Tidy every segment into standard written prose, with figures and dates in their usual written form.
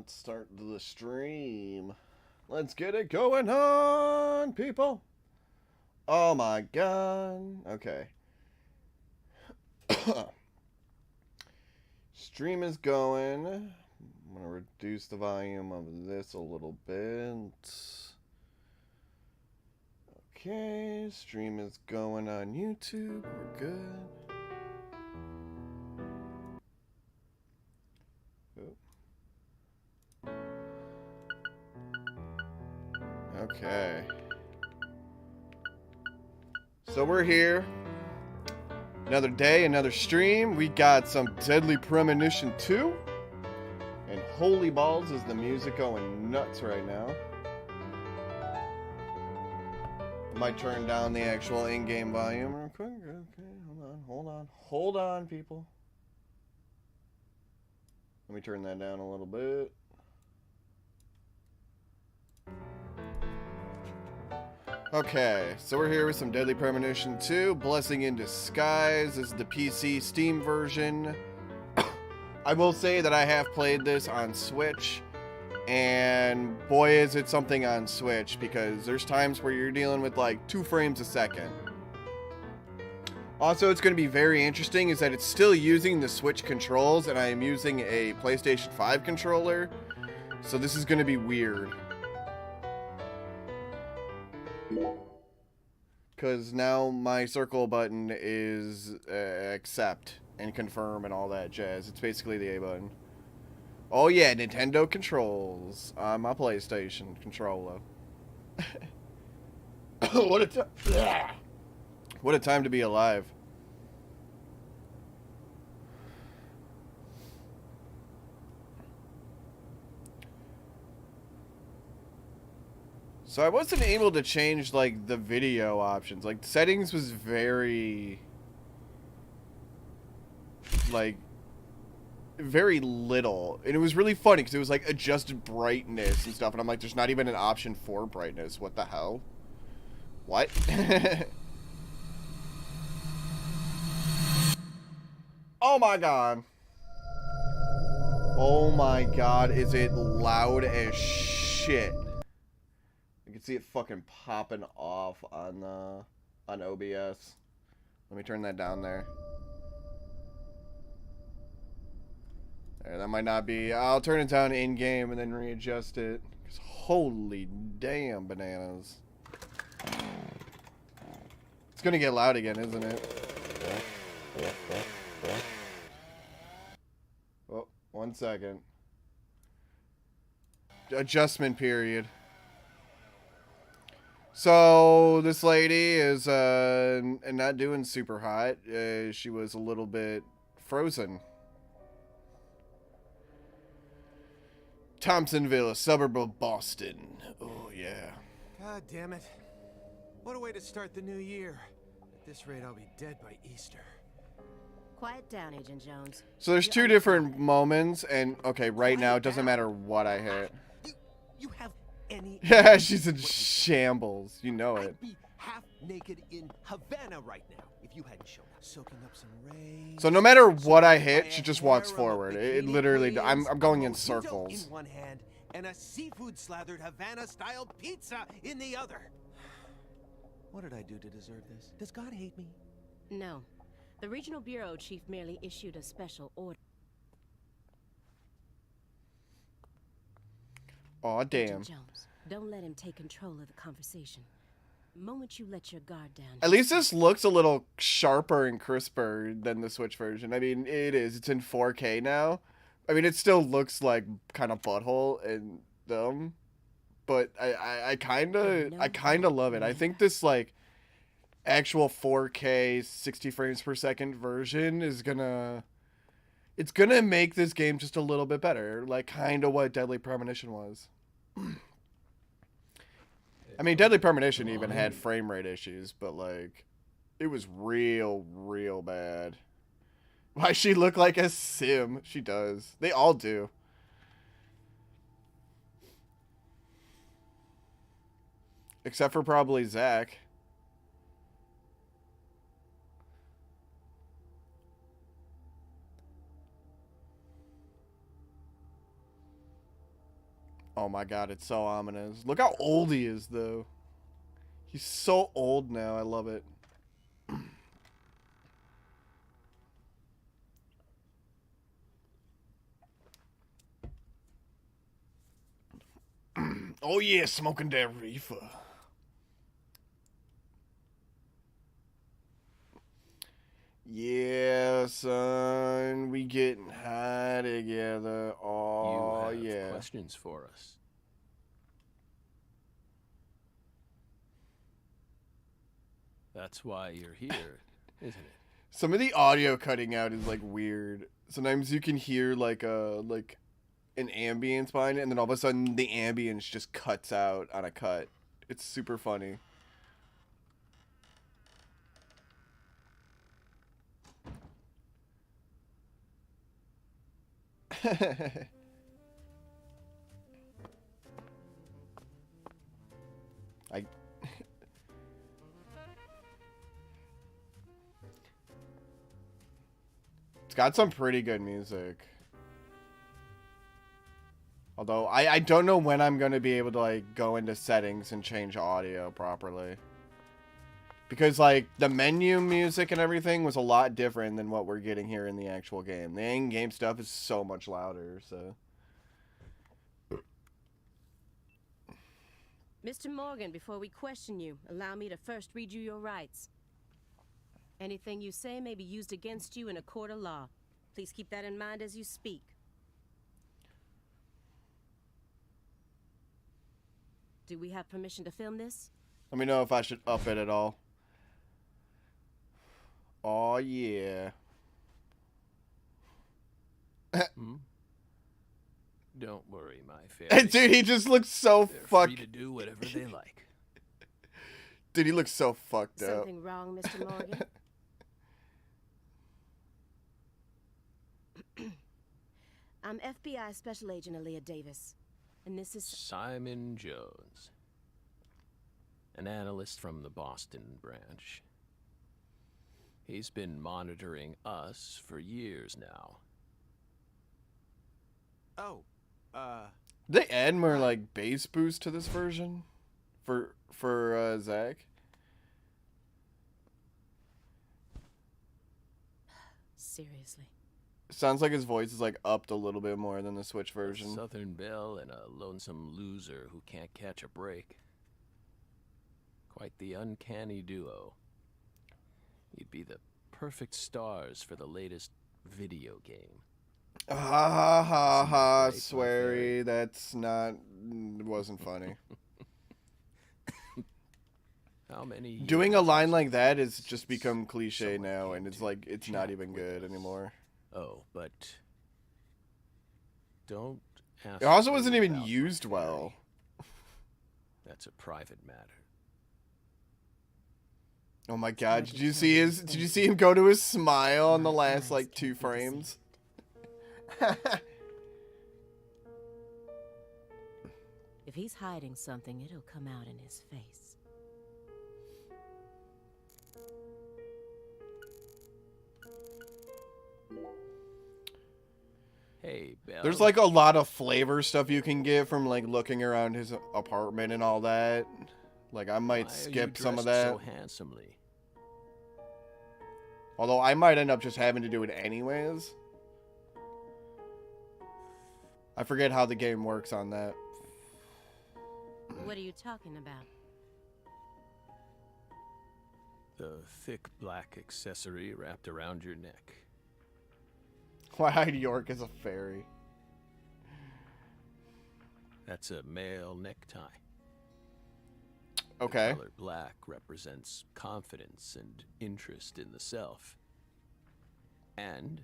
Let's start the stream. Let's get it going on, people. Oh my god. Okay. Stream is going. I'm going to reduce the volume of this a little bit. Okay, stream is going on YouTube. We're good. Okay. So we're here. Another day, another stream. We got some Deadly Premonition 2. And holy balls, is the music going nuts right now. Might turn down the actual in-game volume real quick. Okay, hold on, people. Let me turn that down a little bit. Okay, so we're here with some Deadly Premonition 2, Blessing in Disguise. This is the PC Steam version. I will say that I have played this on Switch, and boy is it something on Switch, because there's times where you're dealing with like 2 frames a second. Also, it's going to be very interesting is that it's still using the Switch controls, and I am using a PlayStation 5 controller, so this is going to be weird. Because now my circle button is accept and confirm and all that jazz. It's basically the A button. Oh yeah, Nintendo controls on my PlayStation controller. What a time to be alive. So I wasn't able to change, like, the video options. Like, settings was very, like, very little. And it was really funny, because it was, like, adjusted brightness and stuff. And I'm like, there's not even an option for brightness. What the hell? What? Oh my god. Oh my god, is it loud as shit. You can see it fucking popping off on OBS. Let me turn that down there. There, that might not be. I'll turn it down in game and then readjust it. 'Cause holy damn bananas. It's gonna get loud again, isn't it? Oh, 1 second. Adjustment period. So this lady is not doing super hot. She was a little bit frozen. Thompsonville, a suburb of Boston. Oh yeah. God damn it. What a way to start the new year. At this rate, I'll be dead by Easter. Quiet down, Agent Jones. So there's 2 different moments, and okay, right now it doesn't matter what I hit. You have any... Yeah, she's in shambles. You know it. I'd be half naked in Havana right now if you hadn't shown up. Soaking up some rain. So no matter what I hit, she just walks forward. It literally, I'm going in circles. In one hand and a seafood slathered Havana-style pizza in the other. What did I do to deserve this? Does God hate me? No. The regional bureau chief merely issued a special order. Aw, damn. Agent Jones, don't let him take control of the conversation. The moment you let your guard down... At least this looks a little sharper and crisper than the Switch version. I mean, it is. It's in 4K now. I mean, it still looks like kind of butthole and dumb. But I kind of love it. I think this, like, actual 4K 60 frames per second version is gonna... It's gonna make this game just a little bit better. Like, kind of what Deadly Premonition was. I mean, Deadly Premonition even had frame rate issues, but, like, it was real, real bad. Why she look like a sim? She does. They all do. Except for probably Zach. Oh my god, it's so ominous. Look how old he is, though. He's so old now. I love it. Oh yeah, smoking that reefer. Yeah, son, we getting high together. Oh, you have yeah. questions for us. That's why you're here, isn't it? Some of the audio cutting out is like weird. Sometimes you can hear like an ambience behind it, and then all of a sudden the ambience just cuts out on a cut. It's super funny. I It's got some pretty good music. Although I don't know when I'm going to be able to like go into settings and change audio properly. Because like the menu music and everything was a lot different than what we're getting here in the actual game. The in-game stuff is so much louder, so Mr. Morgan, before we question you, allow me to first read you your rights. Anything you say may be used against you in a court of law. Please keep that in mind as you speak. Do we have permission to film this? let me know if I should up it at all. Oh yeah. Don't worry, my fairy. Dude, he just looks so They're fucked. free to do whatever they like. Dude, he looks so fucked up. Something wrong, Mr. Morgan? I'm FBI Special Agent Aaliyah Davis, and this is... Simon Jones, an analyst from the Boston branch. He's been monitoring us for years now. Oh, Did they add more like bass boost to this version for Zach? Seriously. Sounds like his voice is like upped a little bit more than the Switch A version. Southern belle and a lonesome loser who can't catch a break. Quite the uncanny duo. You'd be the perfect stars for the latest video game. Ha ha ha ha, Right, sweary. That's not. It wasn't funny. How many Doing a years line has like that it has since just become cliche someone now, came and it's to like it's not chat even with good us? anymore. Oh, but don't ask It also me wasn't even about my used fairy. well. That's a private matter. Oh my god, hard to did you tell see these did you things. see him go to his smile in the My last eyes like can't 2 be frames? If he's hiding something, it'll come out in his face. Hey, Belle. There's like a lot of flavor stuff you can get from like looking around his apartment and all that. Like I might Why are skip you some of dressed that. so handsomely? Although I might end up just having to do it anyways. I forget how the game works on that. What are you talking about? The thick black accessory wrapped around your neck. Why York is a fairy. That's a male necktie. Okay. The color black represents confidence and interest in the self. And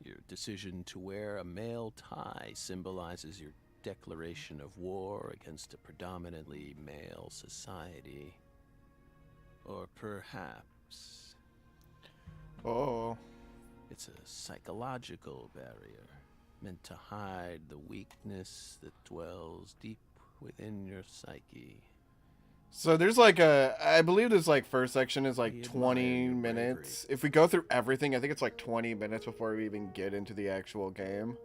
your decision to wear a male tie symbolizes your declaration of war against a predominantly male society. Or perhaps Oh. it's a psychological barrier meant to hide the weakness that dwells deep within your psyche. So there's like I believe this like first section is like We admire 20 your minutes. If we go through everything, I think it's like 20 minutes before we even get into the actual game.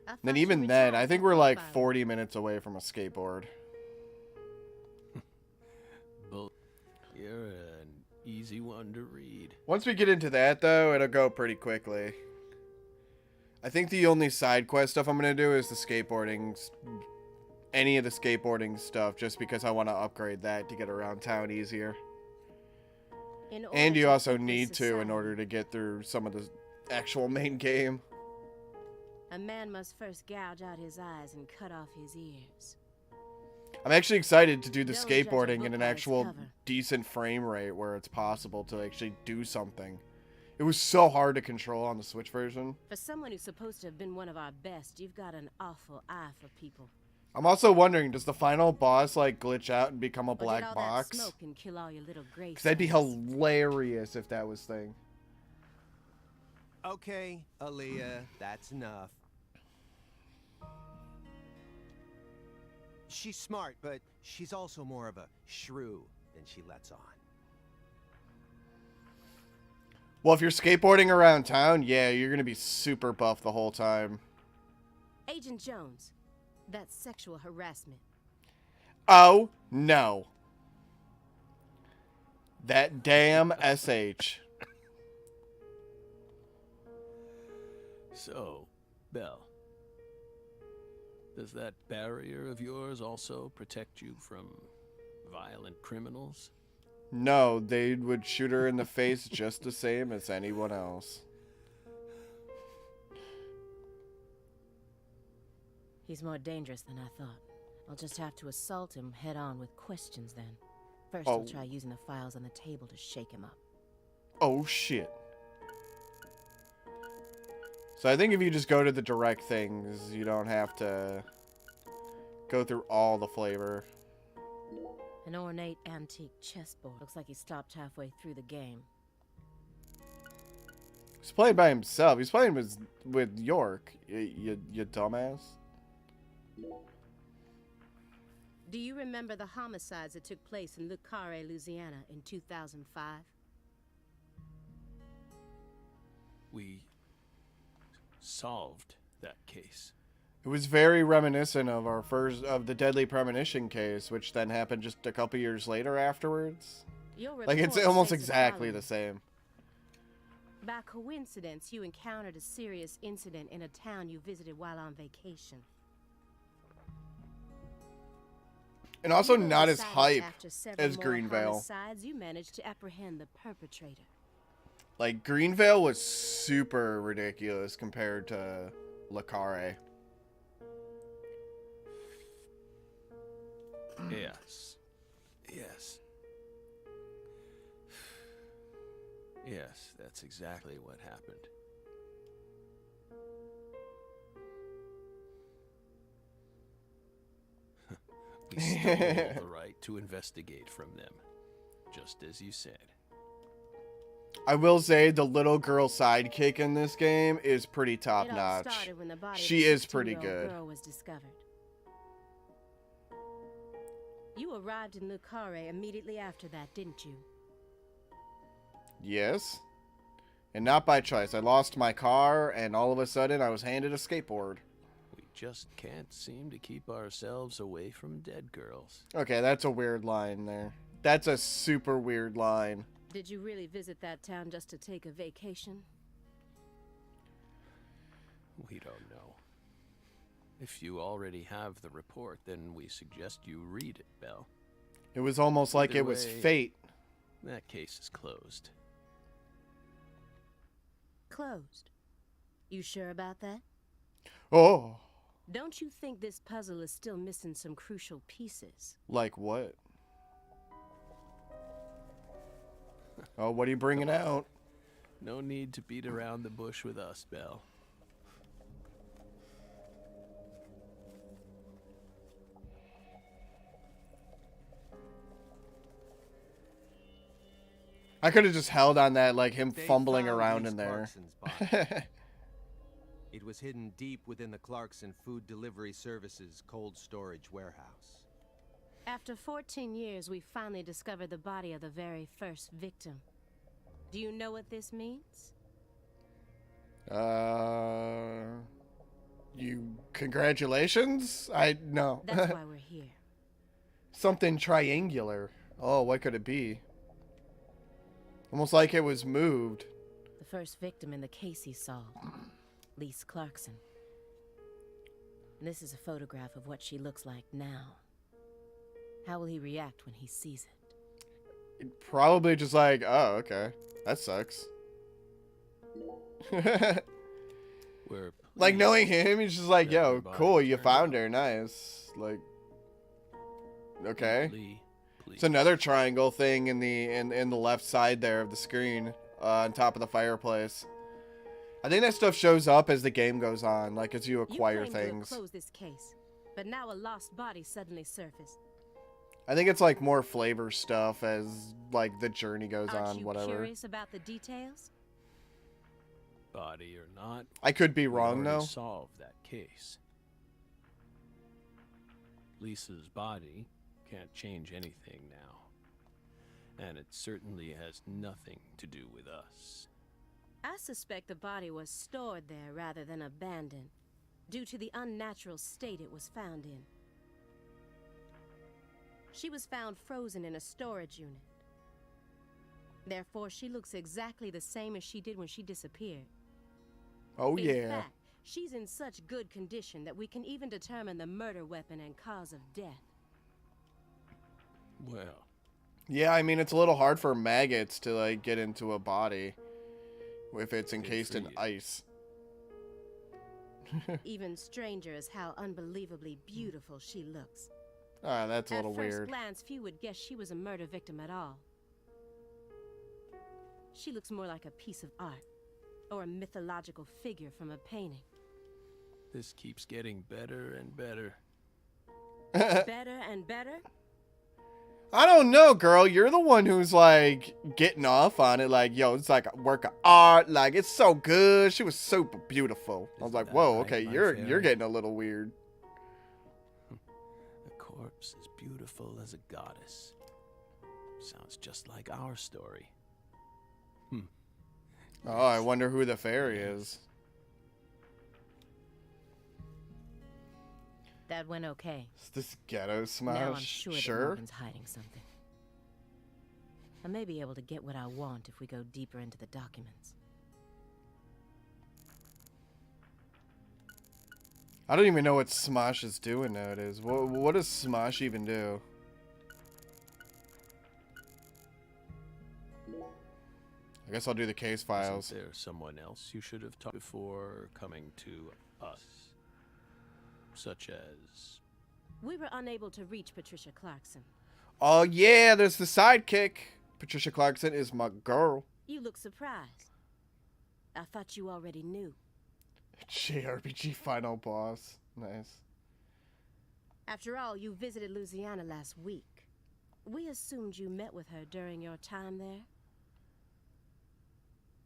I Then thought you even then, retired I think from we're like profiling. 40 minutes away from a skateboard. Bull. You're an easy one to read. Once we get into that, though, it'll go pretty quickly. I think the only side quest stuff I'm going to do is the skateboarding, any of the skateboarding stuff, just because I want to upgrade that to get around town easier. In order And you to also keep need this to in society, order to get through some of the actual main game. a man must first gouge out his eyes and cut off his ears. I'm actually excited to do the Don't judge a skateboarding book in an by its actual cover. decent frame rate where it's possible to actually do something. It was so hard to control on the Switch version. For someone who's supposed to have been one of our best, you've got an awful eye for people. I'm also wondering, does the final boss like glitch out and become a Or did black all box? that smoke and kill all your little gray Because that'd be cells? hilarious if that was thing. Okay, Aaliyah, that's enough. She's smart, but she's also more of a shrew than she lets on. Well, if you're skateboarding around town, yeah, you're going to be super buff the whole time. Agent Jones, that's sexual harassment. Oh, no. That damn SH. So, Belle, does that barrier of yours also protect you from violent criminals? No, they would shoot her in the face just the same as anyone else. He's more dangerous than I thought. I'll just have to assault him head on with questions then. First, Oh. I'll try using the files on the table to shake him up. Oh, shit. So I think if you just go to the direct things, you don't have to go through all the flavor. An ornate antique chessboard. Looks like he stopped halfway through the game. He's playing by himself. He's playing with York, you dumbass. Do you remember the homicides that took place in Le Carre, Louisiana in 2005? We solved that case. It was very reminiscent of the Deadly Premonition case, which then happened just a couple years later afterwards. Your Like, it's report almost states the exactly following. the same. By coincidence, you encountered a serious incident in a town you visited while on vacation. And also You were not as decided hype after several as more Greenvale. homicides, you managed to apprehend the perpetrator. Like, Greenvale was super ridiculous compared to Le Carre. Yes. Yes. Yes, that's exactly what happened. We stole the right to investigate from them, just as you said. I will say the little girl sidekick in this game is pretty It top all notch. started when the body of She a is pretty 16-year-old good. girl was discovered. You arrived in Le Carre immediately after that, didn't you? Yes. And not by choice. I lost my car, and all of a sudden I was handed a skateboard. We just can't seem to keep ourselves away from dead girls. Okay, that's a weird line there. That's a super weird line. Did you really visit that town just to take a vacation? We don't know. If you already have the report, then we suggest you read it, Belle. It was almost like Either it was way- fate. That case is closed. Closed. You sure about that? Oh. Don't you think this puzzle is still missing some crucial pieces? Like what? Oh, what are you bringing out? No need to beat around the bush with us, Belle. I could have just held on that, like him They fumbling found around Miss in there. Clarkson's body. It was hidden deep within the Clarkson Food Delivery Services cold storage warehouse. After 14 years, we finally discovered the body of the very first victim. Do you know what this means? Congratulations? No. That's why we're here. Something triangular. Oh, what could it be? Almost like it was moved. The first victim in the case he solved, Lise Clarkson. This is a photograph of what she looks like now. How will he react when he sees it? Probably just like, oh, okay. That sucks. We're Like, knowing him, he's just like, that yo, everybody cool, you turned found out. her, nice. Like, okay. Lee, please. It's another triangle thing in the left side there of the screen, on top of the fireplace. I think that stuff shows up as the game goes on, like as you acquire you claim to have things. closed this case, but now a lost body suddenly surfaced. I think it's like more flavor stuff as like the journey goes Aren't on, you whatever. curious about the details? Body or not, I could be we wrong already though. solved that case. Lisa's body can't change anything now, and it certainly has nothing to do with us. I suspect the body was stored there rather than abandoned, due to the unnatural state it was found in. She was found frozen in a storage unit. Therefore, she looks exactly the same as she did when she disappeared. Oh In yeah. fact, she's in such good condition that we can even determine the murder weapon and cause of death. Well, Yeah, I mean it's a little hard for maggots to like get into a body if it's encased for in you. ice. Even stranger is how unbelievably beautiful she looks. Ah, that's a At little first weird. glance, few would guess she was a murder victim at all. She looks more like a piece of art, or a mythological figure from a painting. this keeps getting better and better. Better and better? I don't know, girl. You're the one who's like getting off on it. Like, yo, it's like a work of art. Like, it's so good. She was super beautiful. I was Isn't like, that whoa, right, okay, my you're fairy? getting a little weird. A corpse as beautiful as a goddess. Sounds just like our story. Oh, I wonder who the fairy is. That went okay. Is this ghetto smash? Now I'm sure that Sure. Morgan's hiding something. I may be able to get what I want if we go deeper into the documents. I don't even know what Smosh is doing nowadays. What does Smosh even do? I guess I'll do the case files. Isn't there someone else you should have talked before coming to us? Such as... We were unable to reach Patricia Clarkson. Oh yeah, there's the sidekick. Patricia Clarkson is my girl. You look surprised. I thought you already knew. JRPG final boss. Nice. After all, you visited Louisiana last week. We assumed you met with her during your time there.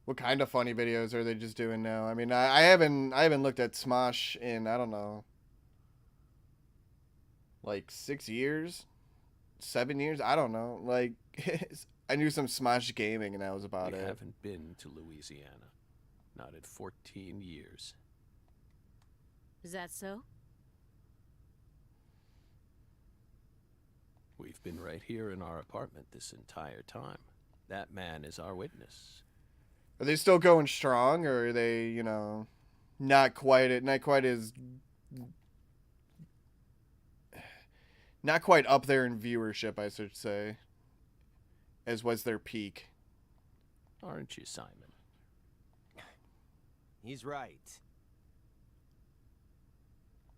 What kind of funny videos are they just doing now? I mean, I haven't looked at Smosh in, I don't know, like 6 years, 7 years. I don't know. Like, I knew some Smosh gaming, and that was about we it. haven't been to Louisiana. Not in 14 years. Is that so? We've been right here in our apartment this entire time. That man is our witness. Are they still going strong, or are they, you know, not quite as not quite up there in viewership, I should say, as was their peak? Aren't you, Simon? He's right.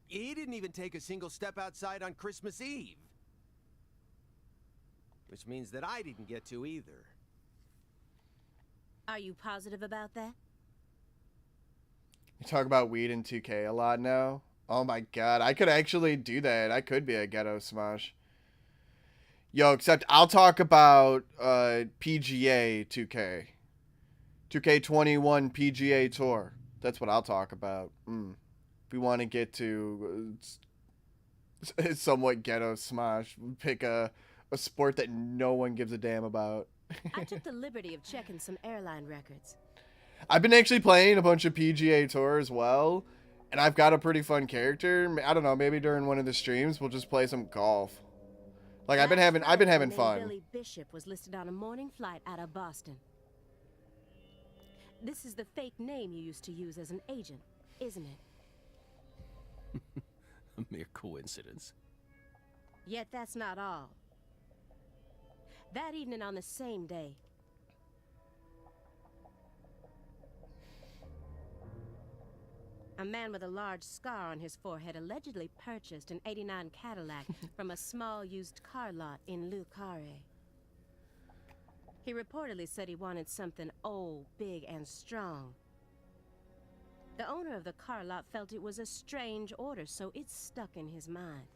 He didn't even take a single step outside on Christmas Eve. Which means that I didn't get to either. Are you positive about that? You talk about weed in 2K a lot now. Oh my god, I could actually do that. I could be a ghetto Smosh. Yo, except I'll talk about PGA 2K. 2K21 PGA Tour. That's what I'll talk about. If we want to get to somewhat ghetto Smosh, pick a sport that no one gives a damn about. I took the liberty of checking some airline records. I've been actually playing a bunch of PGA Tour as well, And I've got a pretty fun character. I don't know, maybe during one of the streams we'll just play some golf. Like I've been having fun. Billy Bishop was listed on a morning flight out of Boston. This is the fake name you used to use as an agent, isn't it? A mere coincidence. Yet that's not all. That evening on the same day, a man with a large scar on his forehead allegedly purchased an '89 Cadillac from a small used car lot in Le Carré. He reportedly said he wanted something old, big, and strong. The owner of the car lot felt it was a strange order, so it stuck in his mind.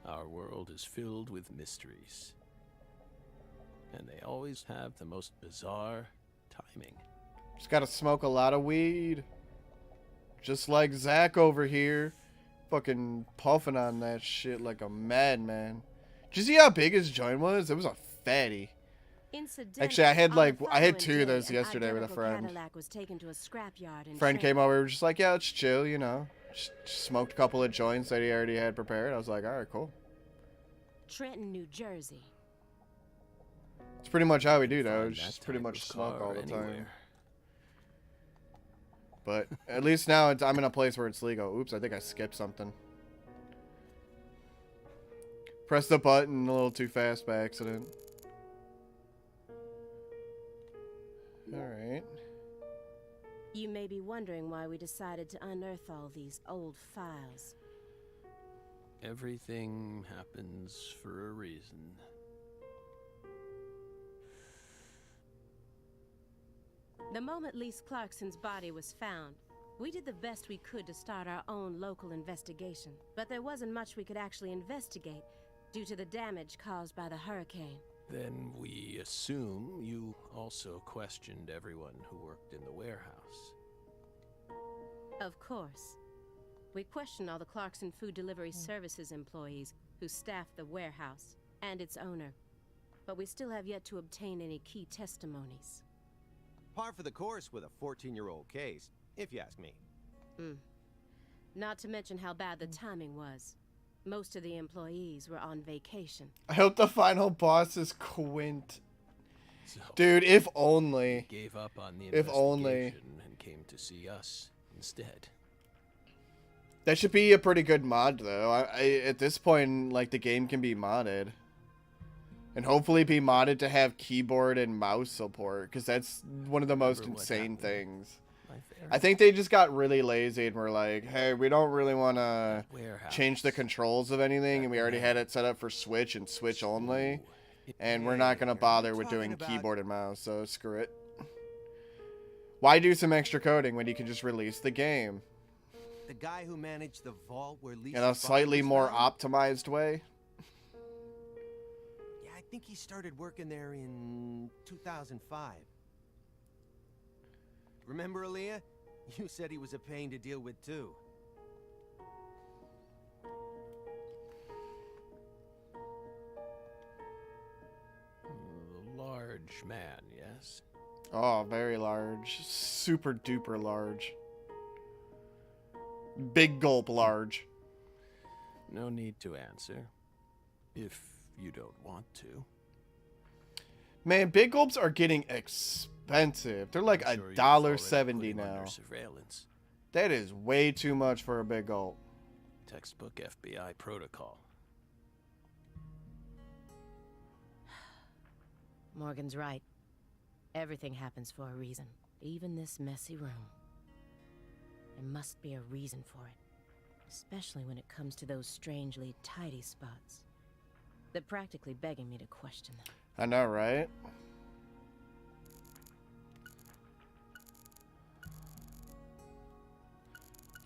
Our world is filled with mysteries. And they always have the most bizarre timing. Just gotta smoke a lot of weed. Just like Zach over here. Fucking puffing on that shit like a madman. Did you see how big his joint was? It was a fatty. Actually, I had two of those yesterday with a friend. Cadillac was taken to a scrapyard in Friend Trenton. came over, we were just like, yeah, let's chill, you know. Just smoked a couple of joints that he already had prepared. I was like, alright, cool. Trenton, New Jersey. It's pretty much how we do, though. Find Just that pretty type much of smoke car all the time. anywhere. But at least now I'm in a place where it's legal. Oops, I think I skipped something. Pressed the button a little too fast by accident. Alright. You may be wondering why we decided to unearth all these old files. Everything happens for a reason. The moment Lise Clarkson's body was found, we did the best we could to start our own local investigation. But there wasn't much we could actually investigate due to the damage caused by the hurricane. Then we assume you also questioned everyone who worked in the warehouse. Of course. We questioned all the Clarkson Food Delivery Services employees who staffed the warehouse and its owner. But we still have yet to obtain any key testimonies. Par for the course with a 14-year-old case, if you ask me. Not to mention how bad the timing was. Most of the employees were on vacation. I hope the final boss is Quint. So Dude, if only. gave up on the If only. investigation and came to see us instead. That should be a pretty good mod, though. At this point, like, the game can be modded. And hopefully be modded to have keyboard and mouse support, because that's one of the most Remember what insane happened? things. My I think they just got really lazy and were like, hey, we don't really want to warehouse. change the controls of anything, and we already had it set up for Switch and Switch only, and we're not going to bother with doing keyboard and mouse, so screw it. Why do some extra coding when you can just release the game The guy who managed the vault where Lisa's in a body slightly was more found? optimized way? Yeah, I think he started working there in 2005. Remember, Aaliyah? You said he was a pain to deal with, too. The large man, yes? Oh, very large. Super duper large. Big gulp large. No need to answer. If you don't want to. Man, big gulps are getting expensive. They're like I'm sure you've $1.70 already put him now. under surveillance. That is way too much for a big gulp. Textbook FBI protocol. Morgan's right. Everything happens for a reason. Even this messy room. There must be a reason for it. Especially when it comes to those strangely tidy spots. They're practically begging me to question them. I know, right?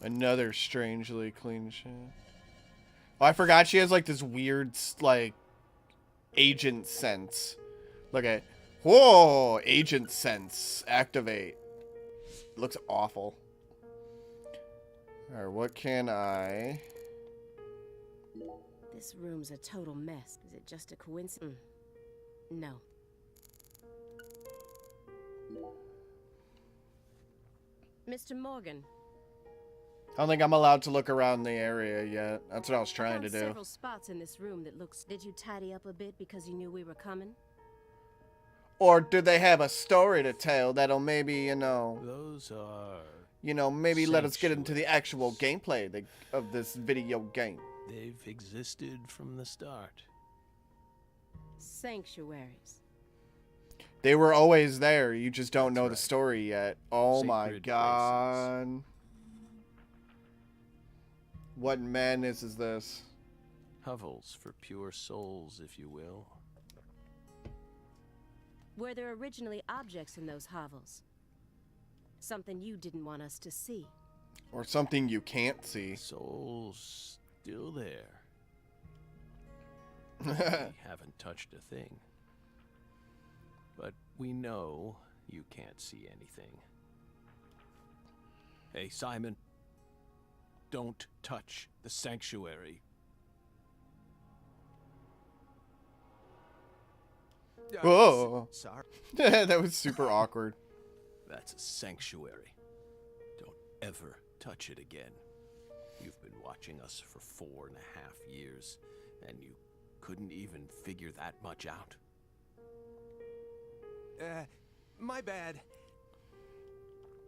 Another strangely clean shit. Oh, I forgot she has like this weird, like, agent sense. Look at, whoa, agent sense, activate. Looks awful. Alright, what can I... This room's a total mess. Is it just a coincidence? No. Mr. Morgan, I don't think I'm allowed to look around the area yet. That's what I was trying to do. Several spots in this room that looks. Did you tidy up a bit because you knew we were coming? Or do they have a story to tell that'll maybe, you know, Those are... maybe let us get into the actual gameplay of this video game. They've existed from the start. Sanctuaries. They were always there. You just don't know the right. story yet. Oh my Sacred god. What madness is this? Hovels for pure souls, if you will. Were there originally objects in those hovels? Something you didn't want us to see. Or something you can't see. Souls still there. We haven't touched a thing. But we know you can't see anything. Hey, Simon. Don't touch the sanctuary. Whoa. Sorry. That was super awkward. That's a sanctuary. Don't ever touch it again. You've been watching us for 4.5 years, and you couldn't even figure that much out. My bad.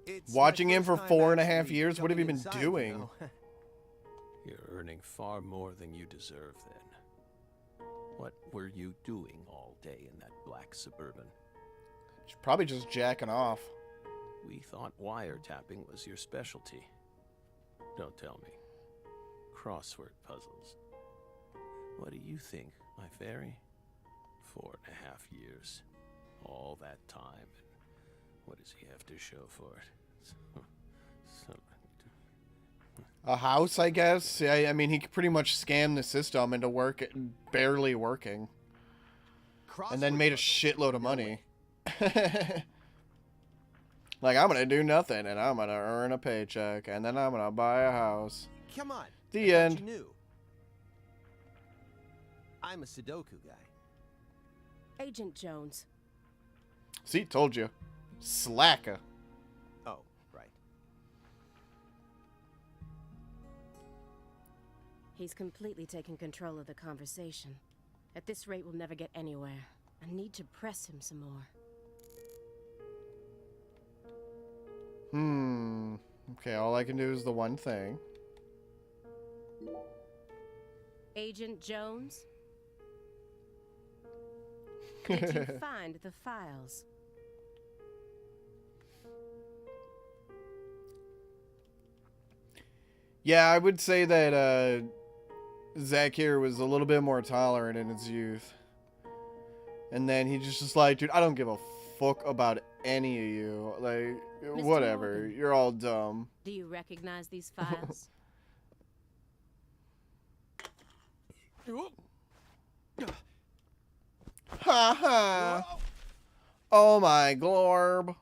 It's Watching my him for first time 4.5 actually years? What have you jumping been inside, doing? know. You're earning far more than you deserve then. What were you doing all day in that black Suburban? She's probably just jacking off. We thought wiretapping was your specialty. Don't tell me. Crossword puzzles. What do you think, my fairy? 4.5 years. All that time. And what does he have to show for it? A house, I guess? Yeah, I mean, he could pretty much scam the system into barely working. And then made a shitload of money. Like, I'm gonna do nothing, and I'm gonna earn a paycheck, and then I'm gonna buy a house. Come on. The I thought end. You knew. I'm a Sudoku guy. Agent Jones. See, told you. Slacker. Oh, right. He's completely taken control of the conversation. At this rate, we'll never get anywhere. I need to press him some more. Okay, all I can do is the one thing. Agent Jones? Did you find the files? Yeah, I would say that Zach here was a little bit more tolerant in his youth. And then he just like, dude, I don't give a fuck about any of you. Like, whatever. Morgan. You're all dumb. Do you recognize these files? Ha ha. Oh my glorb.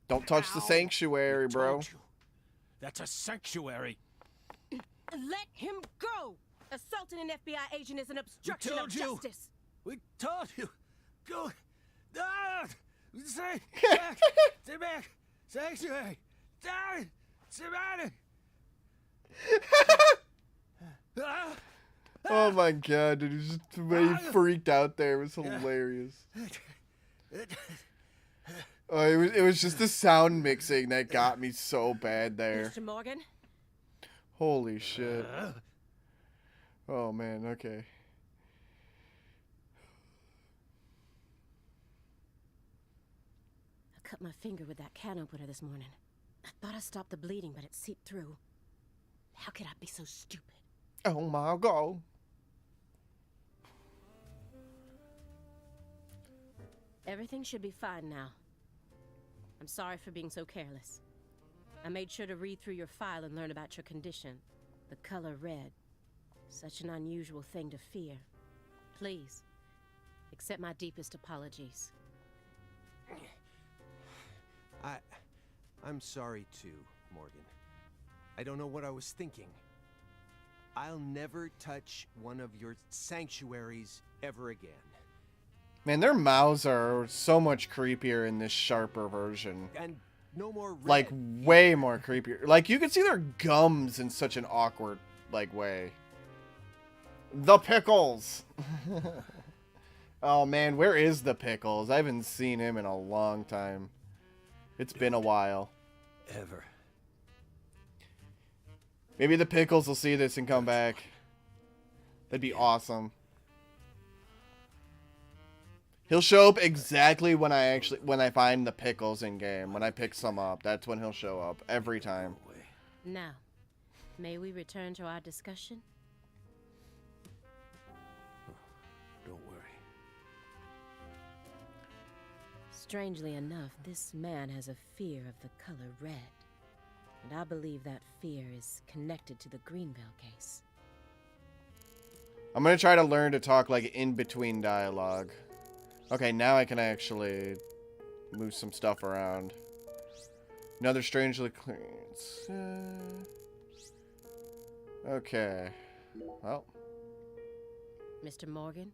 Don't touch the Ow. sanctuary, bro. Told you. That's a sanctuary. Let him go! Assaulting an FBI agent is an obstruction of told you. justice. We told you. Go. Ah! Say back. Sanctuary. Die. Savannah. Oh my god, dude. Just the way he freaked out there was hilarious. Oh, it was just the sound mixing that got me so bad there. Mr. Morgan? Holy shit. Oh man, okay. I cut my finger with that can opener this morning. I thought I stopped the bleeding, but it seeped through. How could I be so stupid? Oh my god. Everything should be fine now. I'm sorry for being so careless. I made sure to read through your file and learn about your condition. The color red. Such an unusual thing to fear. Please, accept my deepest apologies. I'm sorry too, Morgan. I don't know what I was thinking. I'll never touch one of your sanctuaries ever again. Man, their mouths are so much creepier in this sharper version. And No more red. Like, way more creepier. Like, you can see their gums in such an awkward, like, way. The Pickles! Oh, man, where is the Pickles? I haven't seen him in a long time. It's been a while. Ever. Maybe the Pickles will see this and come back. That'd be awesome. He'll show up exactly when I find the Pickles in game. When I pick some up, that's when he'll show up every time. Now, may we return to our discussion? Don't worry. Strangely enough, this man has a fear of the color red. And I believe that fear is connected to the Greenville case. I'm gonna try to learn to talk like in between dialogue. Okay, now I can actually move some stuff around. Another strangely cleans. Okay. Well. Mr. Morgan,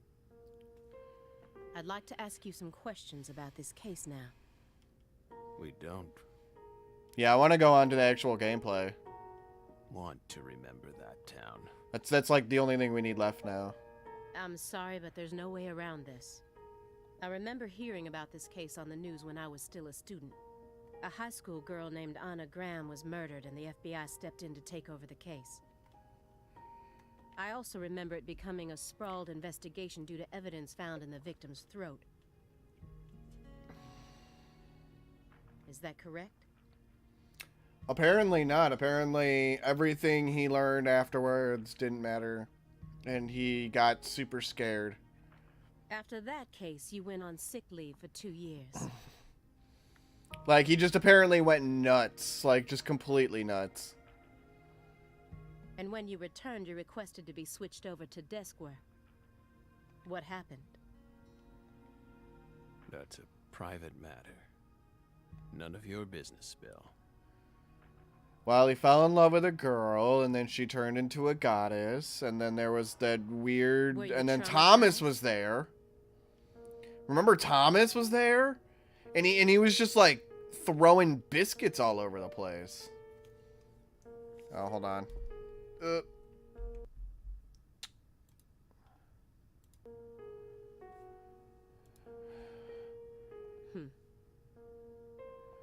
I'd like to ask you some questions about this case now. We don't Yeah, I want to go on to the actual gameplay. want to remember that town. That's like the only thing we need left now. I'm sorry, but there's no way around this. I remember hearing about this case on the news when I was still a student. A high school girl named Anna Graham was murdered and the FBI stepped in to take over the case. I also remember it becoming a sprawled investigation due to evidence found in the victim's throat. Is that correct? Apparently not. Apparently everything he learned afterwards didn't matter. And he got super scared. After that case, you went on sick leave for 2 years. Like, he just apparently went nuts. Like, just completely nuts. And when you returned, you requested to be switched over to desk work. What happened? That's a private matter. None of your business, Bill. Well, he fell in love with a girl, and then she turned into a goddess, and then there was that weird... Were you And then traumatized? Thomas was there. Remember Thomas was there? And he was just, like, throwing biscuits all over the place. Oh, hold on.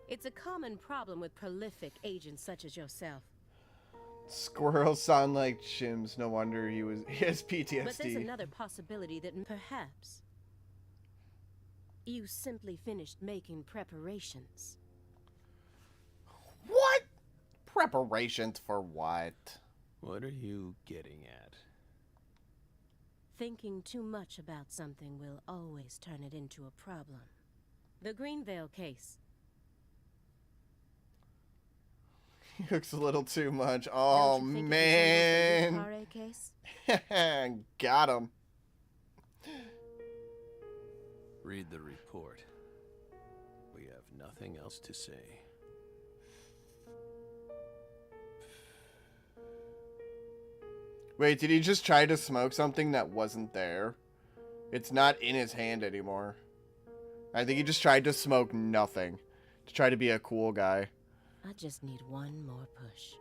It's a common problem with prolific agents such as yourself. Squirrels sound like chimps. No wonder he has PTSD. But there's another possibility that perhaps you simply finished making preparations. What? Preparations for what? What are you getting at? Thinking too much about something will always turn it into a problem. The Greenvale case. He looks a little too much. Don't Oh, you think it man. resembles the Luke case? Got him. Read the report. We have nothing else to say. Wait, did he just try to smoke something that wasn't there? It's not in his hand anymore. I think he just tried to smoke nothing. To try to be a cool guy. I just need one more push.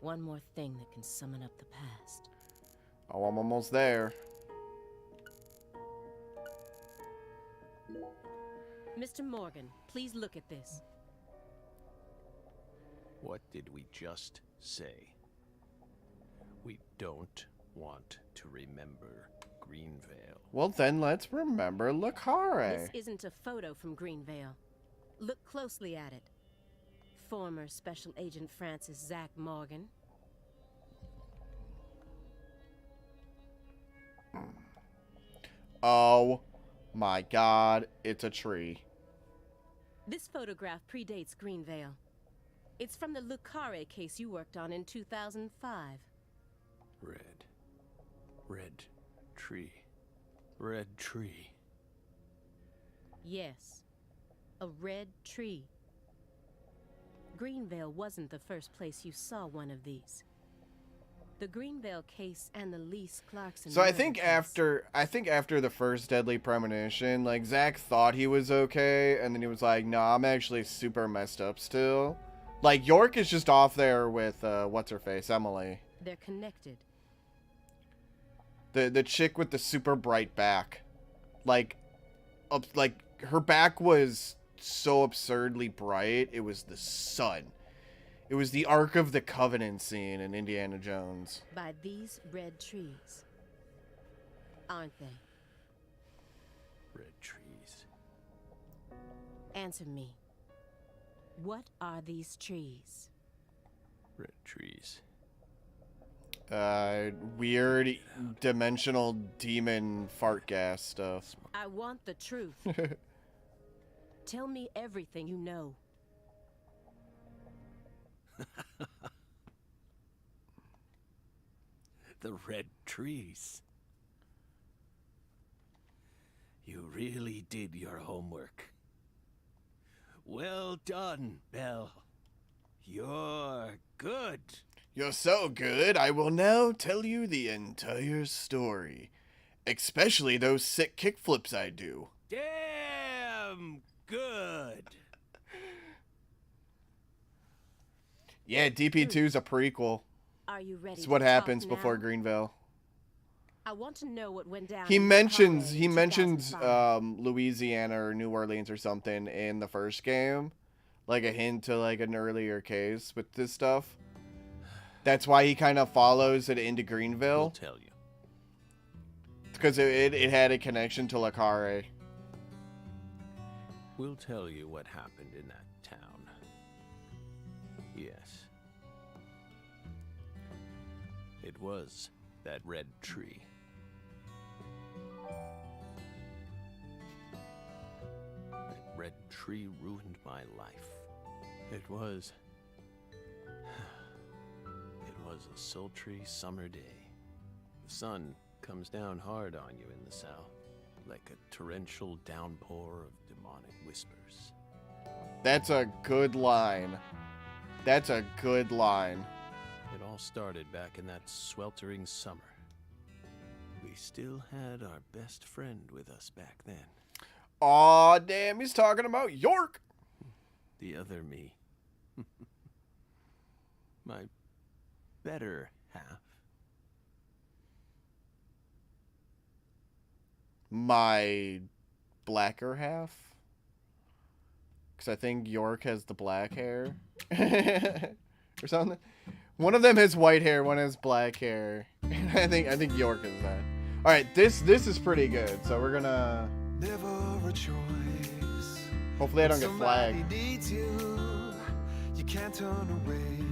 One more thing that can summon up the past. Oh, I'm almost there. Mr. Morgan, please look at this. What did we just say? We don't want to remember Greenvale. Well, then let's remember Le Carre. This isn't a photo from Greenvale. Look closely at it. Former Special Agent Francis Zach Morgan. Oh my god, it's a tree. This photograph predates Greenvale. It's from the Le Carre case you worked on in 2005. Red. Red tree. Red tree. Yes, a red tree. Greenvale wasn't the first place you saw one of these. The Greenvale case and the Lise Clarkson. So I murder think case. after the first Deadly Premonition, like Zach thought he was okay, and then he was like, "No, I'm actually super messed up still." Like York is just off there with what's her face, Emily, They're connected. the chick with the super bright back, like her back was so absurdly bright. It was the sun. It was the Ark of the Covenant scene in Indiana Jones. By these red trees. Aren't they? Red trees. Answer me. What are these trees? Red trees. Weird dimensional demon fart gas stuff. I want the truth. Tell me everything you know. The red trees. You really did your homework. Well done, Belle. You're good. You're so good, I will now tell you the entire story. Especially those sick kickflips I do. Damn good. Yeah, DP2's a prequel. Are you ready? It's what to happens talk before now? Greenville. I want to know what went down. He in mentions Lucaria in 2005. Louisiana or New Orleans or something in the first game, like a hint to like an earlier case with this stuff. That's why he kind of follows it into We'll Greenville, tell you. because it had a connection to Lucaria. We'll tell you what happened in that town. Yes. It was that red tree. That red tree ruined my life. It was a sultry summer day. The sun comes down hard on you in the south, like a torrential downpour of demonic whispers. That's a good line. That's a good line. It all started back in that sweltering summer. We still had our best friend with us back then. Aw, damn, he's talking about York. The other me. My better half. My blacker half. Because I think York has the black hair. Or something. One of them has white hair, one has black hair. I think York is that. Alright, this is pretty good. So we're gonna... Never a choice. Hopefully I don't get Somebody flagged. needs you. You can't turn away.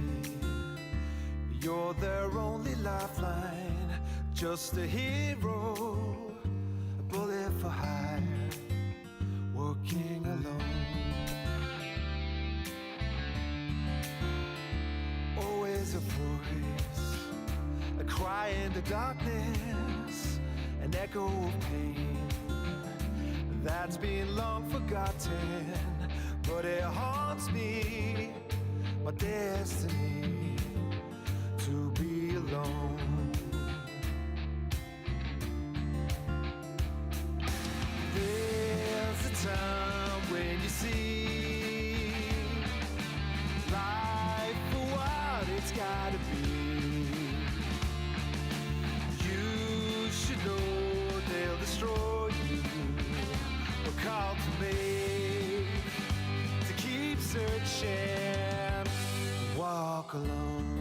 You're their only lifeline. Just a hero. A bullet for hire. Working alone. Always a voice. A cry in the darkness. An echo of pain. That's been long forgotten, but it haunts me, my destiny, to be alone. There's a time when you see life for what it's gotta be. You should know they'll destroy you. Call to me to keep searching, walk alone.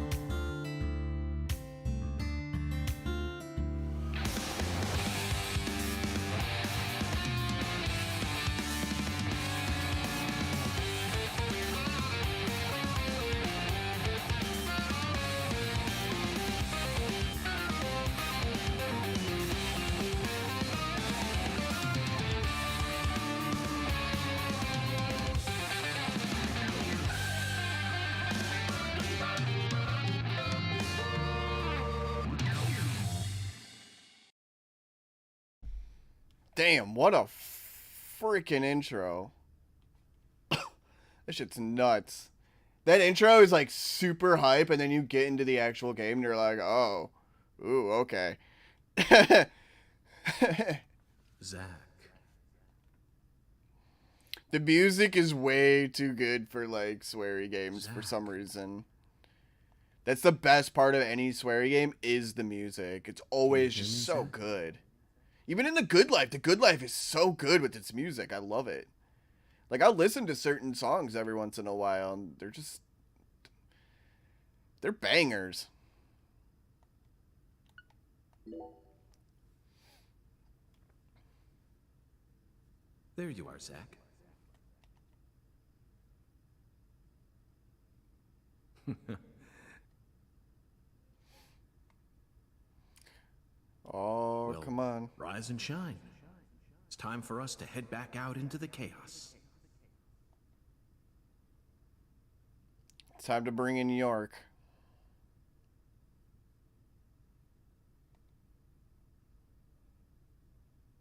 Damn, what a freaking intro. This shit's nuts. That intro is like super hype, and then you get into the actual game, and you're like, oh, ooh, okay. Zach. The music is way too good for like sweary games for Zach. some reason. That's the best part of any sweary game is the music. It's always hear just me, so Zach? good. Even in The Good Life is so good with its music. I love it. Like, I'll listen to certain songs every once in a while, and they're bangers. There you are, Zach. Oh, Well, come on. Rise and shine. It's time for us to head back out into the chaos. It's time to bring in York.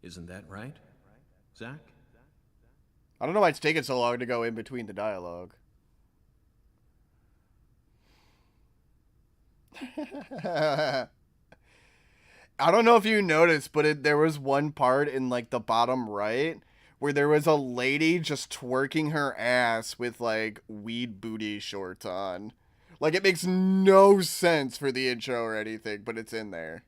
Isn't that right, Zach? I don't know why it's taking so long to go in between the dialogue. I don't know if you noticed, but there was one part in like the bottom right where there was a lady just twerking her ass with like weed booty shorts on. Like, it makes no sense for the intro or anything, but it's in there.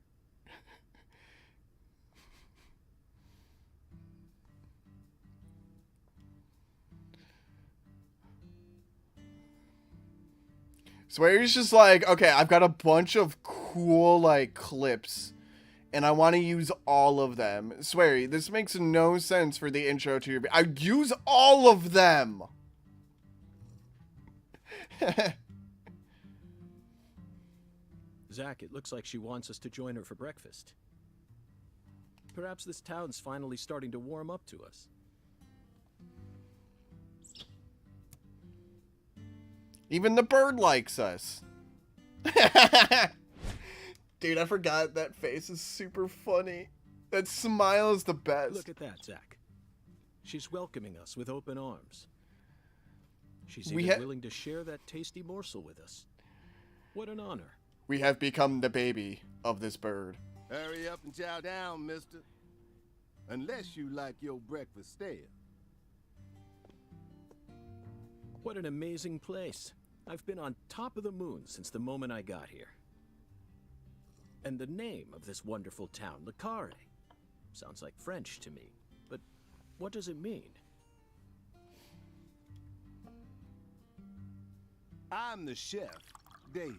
Sweary's just like, okay, I've got a bunch of cool like clips and I want to use all of them. Sweary, this makes no sense for the intro to your I use all of them. Zach, it looks like she wants us to join her for breakfast. Perhaps this town's finally starting to warm up to us. Even the bird likes us. Dude, I forgot that face is super funny. That smile is the best. Look at that, Zach. She's welcoming us with open arms. She's even willing to share that tasty morsel with us. What an honor. We have become the baby of this bird. Hurry up and chow down, mister. Unless you like your breakfast stale. What an amazing place. I've been on top of the moon since the moment I got here. And the name of this wonderful town, Le Carre, sounds like French to me. But what does it mean? I'm the chef, David.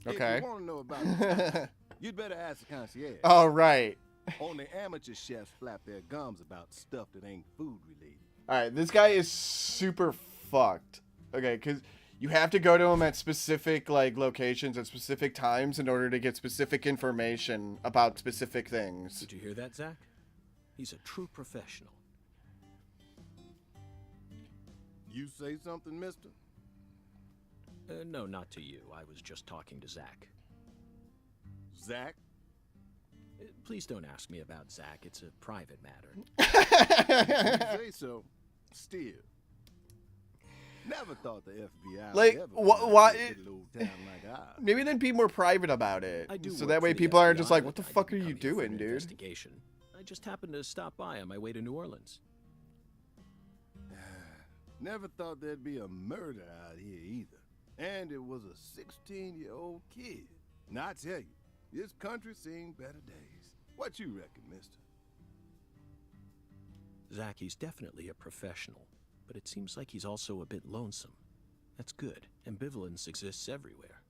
Okay. If you want to know about the town, you'd better ask the concierge. All right. Only amateur chefs flap their gums about stuff that ain't food related. All right, this guy is super fucked. Okay, because you have to go to him at specific like locations at specific times in order to get specific information about specific things. Did you hear that, Zach? He's a true professional. You say something, mister? No, not to you. I was just talking to Zach. Zach? Please don't ask me about Zach. It's a private matter. You say so. Still. Never thought the FBI Like, would ever why? come to a little town like ours. Maybe then be more private about it, I do so work that way for the people aren't FBI, just like, but "What the I fuck are didn't you come here for doing, an dude?" Investigation. I just happened to stop by on my way to New Orleans. Never thought there'd be a murder out here either. And it was a 16-year-old kid. Now I tell you, this country's seen better days. What you reckon, mister? Zach, he's definitely a professional, but it seems like he's also a bit lonesome. That's good. Ambivalence exists everywhere.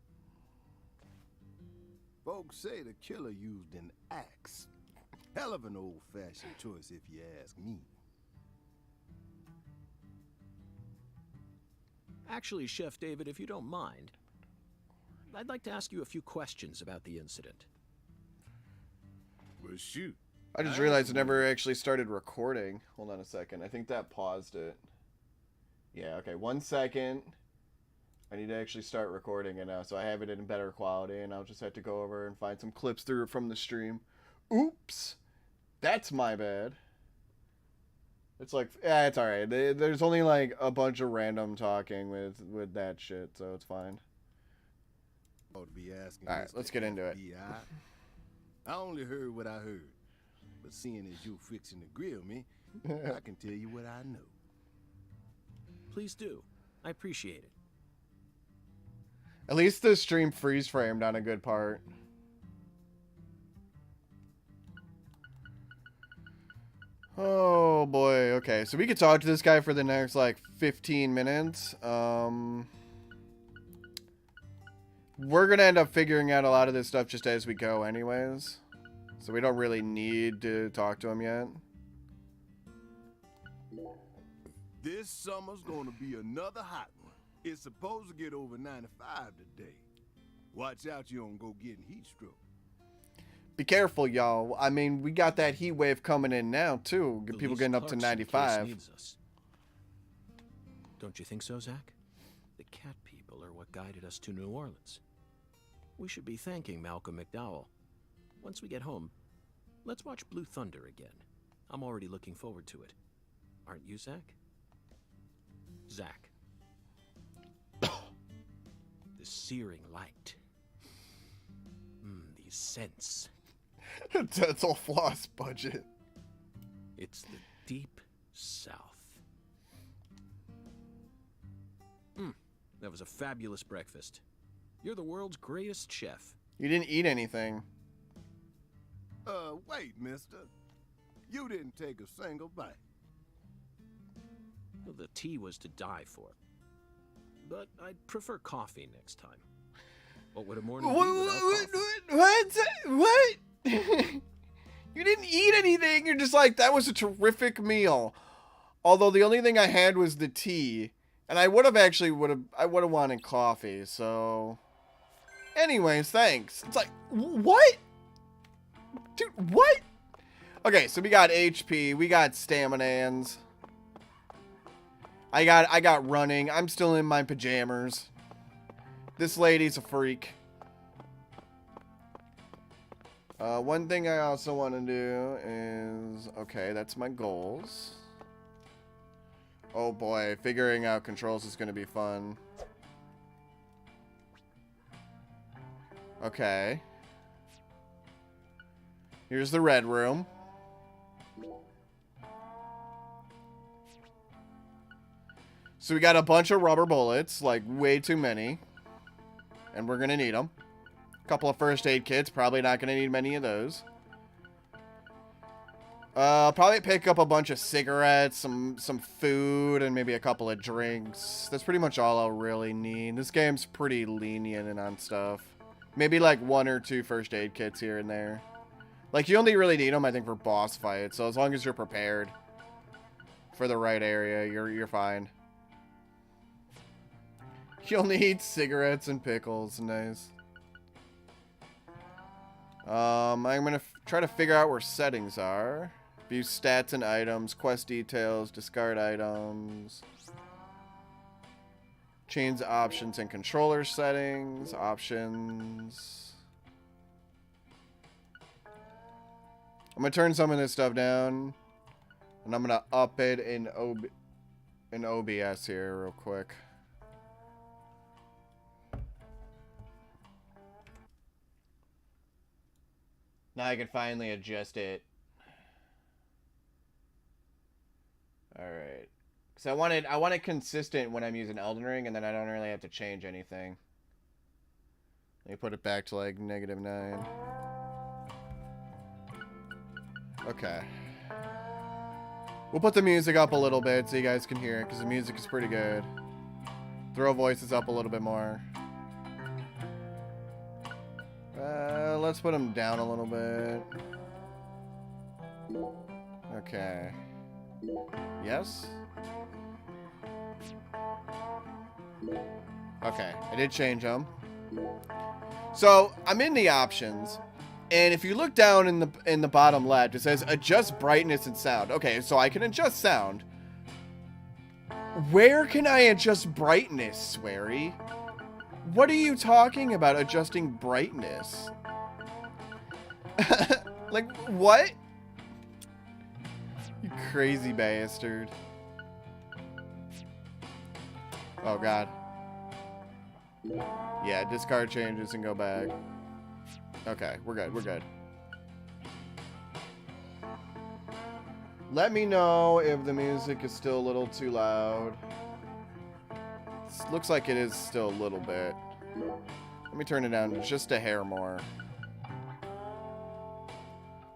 Folks say the killer used an axe. Hell of an old-fashioned choice if you ask me. Actually, Chef David, if you don't mind, I'd like to ask you a few questions about the incident. Well, shoot. I just realized it never actually started recording. Hold on a second. I think that paused it. Yeah, okay. 1 second. I need to actually start recording it now, so I have it in better quality, and I'll just have to go over and find some clips through from the stream. Oops. That's my bad. It's like, yeah, it's alright. There's only like a bunch of random talking with that shit, so it's fine. Ought to be asking. Alright, let's get into it. FBI. I only heard what I heard, but seeing as you're fixing to grill me, I can tell you what I know. Please do. I appreciate it. At least the stream freeze framed on a good part. Oh boy, okay. So we could talk to this guy for the next like 15 minutes. We're gonna end up figuring out a lot of this stuff just as we go anyways. So we don't really need to talk to him yet. This summer's gonna be another hot one. It's supposed to get over 95 today. Watch out you don't go getting heat stroke. Be careful, y'all. I mean, we got that heat wave coming in now, too. People getting up to 95. Needs us. Don't you think so, Zach? The cat people are what guided us to New Orleans. We should be thanking Malcolm McDowell. Once we get home, let's watch Blue Thunder again. I'm already looking forward to it. Aren't you, Zach? Zach. The searing light. These scents. Dental floss budget. It's the deep south. That was a fabulous breakfast. You're the world's greatest chef. You didn't eat anything. Wait, mister. You didn't take a single bite. Well, the tea was to die for. But I'd prefer coffee next time. What would a morning be without coffee? What? You didn't eat anything. You're just like, that was a terrific meal. Although the only thing I had was the tea. And I would have wanted coffee, so... Anyways, thanks. It's like, what? Dude, what? Okay, so we got HP, we got staminans. I got running. I'm still in my pajamas. This lady's a freak. One thing I also want to do is... Okay, that's my goals. Oh boy, figuring out controls is going to be fun. Okay. Here's the red room. So we got a bunch of rubber bullets, like way too many. And we're going to need them. A couple of first aid kits, probably not going to need many of those. Probably pick up a bunch of cigarettes, some food, and maybe a couple of drinks. That's pretty much all I'll really need. This game's pretty lenient on stuff. Maybe like 1 or 2 first aid kits here and there. Like, you only really need them, I think, for boss fights. So as long as you're prepared for the right area, you're fine. You'll need cigarettes and pickles. Nice. I'm gonna try to figure out where settings are. View stats and items, quest details, discard items. Change options and controller settings, options. I'm gonna turn some of this stuff down, and I'm gonna up it in OBS here real quick. Now I can finally adjust it. Alright. Because I want it consistent when I'm using Elden Ring, and then I don't really have to change anything. Let me put it back to like -9. Okay. We'll put the music up a little bit so you guys can hear it, because the music is pretty good. Throw voices up a little bit more. Let's put them down a little bit. Okay. Yes? Okay, I did change them. So, I'm in the options, and if you look down in the bottom left, it says adjust brightness and sound. Okay, so I can adjust sound. Where can I adjust brightness, Swery? What are you talking about, adjusting brightness? Like, what? crazy bastard. Oh god. Yeah, discard changes and go back. Okay, we're good, we're good. Let me know if the music is still a little too loud. Looks like it is still a little bit. Let me turn it down just a hair more.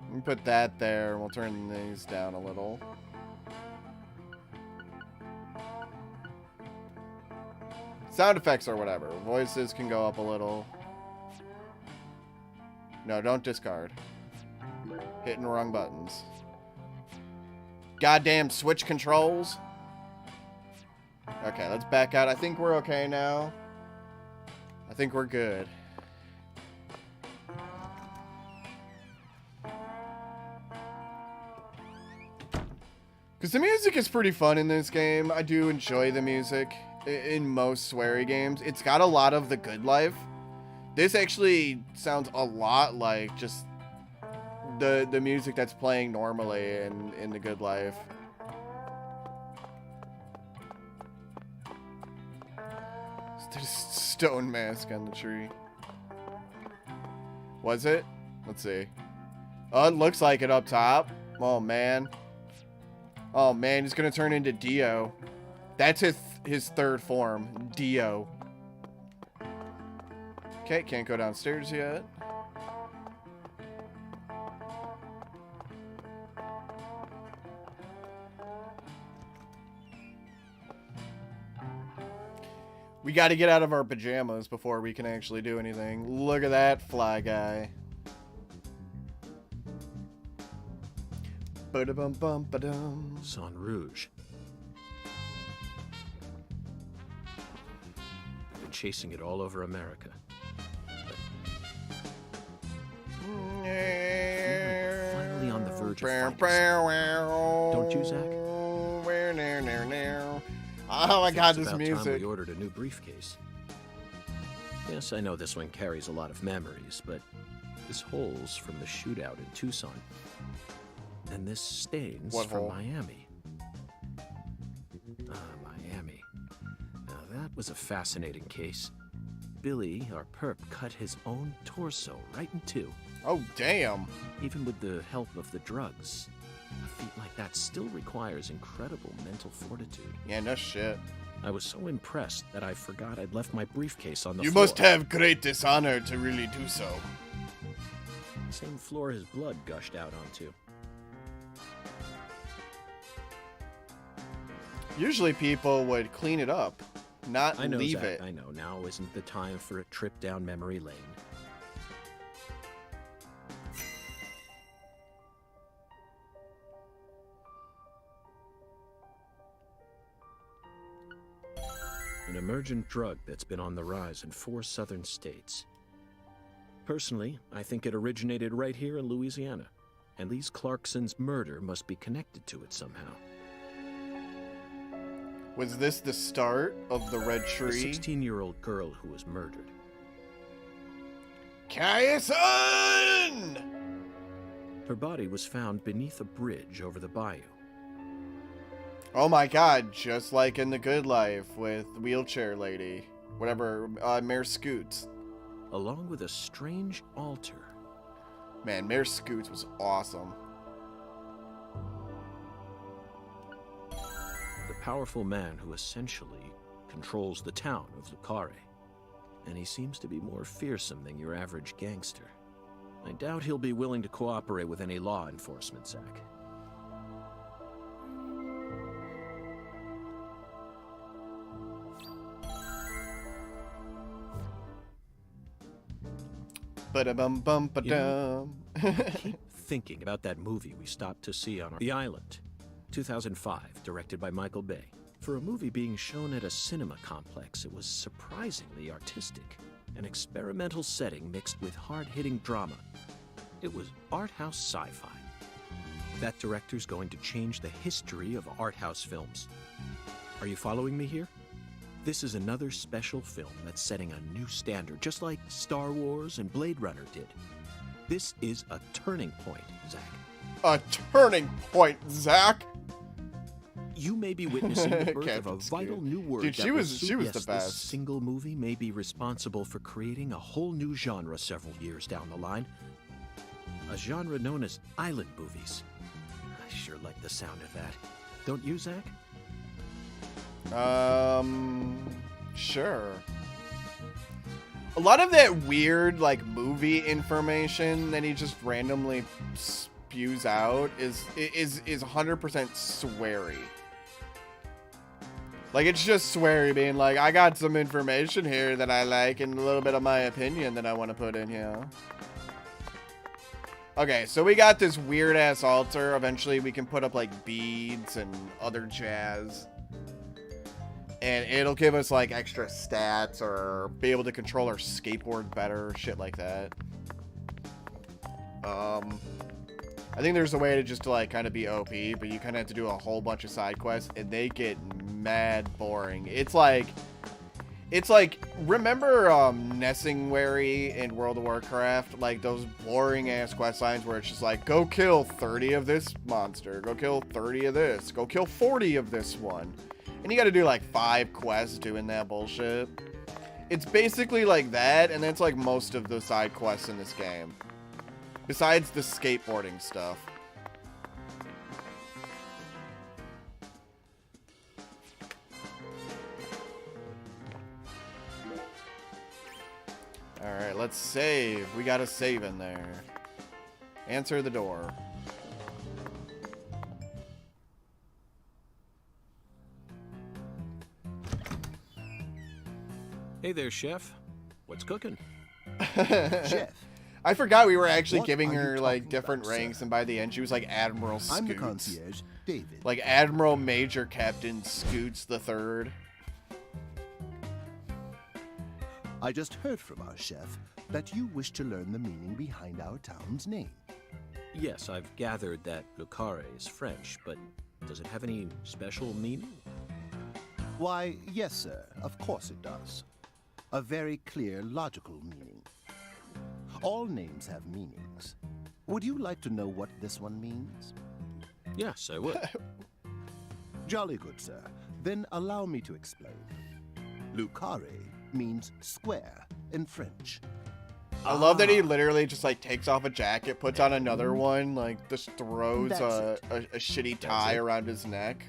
Let me put that there, and we'll turn these down a little. Sound effects or whatever. Voices can go up a little. No, don't discard. Hitting the wrong buttons. Goddamn Switch controls. Okay, let's back out. I think we're okay now. I think we're good. Because the music is pretty fun in this game. I do enjoy the music in most sweary games. It's got a lot of the good life. This actually sounds a lot like just the music that's playing normally in the good life. There's a stone mask on the tree. Was it? Let's see. Oh, it looks like it up top. Oh, man. Oh, man, he's going to turn into Dio. That's his third form. Dio. Okay, can't go downstairs yet. We got to get out of our pajamas before we can actually do anything. Look at that fly guy. Ba-da-bum-bum-ba-dum. San Rouge. Been chasing it all over America. Finally on the verge of finding something. Don't you, Zach? Oh my god, It's this about music. time we ordered a new briefcase. Yes, I know this one carries a lot of memories, but this hole's from the shootout in Tucson. And this stain's What from hole? Miami. Miami. Now that was a fascinating case. Billy, our perp, cut his own torso right in two. Oh, damn. Even with the help of the drugs. A feat like that still requires incredible mental fortitude. Yeah, no shit. I was so impressed that I forgot I'd left my briefcase on the You floor. must have great dishonor to really do so. Same floor his blood gushed out onto. Usually people would clean it up, not I know, leave Zach, it. I know. Now isn't the time for a trip down memory lane. An emergent drug that's been on the rise in 4 southern states. Personally, I think it originated right here in Louisiana, and Lise Clarkson's murder must be connected to it somehow. Was this the start of the red A tree? 16-year-old girl who was murdered. Kayson! Her body was found beneath a bridge over the bayou. Oh my god, just like in The Good Life with Wheelchair Lady. Whatever, Mayor Scoots. Along with a strange altar. Man, Mayor Scoots was awesome. The powerful man who essentially controls the town of Lucare. And he seems to be more fearsome than your average gangster. I doubt he'll be willing to cooperate with any law enforcement, Zach. Ba-da-bum-bum-ba-dum. Keep thinking about that movie we stopped to see on The Island, 2005, directed by Michael Bay. For a movie being shown at a cinema complex, it was surprisingly artistic. An experimental setting mixed with hard-hitting drama. It was art house sci-fi. That director's going to change the history of art house films. Are you following me here? This is another special film that's setting a new standard, just like Star Wars and Blade Runner did. This is a turning point, Zach. a turning point, Zach. You may be witnessing the birth of a Captain vital Scoot. new word Dude, that she will was suit- the yes, this best. single movie may be responsible for creating a whole new genre several years down the line. A genre known as island movies. I sure like the sound of that. Don't you, Zach? Sure. A lot of that weird, like, movie information that he just randomly spews out is 100% sweary. Like, it's just sweary, being like, I got some information here that I like and a little bit of my opinion that I want to put in here. Okay, so we got this weird-ass altar. Eventually, we can put up, like, beads and other jazz. And it'll give us, like, extra stats or be able to control our skateboard better, shit like that. I think there's a way to just, like, kind of be OP, but you kind of have to do a whole bunch of side quests, and they get mad boring. It's like, remember Nessingwary in World of Warcraft? Like, those boring-ass quest lines where it's just like, go kill 30 of this monster, go kill 30 of this, go kill 40 of this one. And you gotta do, like, 5 quests doing that bullshit. It's basically like that, and that's, like, most of the side quests in this game. Besides the skateboarding stuff. Alright, let's save. We got a save in there. Answer the door. Hey there, Chef. What's cooking? Chef, I forgot we were actually What giving are you her, like, talking different about, ranks, sir? and by the end she was like Admiral Scoots. I'm the concierge, David. Like Admiral Major Captain Scoots the Third. I just heard from our chef that you wish to learn the meaning behind our town's name. Yes, I've gathered that Lucare is French, but does it have any special meaning? Why, yes, sir, of course it does. A very clear, logical meaning. All names have meanings. Would you like to know what this one means? Yes, I would. Jolly good, sir. Then allow me to explain. Lucare means square in French. I love that he literally just like takes off a jacket, puts on another one, like just throws That's a shitty tie around his neck.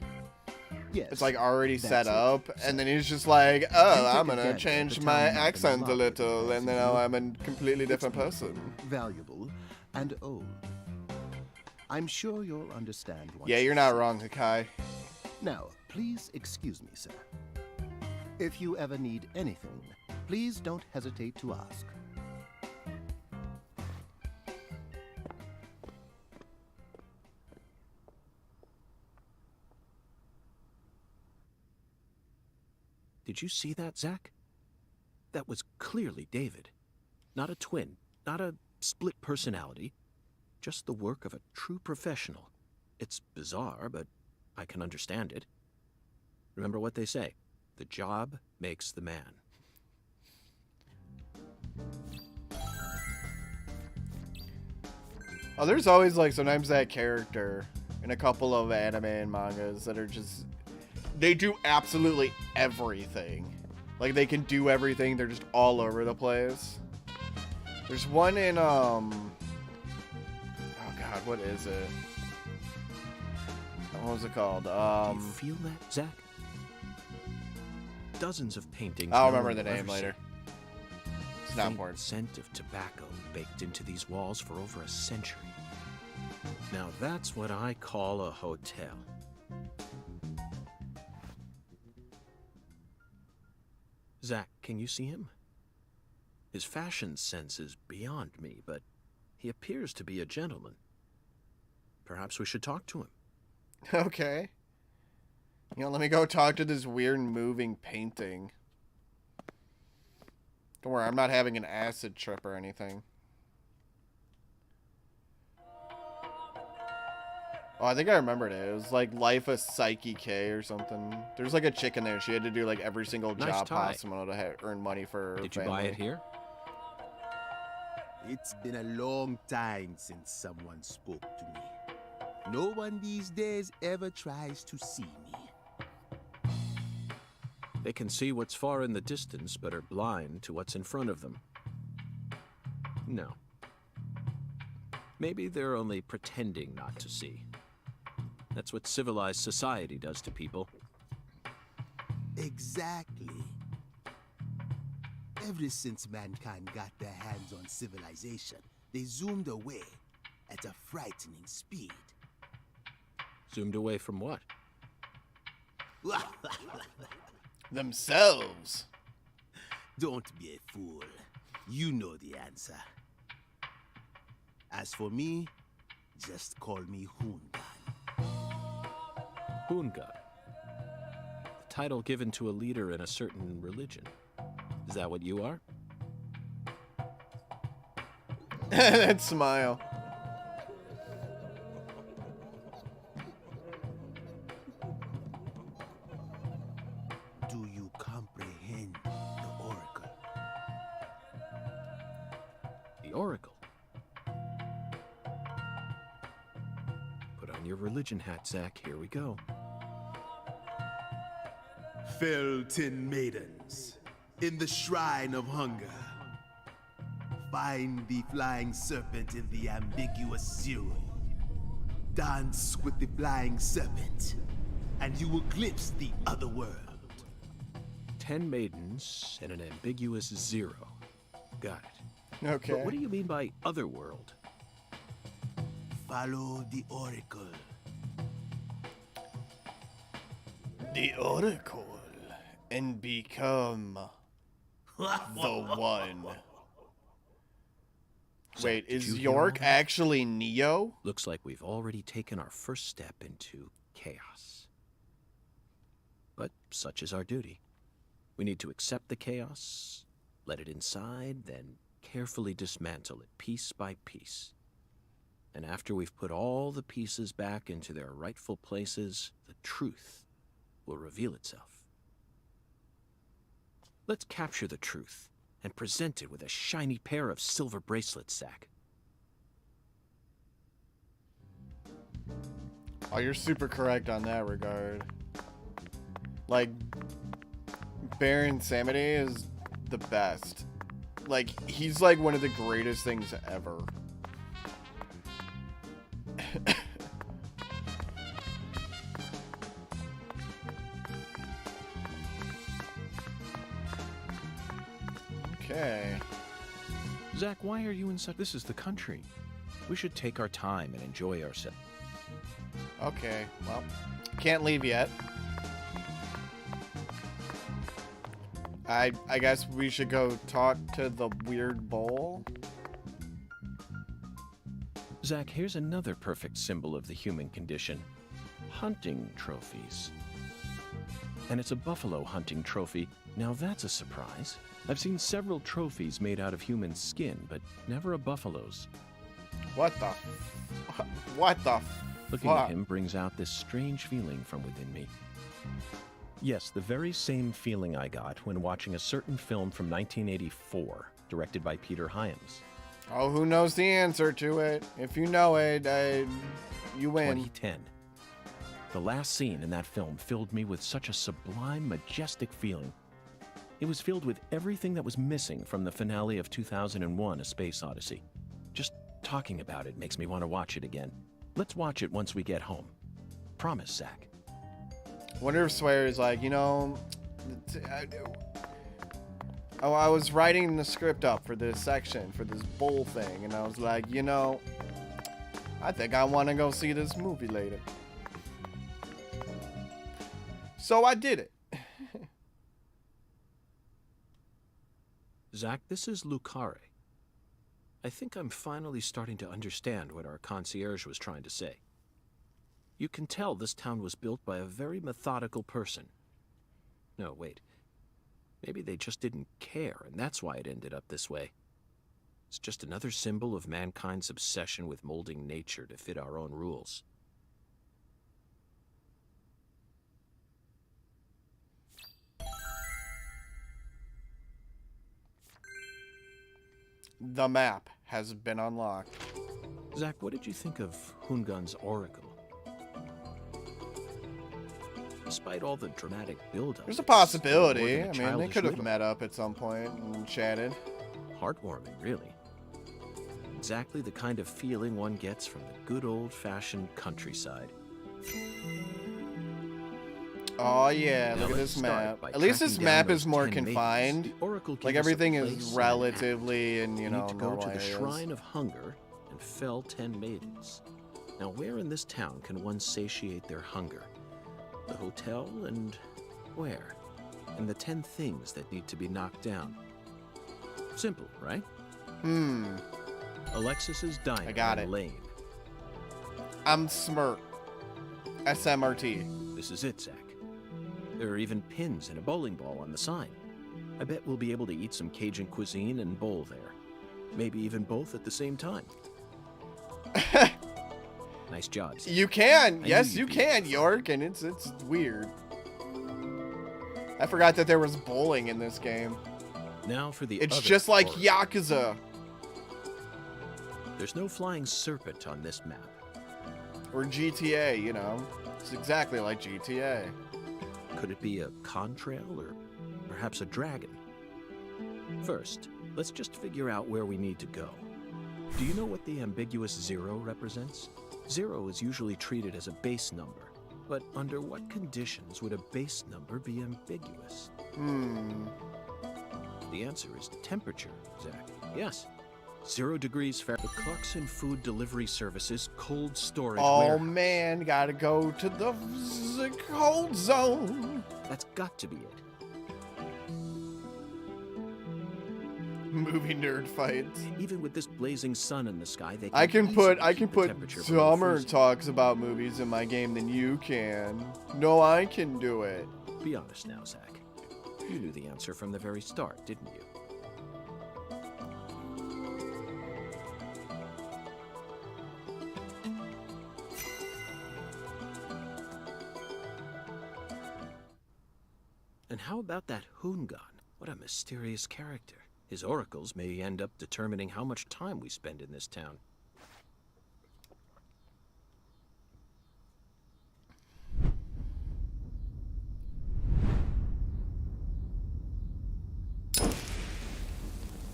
Yes. It's like already that's set it, up, sir. and then he's just like, oh, You I'm take gonna advantage of change the my town map accent a and love it, little, and now I'm a completely It's different beautiful, person. valuable, and old. I'm sure you'll understand what Yeah, you're not wrong, Hakai. Now, please excuse me, sir. If you ever need anything, please don't hesitate to ask. Did you see that, Zach? That was clearly David. Not a twin, not a split personality, just the work of a true professional. It's bizarre, but I can understand it. Remember what they say, the job makes the man. Oh, there's always like sometimes that character in a couple of anime and mangas that are just, they do absolutely everything. Like they can do everything. They're just all over the place. There's one in oh god, what is it? What was it called? Do you feel that, Zach? Dozens of paintings. I'll no remember one the will name ever later. see. It's not Faint important. scent of tobacco baked into these walls for over a century. Now that's what I call a hotel. Zach, can you see him? His fashion sense is beyond me, but he appears to be a gentleman. Perhaps we should talk to him. Okay. You know, let me go talk to this weird moving painting. Don't worry, I'm not having an acid trip or anything. Oh, I think I remembered it. It was like Life of Psyche K or something. There's like a chick in there. She had to do like every single Nice job tie. possible to earn money for her Did you family. buy it here? It's been a long time since someone spoke to me. No one these days ever tries to see me. They can see what's far in the distance, but are blind to what's in front of them. No. Maybe they're only pretending not to see. That's what civilized society does to people. Exactly. Ever since mankind got their hands on civilization, they zoomed away at a frightening speed. Zoomed away from what? Themselves. Don't be a fool. You know the answer. As for me, just call me Hungan. Hungan. The title given to a leader in a certain religion. Is that what you are? That smile. Do you comprehend the oracle? The Oracle. Put on your religion hat, Zach. Here we go. Fell 10 maidens in the shrine of hunger. Find the flying serpent in the ambiguous zero. Dance with the flying serpent, and you will glimpse the other world. 10 maidens and an ambiguous zero. Got it. Okay. But what do you mean by otherworld? Follow the oracle. The Oracle and become the one. Wait, Did is you hear York all that? actually Neo? Looks like we've already taken our first step into chaos. But such is our duty. We need to accept the chaos, let it inside, then carefully dismantle it piece by piece. And after we've put all the pieces back into their rightful places, the truth will reveal itself. Let's capture the truth and present it with a shiny pair of silver bracelets, Zach. Oh, you're super correct on that regard. Like, Baron Samedi is the best. Like, he's like one of the greatest things ever. Okay. Zach, why are you in such... This is the country. We should take our time and enjoy ourselves. Okay, well, can't leave yet. I guess we should go talk to the weird bull. Zach, here's another perfect symbol of the human condition. Hunting trophies. And it's a buffalo hunting trophy. Now that's a surprise. I've seen several trophies made out of human skin, but never a buffalo's. What the? What the? Looking fuck? at him brings out this strange feeling from within me. Yes, the very same feeling I got when watching a certain film from 1984, directed by Peter Hyams. Oh, who knows the answer to it? If you know it, you win. 2010. The last scene in that film filled me with such a sublime, majestic feeling. It was filled with everything that was missing from the finale of 2001: A Space Odyssey. Just talking about it makes me want to watch it again. Let's watch it once we get home. Promise, Zach. Wonder if Swear's like, you know, I was writing the script up for this section, for this bull thing, and I was like, you know, I think I want to go see this movie later. So I did it. Zach, this is Lucare. I think I'm finally starting to understand what our concierge was trying to say. You can tell this town was built by a very methodical person. No, wait. Maybe they just didn't care, and that's why it ended up this way. It's just another symbol of mankind's obsession with molding nature to fit our own rules. The map has been unlocked. Zach, what did you think of Hungan's oracle? despite all the dramatic build-up. There's a it's more possibility. than a I mean, they childish could have riddle. met up at some point and chatted. Heartwarming, really. Exactly the kind of feeling one gets from the good old-fashioned countryside. Oh yeah, Now look at let's this start map. by At least tracking this down map those is more 10 maidens. confined. The Oracle gave Like us a everything place is and an relatively in, app. you You know, need to go normal to the areas. Shrine of Hunger and fell 10 maidens. Now, where in this town can one satiate their hunger? The hotel and where? And the 10 things that need to be knocked down. Simple, right? Alexis's Diner I got in it. Lane. I'm Smirk. SMRT. This is it, Zach. There are even pins and a bowling ball on the sign. I bet we'll be able to eat some Cajun cuisine and bowl there. Maybe even both at the same time. Nice job, Zach. You can. I Yes, knew you you'd be can, able to York, and it's weird. I forgot that there was bowling in this game. Now for the It's other just like Oracle. Yakuza. There's no flying serpent on this map. Or GTA, you know. It's exactly like GTA. Could it be a contrail or perhaps a dragon? First, let's just figure out where we need to go. Do you know what the ambiguous 0 represents? 0 is usually treated as a base number, but under what conditions would a base number be ambiguous? The answer is temperature, Zach. Yes. 0 degrees Fahrenheit. The Clarkson Food Delivery Services cold storage Oh warehouse. man, gotta go to the cold zone. That's got to be it. Movie nerd fights. Even with this blazing sun in the sky, they I can put easily keep the temperature below dumber freezing. talks about movies in my game than you can. No, I can do it. Be honest now, Zach. You knew the answer from the very start, didn't you? And how about that Hoongan? What a mysterious character. His oracles may end up determining how much time we spend in this town.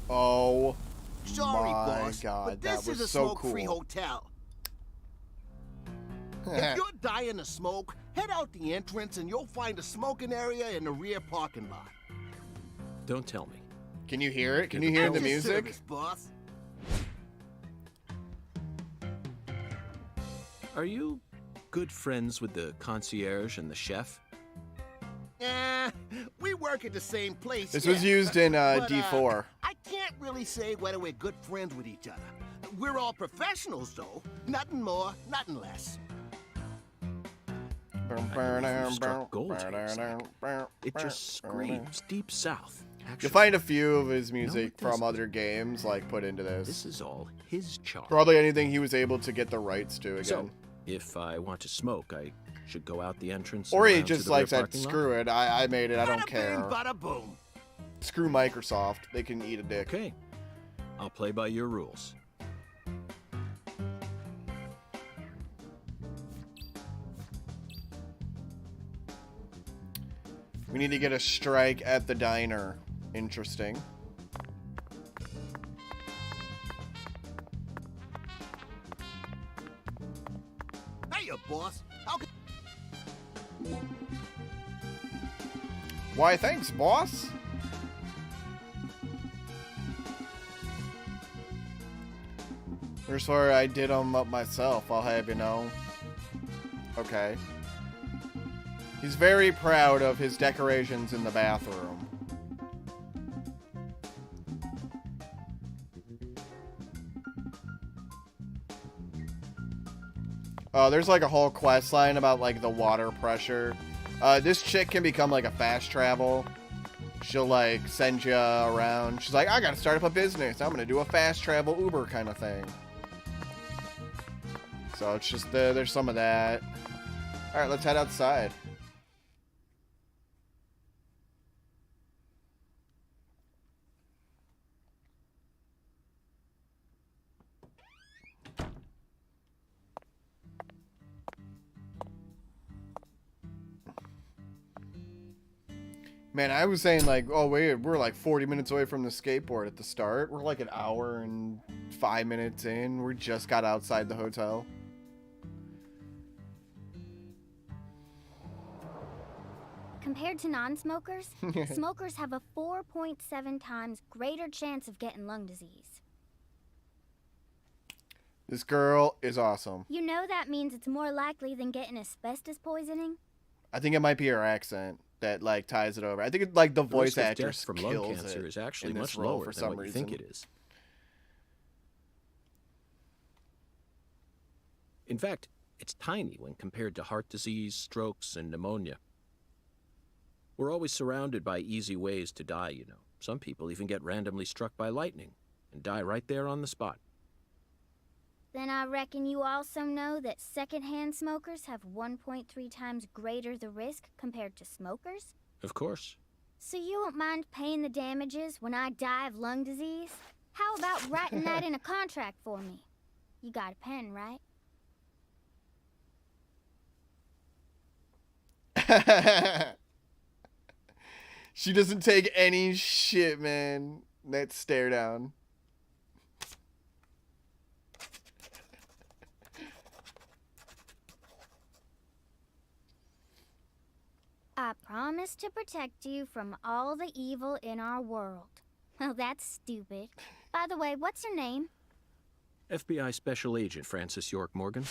Oh Sorry, my boss, god, but that this was is a so smoke-free cool. hotel. If you're dying to smoke, head out the entrance and you'll find a smoking area in the rear parking lot. Don't tell me. Can you hear it? Can you hear At the your music? service, boss. Are you good friends with the concierge and the chef? We work at the same place. This yeah. was used in But, D4. I can't really say whether we're good friends with each other. We're all professionals, though. Nothing more, nothing less. struck gold here, Zach. It just screams deep south. Actually, You'll find a few of his No, music it from doesn't. other games, like, put into this this. is all his charm. Probably anything he was able to get the rights to again. So, if I want to smoke, I should go out the entrance. Or and he around to just the rear like said, parking lot? screw it, I made it, I don't Bada care. bing, bada boom. Screw Microsoft, they can eat a dick. Okay, I'll play by your rules. We need to get a strike at the diner. Interesting. Hey, boss. How can Why, thanks, boss. I swear I did them up myself, I'll have you know. Okay. He's very proud of his decorations in the bathroom. Oh, there's like a whole quest line about like the water pressure. This chick can become like a fast travel. She'll like send you around. She's like, I gotta start up a business. I'm gonna do a fast travel Uber kind of thing. So it's just there's some of that. All right, let's head outside. Man, I was saying like, oh wait, we're like 40 minutes away from the skateboard at the start. We're like an hour and 5 minutes in. We just got outside the hotel. Compared to non-smokers, smokers have a 4.7 times greater chance of getting lung disease. This girl is awesome. You know that means it's more likely than getting asbestos poisoning? I think it might be her accent that like ties it over. I think it's like the voice risk of actor death from lung kills cancer it is actually in this much role lower for than some what reason. you think it is. In fact, it's tiny when compared to heart disease, strokes, and pneumonia. We're always surrounded by easy ways to die, you know. Some people even get randomly struck by lightning and die right there on the spot. Then I reckon you also know that secondhand smokers have 1.3 times greater the risk compared to smokers? Of course. So you won't mind paying the damages when I die of lung disease? How about writing that in a contract for me? You got a pen, right? She doesn't take any shit, man. That stare down. I promise to protect you from all the evil in our world. Well, that's stupid. By the way, what's your name? FBI Special Agent Francis York Morgan.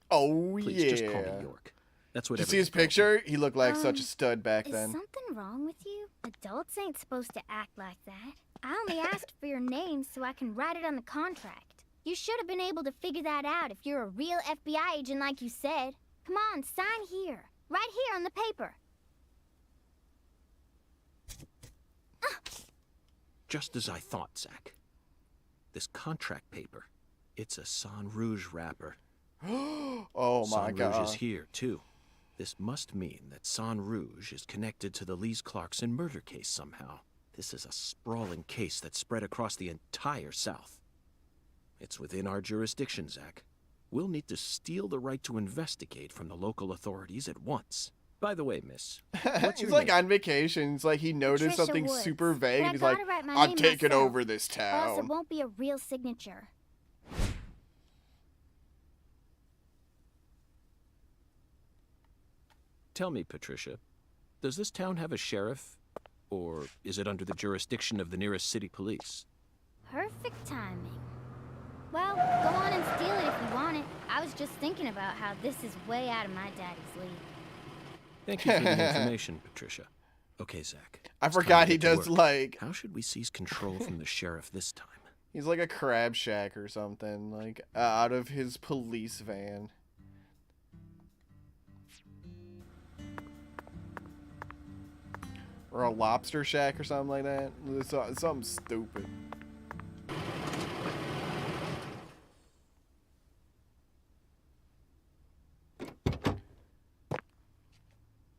Oh, Please, yeah. just call me York. That's what Did you see his everyone calls me. picture? He looked like such a stud back Is then. something wrong with you? Adults ain't supposed to act like that. I only asked for your name so I can write it on the contract. You should have been able to figure that out if you're a real FBI agent like you said. Come on, sign here. Right here on the paper. Just as I thought, Zach. This contract paper, it's a Sang Rouge wrapper. Oh my Sang Rouge god. is here, too. This must mean that Sang Rouge is connected to the Lees Clarkson murder case somehow. This is a sprawling case that spread across the entire South. It's within our jurisdiction, Zach. We'll need to steal the right to investigate from the local authorities at once. By the way, miss, what's He's your like name? on vacation. It's like he noticed Patricia something Woods. super vague. But I And he's like, gotta write my I'm name taking myself, over this Or else it town. won't be a real signature. Tell me, Patricia, does this town have a sheriff? Or is it under the jurisdiction of the nearest city police? Perfect timing. Well, go on and steal it if you want it. I was just thinking about how this is way out of my daddy's league. Thank you for the information, Patricia. Okay, Zach. I it's time forgot to he get to does work. like, How should we seize control from the sheriff this time? he's like a crab shack or something. Like out of his police van. Or a lobster shack or something like that. Something stupid.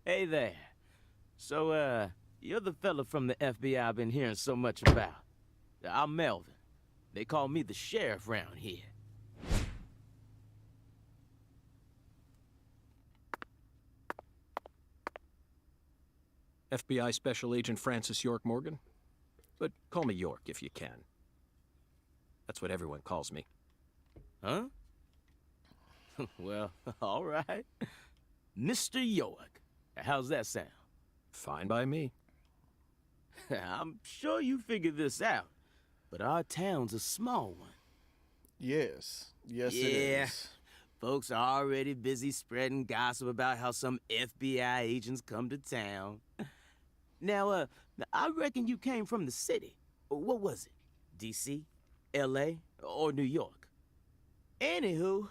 Hey there. So, you're the fella from the FBI I've been hearing so much about. I'm Melvin. They call me the sheriff round here. FBI Special Agent Francis York Morgan? But call me York if you can. That's what everyone calls me. Huh? Well, all right. Mr. York. How's that sound? Fine by me. I'm sure you figured this out, but our town's a small one. Yes. Yes, Yeah. it is. Folks are already busy spreading gossip about how some FBI agents come to town. Now, I reckon you came from the city. What was it? D.C., L.A., or New York? Anywho,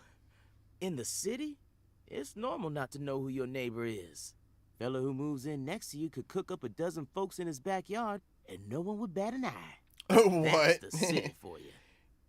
in the city, it's normal not to know who your neighbor is. Fella who moves in next to you could cook up a dozen folks in his backyard, and no one would bat an eye. What? That's the city for you.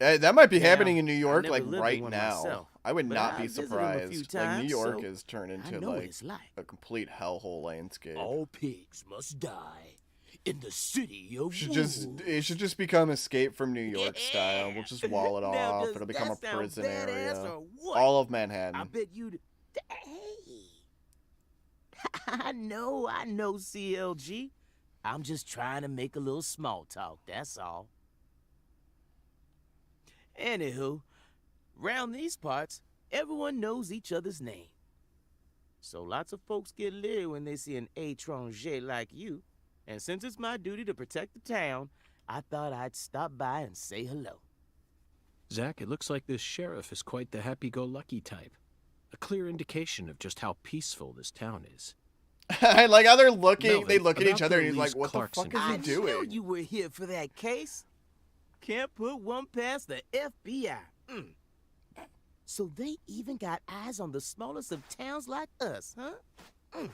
That might be Now, happening in New I York, never like lived in right one now. myself, I would but not I be visited 'em a few surprised. Like New times, York so has turned I into know what like it's like. a complete hellhole landscape. All pigs must die in the city of It should just become Escape from New York style. We'll just wall it Now, off. does It'll become a that sound prison badass area. or what? All of I Manhattan. bet you'd. Hey, I know, CLG. I'm just trying to make a little small talk, that's all. Anywho, round these parts, everyone knows each other's name. So lots of folks get leery when they see an étranger like you. And since it's my duty to protect the town, I thought I'd stop by and say hello. Zach, it looks like this sheriff is quite the happy-go-lucky type. A clear indication of just how peaceful this town is. I like how they're looking. Melvin, they look at about each other the and he's like, Elise "What the Clarkson fuck is he I doing?" knew you were here for that case. Can't put one past the FBI. So they even got eyes on the smallest of towns like us, huh?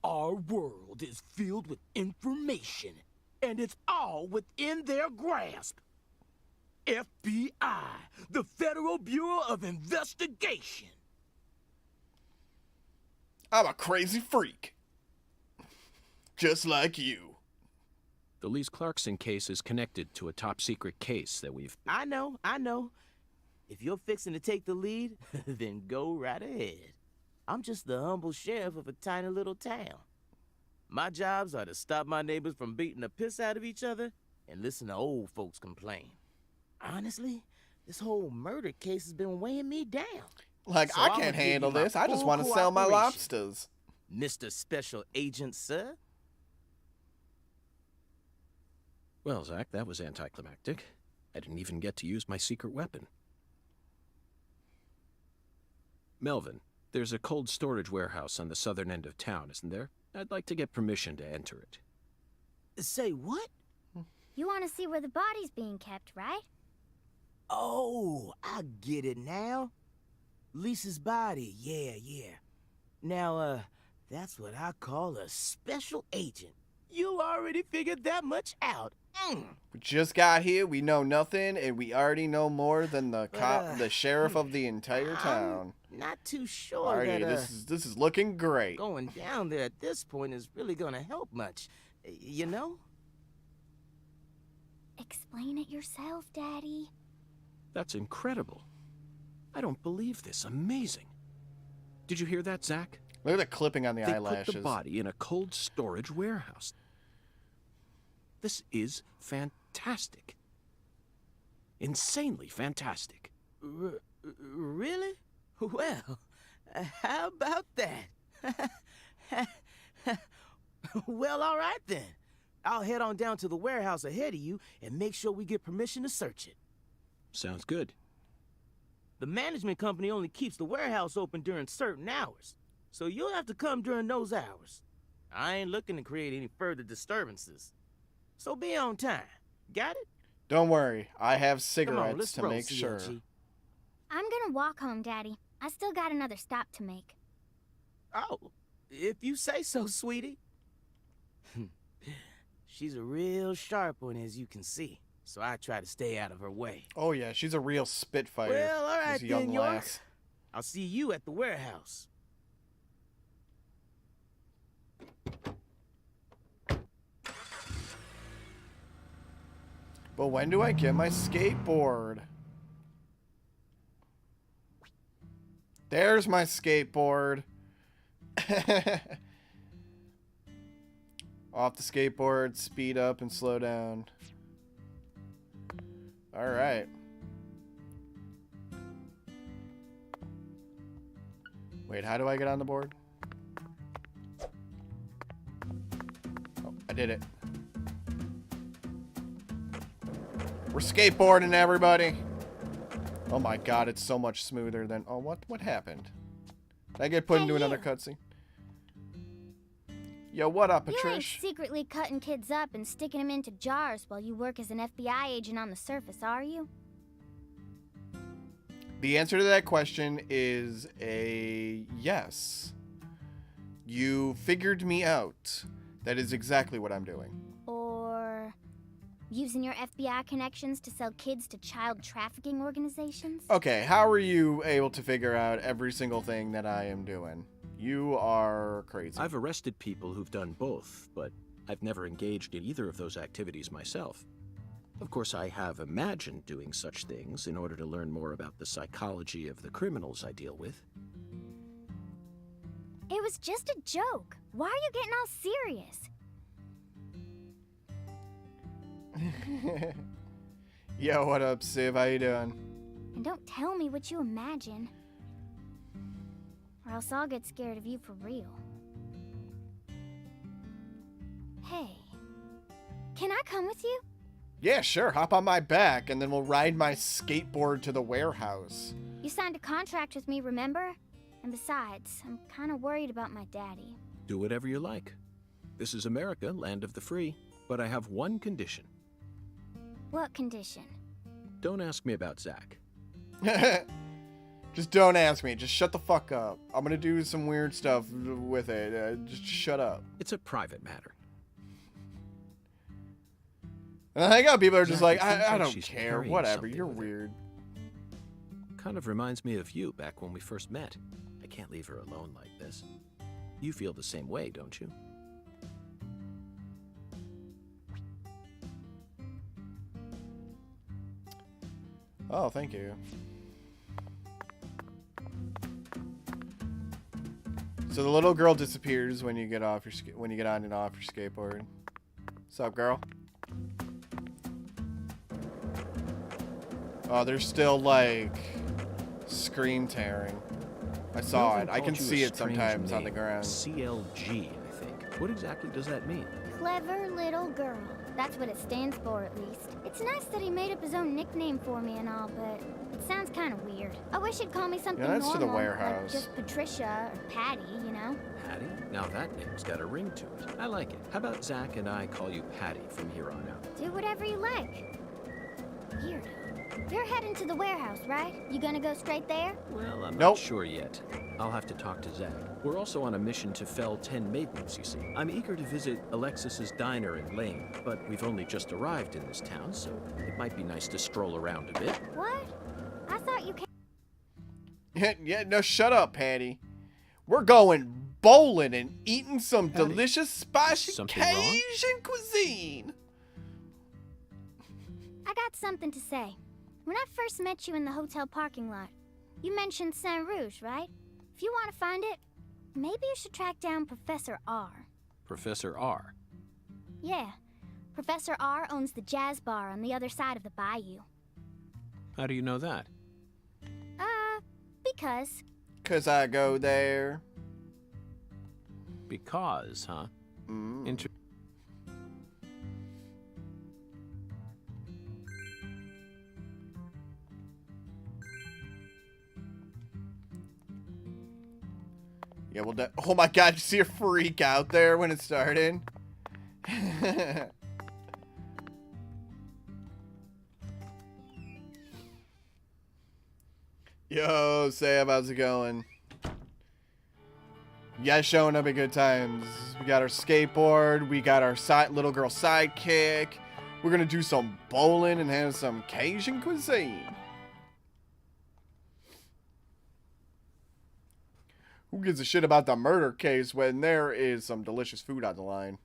Our world is filled with information, and it's all within their grasp. FBI, the Federal Bureau of Investigation. I'm a crazy freak, just like you. The Elise Clarkson case is connected to a top-secret case that we've... I know. If you're fixing to take the lead, then go right ahead. I'm just the humble sheriff of a tiny little town. My jobs are to stop my neighbors from beating the piss out of each other and listen to old folks complain. Honestly, this whole murder case has been weighing me down. Like, So I I'ma can't give you handle my this. I just full want to sell my cooperation. lobsters. Mr. Special Agent, sir. Well, Zach, that was anticlimactic. I didn't even get to use my secret weapon. Melvin, there's a cold storage warehouse on the southern end of town, isn't there? I'd like to get permission to enter it. Say what? You want to see where the body's being kept, right? Oh, I get it now. Lisa's body, yeah. Now, that's what I call a special agent. You already figured that much out. We just got here. We know nothing, and we already know more than the cop, the sheriff of the entire town. I'm not too sure Alrighty, that this is looking great. going down there at this point is really gonna help much. You know? Explain it yourself, Daddy. That's incredible. I don't believe this. Amazing. Did you hear that, Zach? Look at the clipping on the They eyelashes. put the body in a cold storage warehouse. This is fantastic. Insanely fantastic. Really? Well, how about that? Well, all right then. I'll head on down to the warehouse ahead of you and make sure we get permission to search it. Sounds good. The management company only keeps the warehouse open during certain hours, so you'll have to come during those hours. I ain't looking to create any further disturbances. So be on time. Got it? Don't worry, I have Come on, cigarettes let's to roll, make sure. CLG. I'm gonna walk home, Daddy. I still got another stop to make. Oh, if you say so, sweetie. She's a real sharp one, as you can see, so I try to stay out of her way. Oh yeah, she's a real spitfire. Well, all right this young then, York. lass. I'll see you at the warehouse. But when do I get my skateboard? There's my skateboard. Off the skateboard, speed up and slow down. All right. Wait, how do I get on the board? Oh, I did it. We're skateboarding, everybody. Oh my god, it's so much smoother than... Oh, what happened? Did I get put into another cutscene? Yo, what up, You ain't Patrish? secretly cutting kids up and sticking them into jars while you work as an FBI agent on the surface, are you? The answer to that question is a yes. You figured me out. That is exactly what I'm doing. Or using your FBI connections to sell kids to child trafficking organizations? Okay, how are you able to figure out every single thing that I am doing? You are crazy. I've arrested people who've done both, but I've never engaged in either of those activities myself. Of course, I have imagined doing such things in order to learn more about the psychology of the criminals I deal with. It was just a joke. Why are you getting all serious? Yo, what up, Civ? How you doing? And don't tell me what you imagine. Or else I'll get scared of you for real. Hey, can I come with you? Yeah, sure. Hop on my back, and then we'll ride my skateboard to the warehouse. You signed a contract with me, remember? And besides, I'm kind of worried about my daddy. Do whatever you like. This is America, land of the free. But I have one condition. What condition? Don't ask me about Zach. Just don't ask me. Just shut the fuck up. I'm gonna do some weird stuff with it. Just shut up. It's a private matter. And I got people who are just Zach, like, it seems I like don't she's care. carrying Whatever. something You're with her. weird. Kind of reminds me of you back when we first met. I can't leave her alone like this. You feel the same way, don't you? Oh, thank you. So the little girl disappears when you get off your when you get on and off your skateboard. What's up, girl? Oh, there's still like screen tearing. I saw it. I can see it sometimes on the ground. CLG, I think. What exactly does that mean? Clever little girl. That's what it stands for, at least. It's nice that he made up his own nickname for me and all, but it sounds kind of weird. I wish he'd call me something Yeah, that's to normal, the warehouse. like just Patricia or Patty, you know? Patty? Now that name's got a ring to it. I like it. How about Zach and I call you Patty from here on out? Do whatever you like. Weirdo. You're heading to the warehouse, right? You gonna go straight there? Well, I'm Nope. not sure yet. I'll have to talk to Zach. We're also on a mission to fell 10 maidens, you see. I'm eager to visit Alexis's diner in Lane, but we've only just arrived in this town, so it might be nice to stroll around a bit. What? I thought you came. Yeah, no, shut up, Patty. We're going bowling and eating some Patty, delicious spicy something wrong? Cajun cuisine. I got something to say. When I first met you in the hotel parking lot, you mentioned Saint Rouge, right? If you want to find it, maybe you should track down Professor R. Professor R. Yeah. Professor R owns the jazz bar on the other side of the bayou. How do you know that? Because. 'Cause I go there. Because, huh? Mm. Yeah, well, oh my god, you see her freak out there when it started? Yo, Sam, how's it going? You guys showing up at good times. We got our skateboard, we got our little girl sidekick. We're gonna do some bowling and have some Cajun cuisine. Who gives a shit about the murder case when there is some delicious food on the line?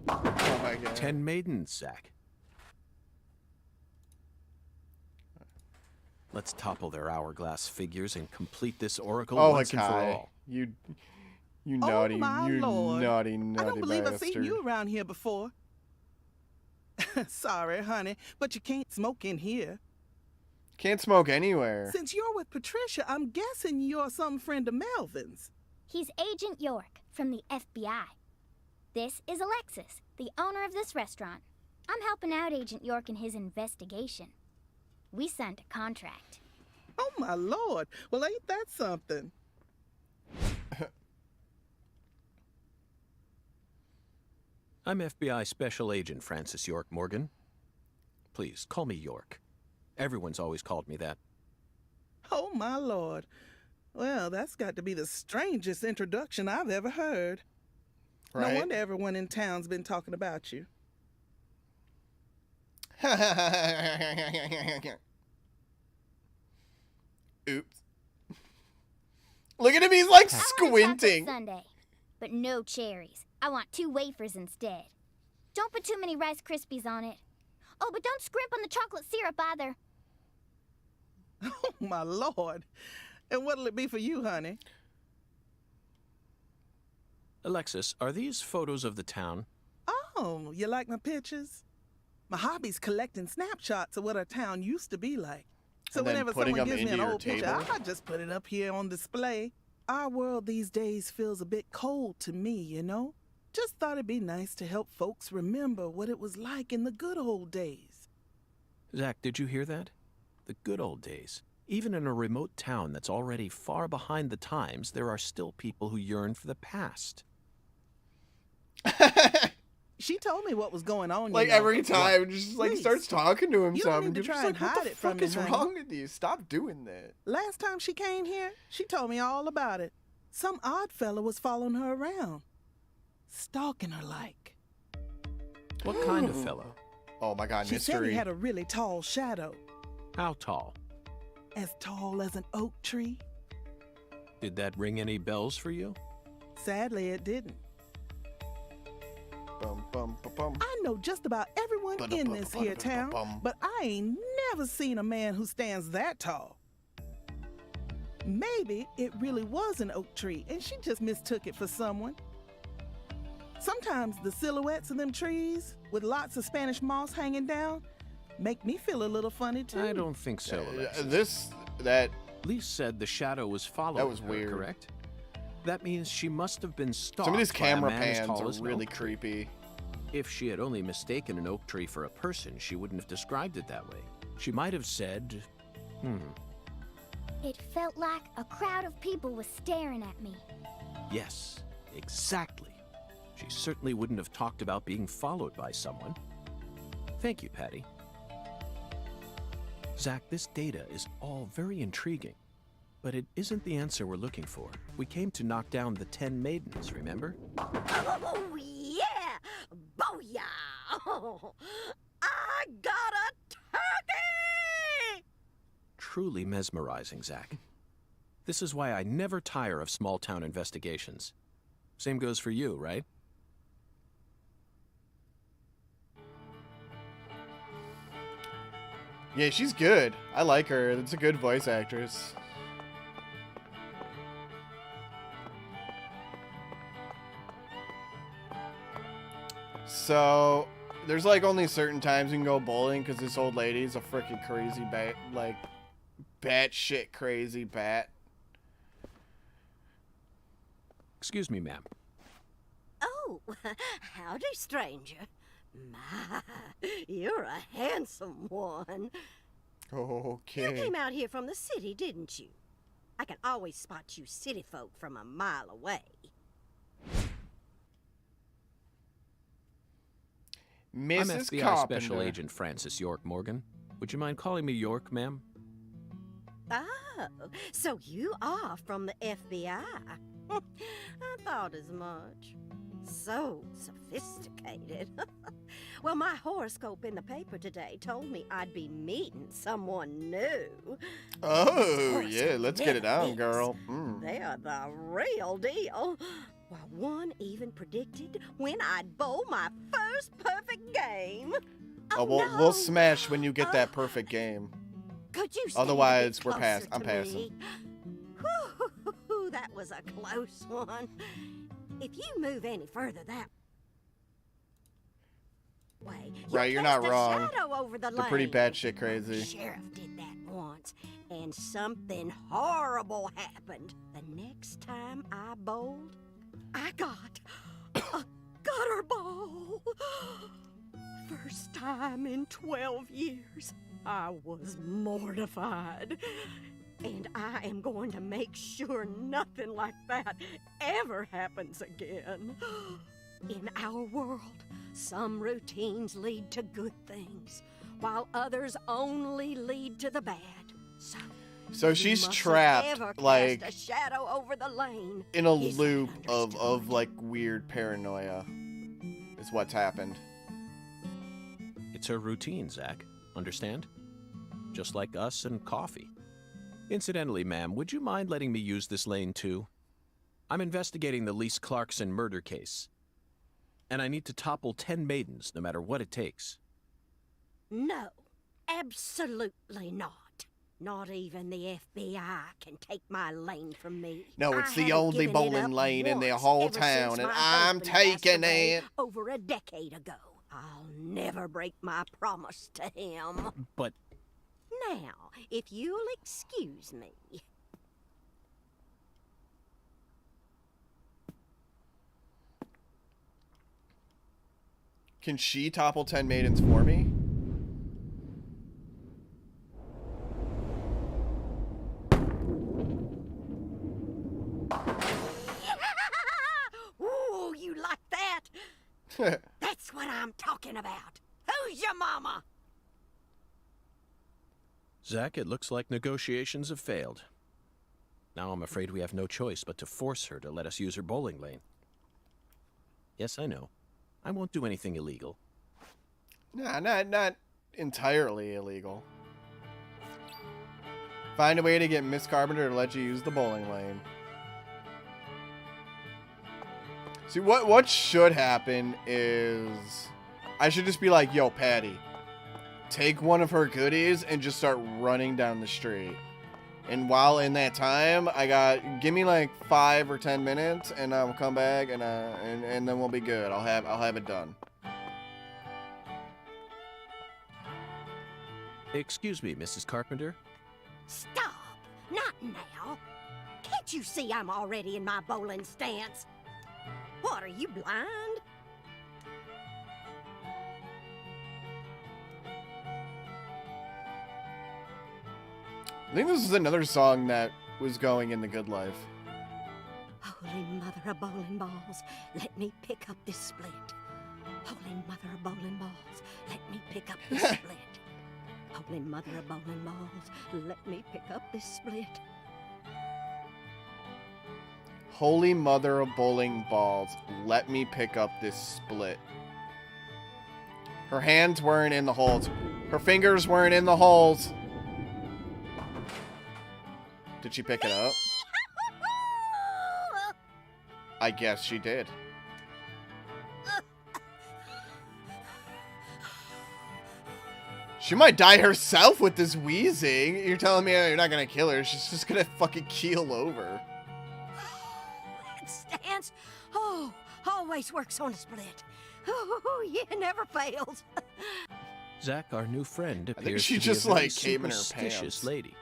Oh my god. 10 maidens, Zach. Let's topple their hourglass figures and complete this oracle Oh, once and for Kai. all. You naughty, my you Lord. naughty I don't believe bastard. I've seen you around here before. Sorry, honey, but you can't smoke in here. Can't smoke anywhere. Since you're with Patricia, I'm guessing you're some friend of Melvin's. He's Agent York from the FBI. This is Alexis, the owner of this restaurant. I'm helping out Agent York in his investigation. We signed a contract. Oh, my Lord. Well, ain't that something? I'm FBI Special Agent Francis York Morgan. Please, call me York. Everyone's always called me that. Oh, my Lord. Well, that's got to be the strangest introduction I've ever heard. Right? No wonder everyone in town's been talking about you. Oops. Look at him, he's like I want squinting. chocolate sundae, but no cherries. I want 2 wafers instead. Don't put too many Rice Krispies on it. Oh, but don't scrimp on the chocolate syrup either. Oh, my Lord. And what'll it be for you, honey? Alexis, are these photos of the town? Oh, you like my pictures? My hobby's collecting snapshots of what our town used to be like. So And then whenever putting someone them gives me into an your old picture, table? I just put it up here on display. Our world these days feels a bit cold to me, you know? Just thought it'd be nice to help folks remember what it was like in the good old days. Zach, did you hear that? The good old days. Even in a remote town that's already far behind the times, there are still people who yearn for the past. She told me what was going on. Like you know. every time, just like Please. starts talking to himself. need to you're try just and like, what hide the it from fuck me, is honey. wrong with you? Stop doing that. Last time she came here, she told me all about it. Some odd fella was following her around, stalking her like. What kind of fellow? Oh my god, She said mystery. he had a really tall shadow, How tall? as tall as an oak tree. Did that ring any bells for you? Sadly, it didn't. Bum, bum, bum, bum. I know just about everyone in this here town, but I ain't never seen a man who stands that tall. Maybe it really was an oak tree, and she just mistook it for someone. Sometimes the silhouettes of them trees, with lots of Spanish moss hanging down, make me feel a little funny, too. I don't think so, Alexis. That Lise said the shadow was following That was her, weird. correct? That means she must have been stalked some of these by camera a man as pans tall are as an really oak tree. creepy. If she had only mistaken an oak tree for a person, she wouldn't have described it that way. She might have said, It felt like a crowd of people was staring at me. yes, exactly. She certainly wouldn't have talked about being followed by someone. Thank you, Patty. Zach, this data is all very intriguing, but it isn't the answer we're looking for. We came to knock down the 10 maidens, remember? Oh, yeah! Booyah! Oh, I got a turkey! Truly mesmerizing, Zach. This is why I never tire of small-town investigations. Same goes for you, right? Yeah, she's good. I like her. That's a good voice actress. So, there's like only certain times you can go bowling because this old lady's a freaking crazy bat, like batshit crazy bat. Excuse me, ma'am. Oh, howdy, stranger. My, you're a handsome one. You Okay. came out here from the city, didn't you? I can always spot you city folk from a mile away. Mrs. I'm FBI Carpenter. Special Agent Francis York Morgan. Would you mind calling me York, ma'am? Oh, so you are from the FBI. I thought as much. So sophisticated. Well, my horoscope in the paper today told me I'd be meeting someone new. Oh, yeah, Horoscope let's get it never down, miss. girl. They are the real deal. Well, one even predicted when I'd bowl my first perfect game. Oh, no. we'll smash when you get that perfect game. Could you stand Otherwise, a bit we're closer pass- to I'm passing. me? Whew, that was a close one. If you move any further that way, Right, you're cast not a wrong. shadow over the They're pretty lane. batshit crazy. Sheriff did that once, and something horrible happened. The next time I bowled, I got a gutter ball. First time in 12 years. I was mortified. And I am going to make sure nothing like that ever happens again. In our world, some routines lead to good things, while others only lead to the bad. So you she's mustn't trapped, ever like, cast a shadow over the lane. in a Is that loop of understood? like weird paranoia. Is what's happened. It's her routine, Zach. Understand? Just like us and coffee. Incidentally, ma'am, would you mind letting me use this lane too? I'm investigating the Lise Clarkson murder case. And I need to topple 10 maidens, no matter what it takes. No, absolutely not. Not even the FBI can take my lane from me. No, it's I the haven't only given it bowling up lane in the once whole ever since town, and my I'm husband passed taking away it. over a decade ago. I'll never break my promise to him. But Now, if you'll excuse me. Can she topple 10 maidens for me? Ooh, you like that? That's what I'm talking about. Who's your mama? Zach, it looks like negotiations have failed. Now I'm afraid we have no choice but to force her to let us use her bowling lane. Yes, I know. I won't do anything illegal. Nah, not entirely illegal. Find a way to get Miss Carpenter to let you use the bowling lane. See, what should happen is I should just be like, yo, Patty, take one of her goodies and just start running down the street. And while in that time, give me like 5 or 10 minutes, and I'll come back, and then we'll be good. I'll have it done. Excuse me, Mrs. Carpenter. Stop! Not now. Can't you see I'm already in my bowling stance? What, are you blind? I think this is another song that was going in The Good Life. Holy mother of bowling balls, let me pick up this split. Holy mother of bowling balls, let me pick up this split. Holy mother of bowling balls, let me pick up this split. Holy mother of bowling balls, let me pick up this split. Her hands weren't in the holes. Her fingers weren't in the holes. Did she pick it up? I guess she did. She might die herself with this wheezing. You're telling me you're not gonna kill her. She's just gonna fucking keel over. That stance, oh, always works on a split. Oh, yeah, never fails. Zach, our new friend, think appears she to be just, a very like, came in her superstitious pants. lady.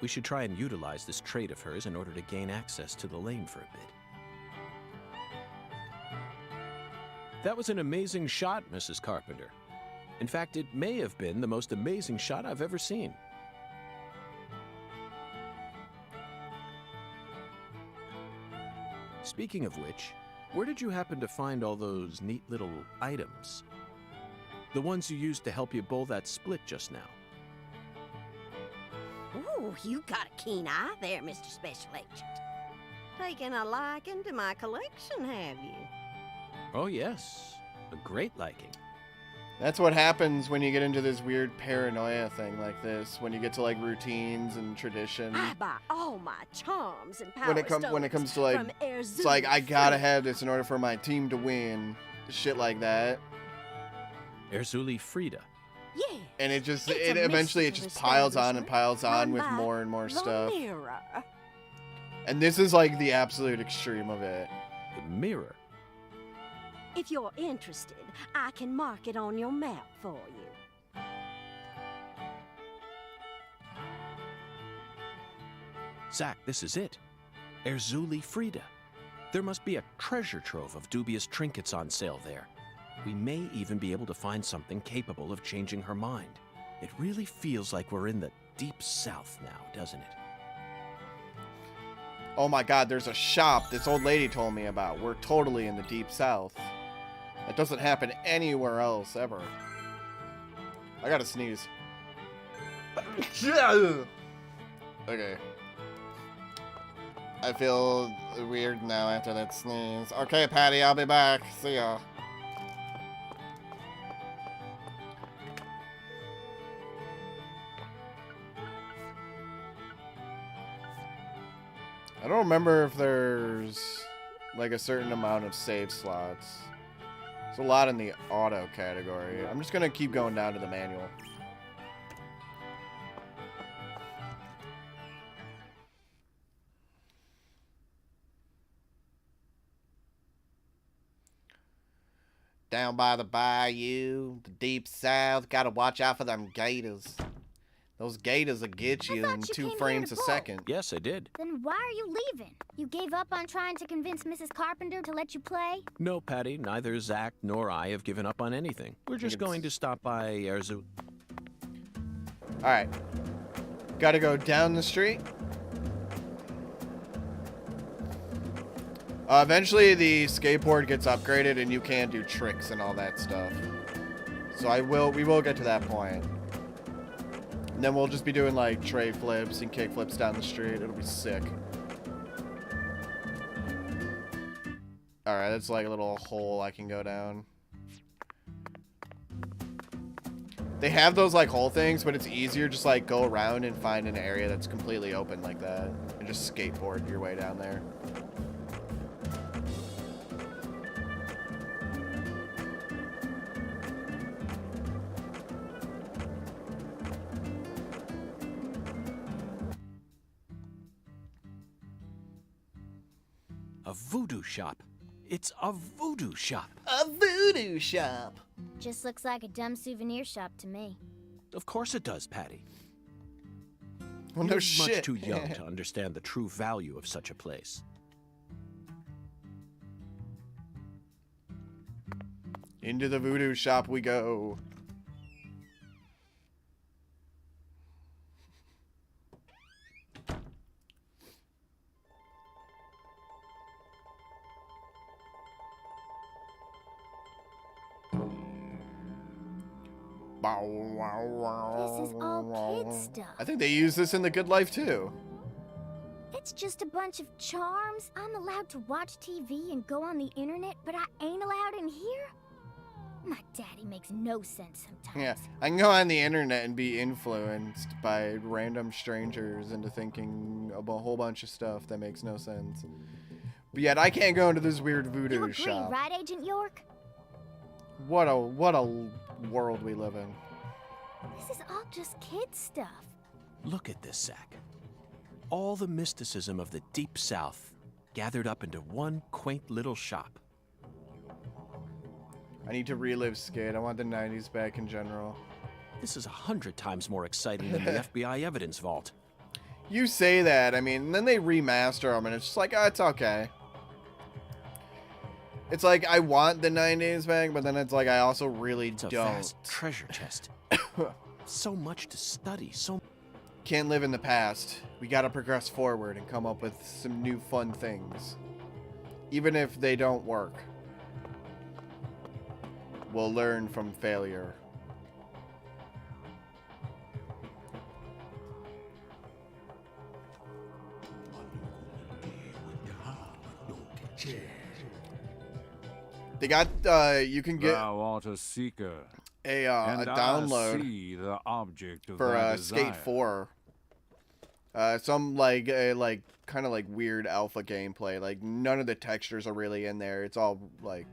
We should try and utilize this trait of hers in order to gain access to the lane for a bit. That was an amazing shot, Mrs. Carpenter. In fact, it may have been the most amazing shot I've ever seen. Speaking of which, where did you happen to find all those neat little items? The ones you used to help you bowl that split just now. Ooh, you got a keen eye there, Mr. Special Agent. Taking a liking to my collection, have you? Oh yes, a great liking. That's what happens when you get into this weird paranoia thing like this. When you get to like routines and tradition. I buy all my charms and power When it comes to like, from it's like I gotta have this in order for my team to win. Shit like that. Erzuli Frida. Yeah. And it just, It's a eventually it mystical just piles on and establishment piles on run with by more and more the stuff. Mirror. And this is like the absolute extreme of it. The mirror. If you're interested, I can mark it on your map for you. Zach, this is it. Erzuli Frida. There must be a treasure trove of dubious trinkets on sale there. We may even be able to find something capable of changing her mind. It really feels like we're in the deep south now, doesn't it? Oh my god, there's a shop this old lady told me about. We're totally in the deep south. That doesn't happen anywhere else, ever. I gotta sneeze. Okay. I feel weird now after that sneeze. Okay, Patty, I'll be back. See ya. I don't remember if there's like a certain amount of save slots. There's a lot in the auto category. I'm just gonna keep going down to the manual. Down by the bayou, the deep south, gotta watch out for them gators. Those gators will get you in 2 frames a second. Yes, I did. Then why are you leaving? You gave up on trying to convince Mrs. Carpenter to let you play? No, Patty, neither Zach nor I have given up on anything. We're just going to stop by Erzu. Alright. Gotta go down the street. Eventually the skateboard gets upgraded and you can do tricks and all that stuff. So we will get to that point. And then we'll just be doing like tray flips and kick flips down the street. It'll be sick. Alright, that's like a little hole I can go down. They have those like hole things, but it's easier just like go around and find an area that's completely open like that. And just skateboard your way down there. A voodoo shop. It's a voodoo shop. A voodoo shop. Just looks like a dumb souvenir shop to me. Of course it does, Patty. Well, no You're shit. much too young to understand the true value of such a place. Into the voodoo shop we go. This is all kid stuff. I think they use this in The Good Life too. It's just a bunch of charms. I'm allowed to watch TV and go on the internet, but I ain't allowed in here? My daddy makes no sense sometimes. Yeah, I can go on the internet and be influenced by random strangers into thinking of a whole bunch of stuff that makes no sense. But yet I can't go into this weird voodoo You agree, shop. right, Agent York? What a world we live in. This is all just kid stuff. Look at this, Zach. All the mysticism of the Deep South gathered up into one quaint little shop. I need to relive skate. I want the 90s back in general. This is 100 times more exciting than the FBI evidence vault. You say that, I mean, and then they remaster them and it's just like, oh, it's okay. It's like, I want the 90s back, but then it's like, I also really It's a don't. vast treasure chest. So much to study, so... Can't live in the past. We gotta progress forward and come up with some new fun things. Even if they don't work. We'll learn from failure. They got, you can get Thou art a seeker, a and I download see the object of for thy Skate desire. 4. Some like kind of like weird alpha gameplay. Like none of the textures are really in there. It's all like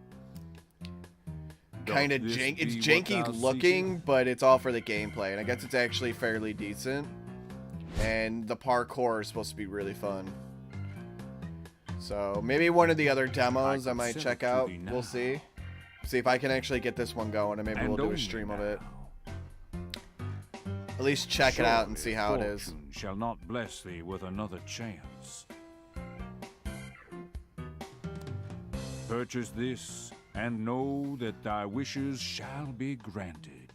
kind of this jank. It's be what janky thou looking, seekest? but it's all for the gameplay. And I guess it's actually fairly decent. And the parkour is supposed to be really fun. So maybe one of the other demos I might send check it to out. thee We'll now. see. See if I can actually get this one going, and maybe And we'll do a only stream of now. it. At least check it out and Surely see how it is. fortune shall not bless thee with another chance. Purchase this, and know that thy wishes shall be granted.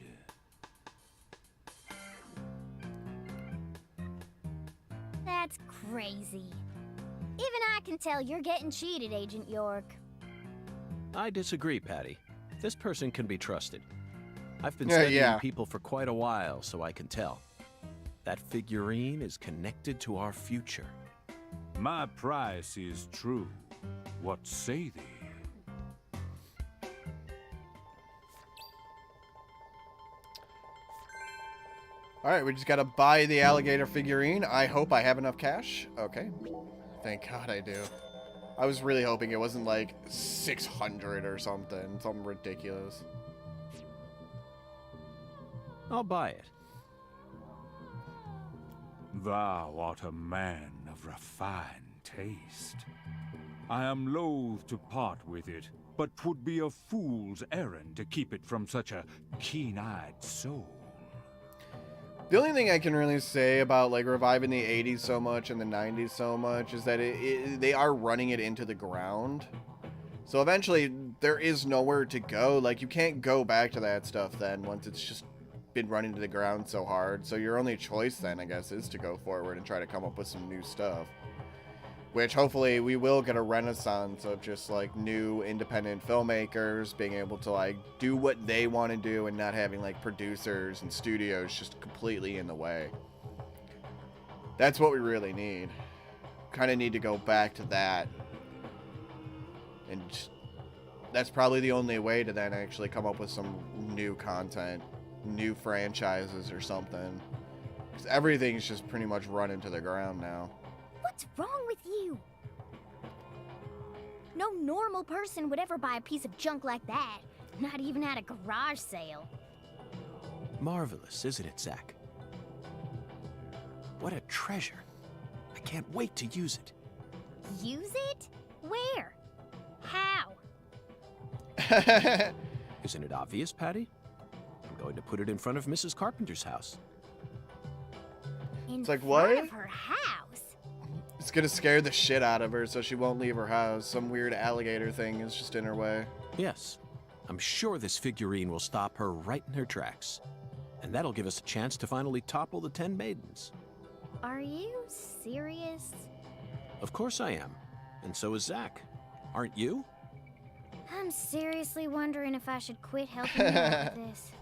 That's crazy. Even I can tell you're getting cheated, Agent York. I disagree, Patty. This person can be trusted. I've been Yeah, studying yeah. people for quite a while, so I can tell. That figurine is connected to our future. My price is true. What say thee? Alright, we just gotta buy the alligator figurine. I hope I have enough cash. Okay. Thank God I do. I was really hoping it wasn't like 600 or something ridiculous. I'll buy it. Thou art a man of refined taste. I am loath to part with it, but 'twould be a fool's errand to keep it from such a keen-eyed soul. The only thing I can really say about like reviving the 80s so much and the 90s so much is that they are running it into the ground. So eventually there is nowhere to go. Like you can't go back to that stuff then once it's just been running to the ground so hard. So your only choice then, I guess, is to go forward and try to come up with some new stuff. Which hopefully we will get a renaissance of just like new independent filmmakers being able to like do what they want to do and not having like producers and studios just completely in the way. That's what we really need. Kind of need to go back to that. And that's probably the only way to then actually come up with some new content, new franchises or something. Because everything's just pretty much run into the ground now. What's wrong with you? No normal person would ever buy a piece of junk like that. Not even at a garage sale. Marvelous, isn't it, Zach? What a treasure. I can't wait to use it. Use it? Where? How? Isn't it obvious, Patty? I'm going to put it in front of Mrs. Carpenter's house. It's like, front what? of her house? It's gonna scare the shit out of her so she won't leave her house. Some weird alligator thing is just in her way. Yes. I'm sure this figurine will stop her right in her tracks. And that'll give us a chance to finally topple the 10 maidens. Are you serious? Of course I am. And so is Zach. Aren't you? I'm seriously wondering if I should quit helping you out with this.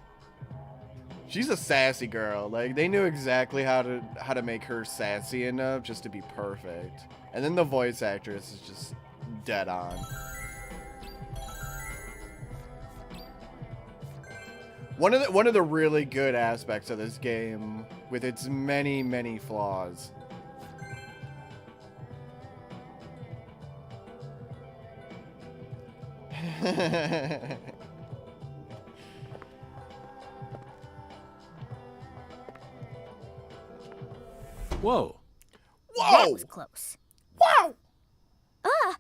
She's a sassy girl. Like they knew exactly how to make her sassy enough just to be perfect. And then the voice actress is just dead on. One of the really good aspects of this game, with its many flaws, Whoa. That was close. Wow! Ah!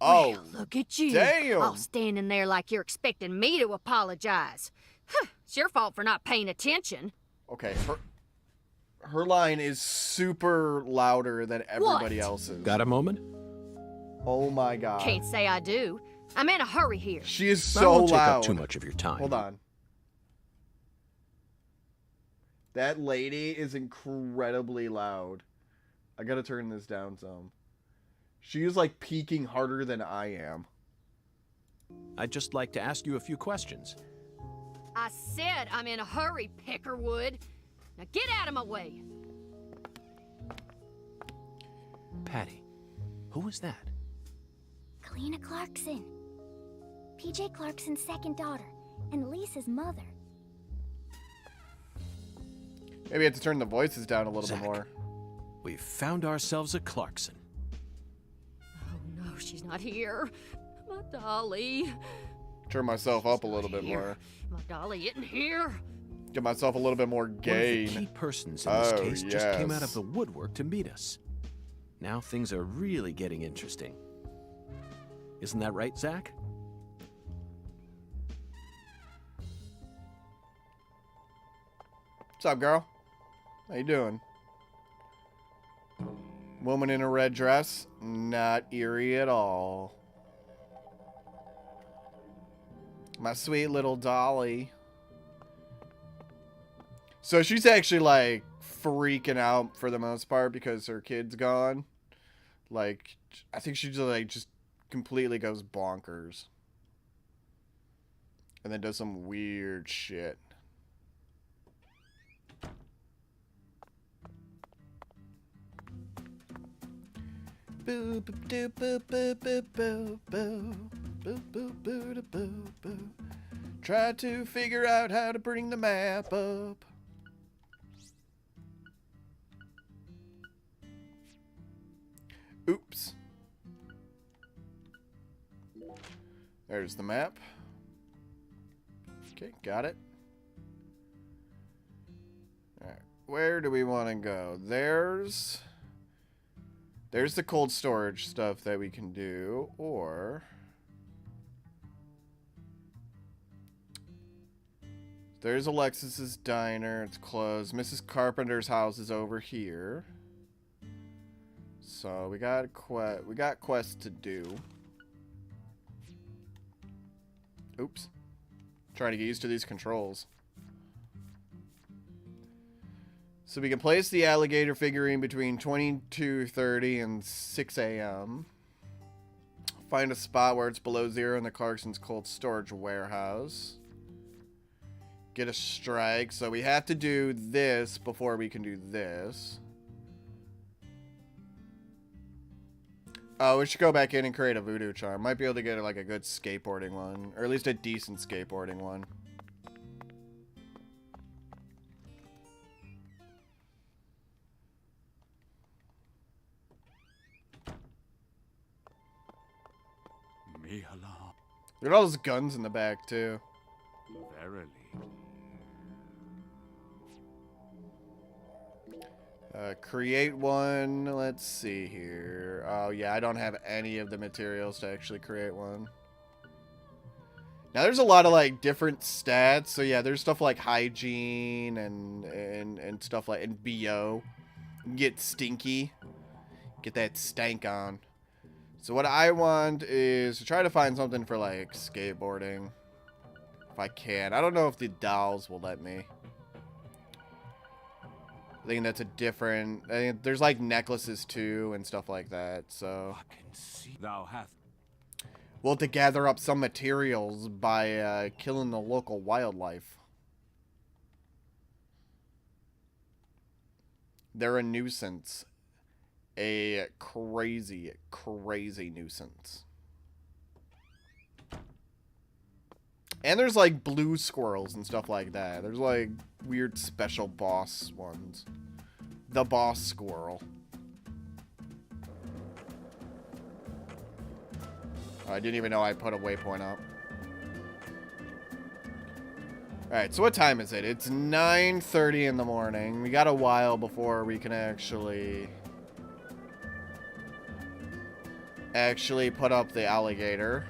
Oh, Well, look at you. damn. All standing there like you're expecting me to apologize. Huh, it's your fault for not paying attention. Okay, her line is super louder than everybody What? else's. Got a moment? Oh my god. Can't say I do. I'm in a hurry here. She is I so won't take loud. up too much of your time. Hold on. That lady is incredibly loud. I gotta turn this down some. She is like peaking harder than I am. I'd just like to ask you a few questions. I said I'm in a hurry, Peckerwood. Now get out of my way. Patty, who was that? Kalina Clarkson. PJ Clarkson's second daughter, and Lisa's mother. Maybe I have to turn the voices down a little Zach, bit more. We've found ourselves a Clarkson. Oh no, she's not here. My dolly. Turn myself up a She's little not bit here. more. My dolly isn't here. Get myself a little bit more One of the gain. key persons in this Oh, case just came out yes. of the woodwork to meet us. Now things are really getting interesting. Isn't that right, Zach? What's up, girl? How you doing? Woman in a red dress? Not eerie at all. My sweet little dolly. So she's actually like freaking out for the most part because her kid's gone. Like, I think she just completely goes bonkers. And then does some weird shit. Boo boo doo boo boo boo boo boo boo boo boo da, boo boo. Try to figure out how to bring the map up. Oops. There's the map. Okay, got it. Alright, where do we want to go? There's the cold storage stuff that we can do, or... There's Alexis's diner. It's closed. Mrs. Carpenter's house is over here. So we got quests to do. Oops. Trying to get used to these controls. So we can place the alligator figurine between 22:30 and 6 a.m. Find a spot where it's below zero in the Clarkson's cold storage warehouse. Get a strike. So we have to do this before we can do this. Oh, we should go back in and create a voodoo charm. Might be able to get like a good skateboarding one. Or at least a decent skateboarding one. Me alone. Look at all those guns in the back too. Verily. Create one. Let's see here. Oh, yeah, I don't have any of the materials to actually create one. Now, there's a lot of, like, different stats. So, yeah, there's stuff like hygiene and stuff like... And BO. You can get stinky. Get that stank on. So, what I want is to try to find something for, like, skateboarding. If I can. I don't know if the dolls will let me. I think that's a different... I think there's like necklaces too and stuff like that, so... I can see thou hast... We'll have to gather up some materials by killing the local wildlife. They're a nuisance. A crazy, crazy nuisance. And there's like blue squirrels and stuff like that. There's like weird special boss ones. The boss squirrel. Oh, I didn't even know I put a waypoint up. Alright, so what time is it? It's 9:30 in the morning. We got a while before we can actually put up the alligator.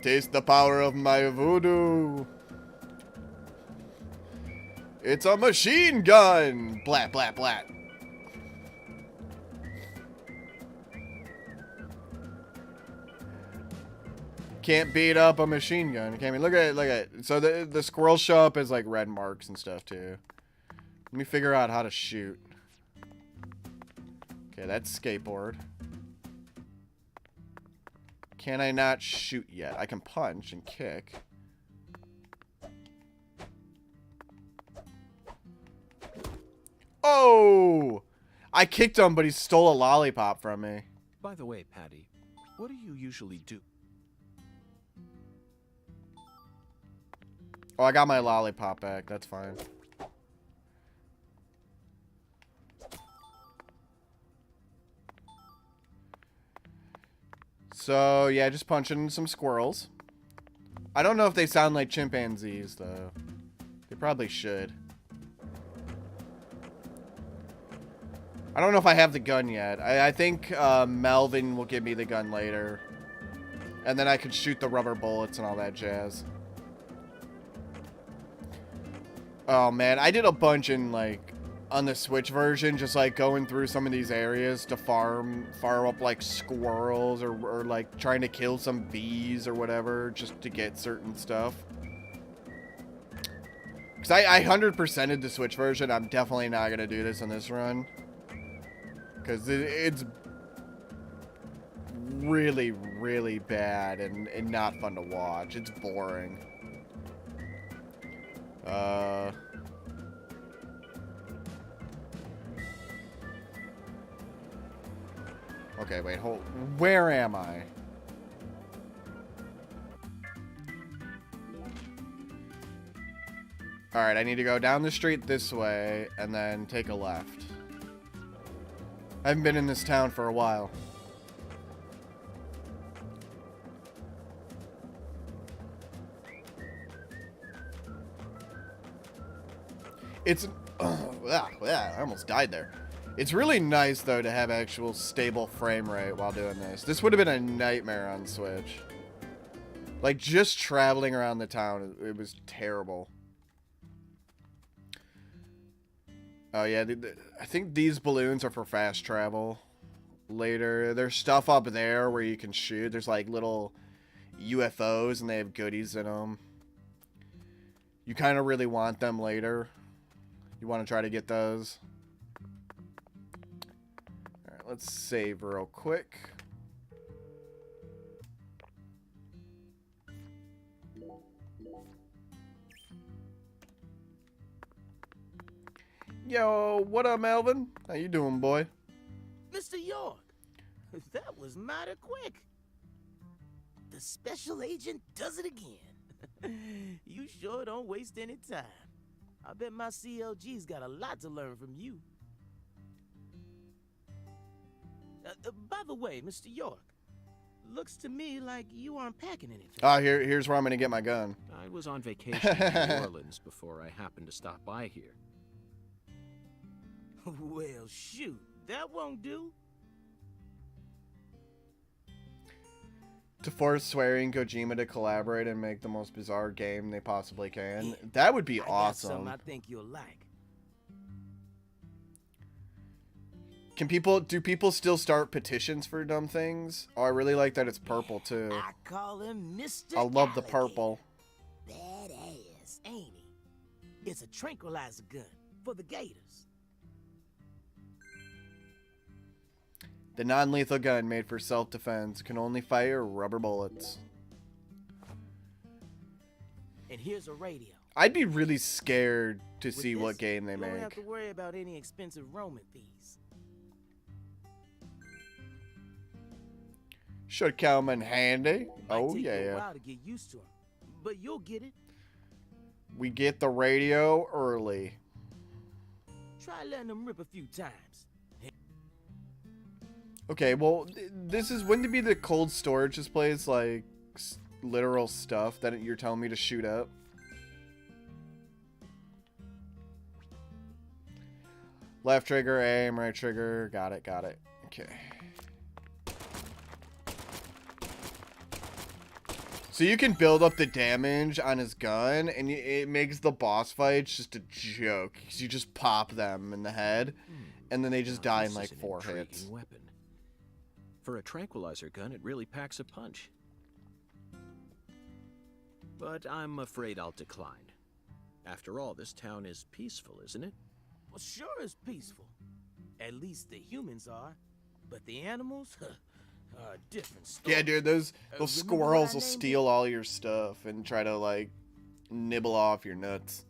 Taste the power of my voodoo. It's a machine gun. Blat, blat, blat. Can't beat up a machine gun. Can't look at it. So the squirrel shop is like red marks and stuff too. Let me figure out how to shoot. Okay, that's skateboard. Can I not shoot yet? I can punch and kick. Oh! I kicked him, but he stole a lollipop from me. By the way, Patty, what do you usually do? Oh, I got my lollipop back. That's fine. So, yeah, just punching some squirrels. I don't know if they sound like chimpanzees, though. They probably should. I don't know if I have the gun yet. I think Melvin will give me the gun later. And then I could shoot the rubber bullets and all that jazz. Oh, man. I did a bunch in, like, on the Switch version, just, like, going through some of these areas to farm up, like, squirrels or like, trying to kill some bees or whatever just to get certain stuff. Because I 100%ed the Switch version. I'm definitely not going to do this on this run. Because it's really, really bad and not fun to watch. It's boring. Okay, wait, hold. Where am I? Alright, I need to go down the street this way and then take a left. I haven't been in this town for a while. It's... I almost died there. It's really nice, though, to have actual stable frame rate while doing this. This would have been a nightmare on Switch. Like, just traveling around the town, it was terrible. Oh, yeah, I think these balloons are for fast travel later. There's stuff up there where you can shoot. There's, like, little UFOs, and they have goodies in them. You kind of really want them later. You want to try to get those. Alright, let's save real quick. Yo, what up, Melvin? How you doing, boy? Mr. York, that was mighty quick. The special agent does it again. You sure don't waste any time. I bet my CLG's got a lot to learn from you. By the way, Mr. York, looks to me like you aren't packing anything. Here's where I'm gonna get my gun. I was on vacation in New Orleans before I happened to stop by here. Well, shoot, that won't do. To force swearing Kojima to collaborate and make the most bizarre game they possibly can. Yeah, that would be awesome. Got something I think you'll like. Do people still start petitions for dumb things? Oh, I really like that it's purple too. I call him Mr. I love the purple. Badass, ain't he? It's a tranquilizer gun for the gators. The non-lethal gun made for self-defense can only fire rubber bullets. And here's a radio. I'd be really scared to see this, what game they you make. Don't have to worry about any expensive roaming fees. Should come in handy. Oh Might take you a yeah. while to get used to 'em, but you'll get it. We get the radio early. Try letting them rip a few times. Okay, well, this is wouldn't it be the cold storage displays like literal stuff that you're telling me to shoot up? Left trigger, aim, right trigger. Got it, got it. Okay. So you can build up the damage on his gun, and it makes the boss fights just a joke. 'Cause you just pop them in the head, and then they just die in like 4 hits. Weapon. For a tranquilizer gun, it really packs a punch. But I'm afraid I'll decline. After all, this town is peaceful, isn't it? Well, sure it's peaceful. At least the humans are. But the animals, are a different story. Yeah, dude, those squirrels will steal all your stuff and try to, like, nibble off your nuts.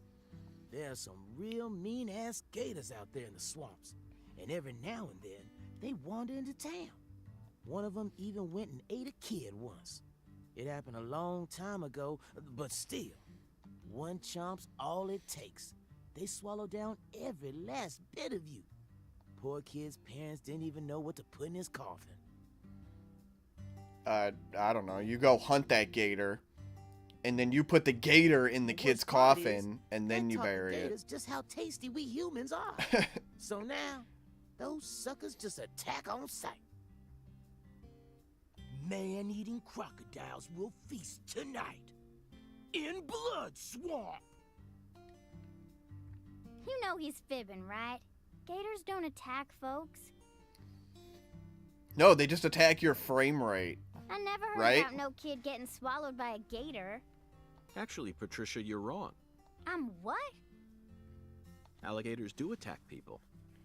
There's some real mean-ass gators out there in the swamps. And every now and then, they wander into town. One of them even went and ate a kid once. It happened a long time ago, but still, one chomp's all it takes. They swallow down every last bit of you. Poor kid's parents didn't even know what to put in his coffin. I don't know. You go hunt that gator, and then you put the gator in the kid's coffin, and then you bury it. Just how tasty we humans are. So now, those suckers just attack on sight. Man-eating crocodiles will feast tonight in Blood Swamp. You know he's fibbing, right? Gators don't attack folks. No, they just attack your frame rate. I never heard about no kid getting swallowed by a gator. Actually, Patricia, you're wrong. I'm what? Alligators do attack people,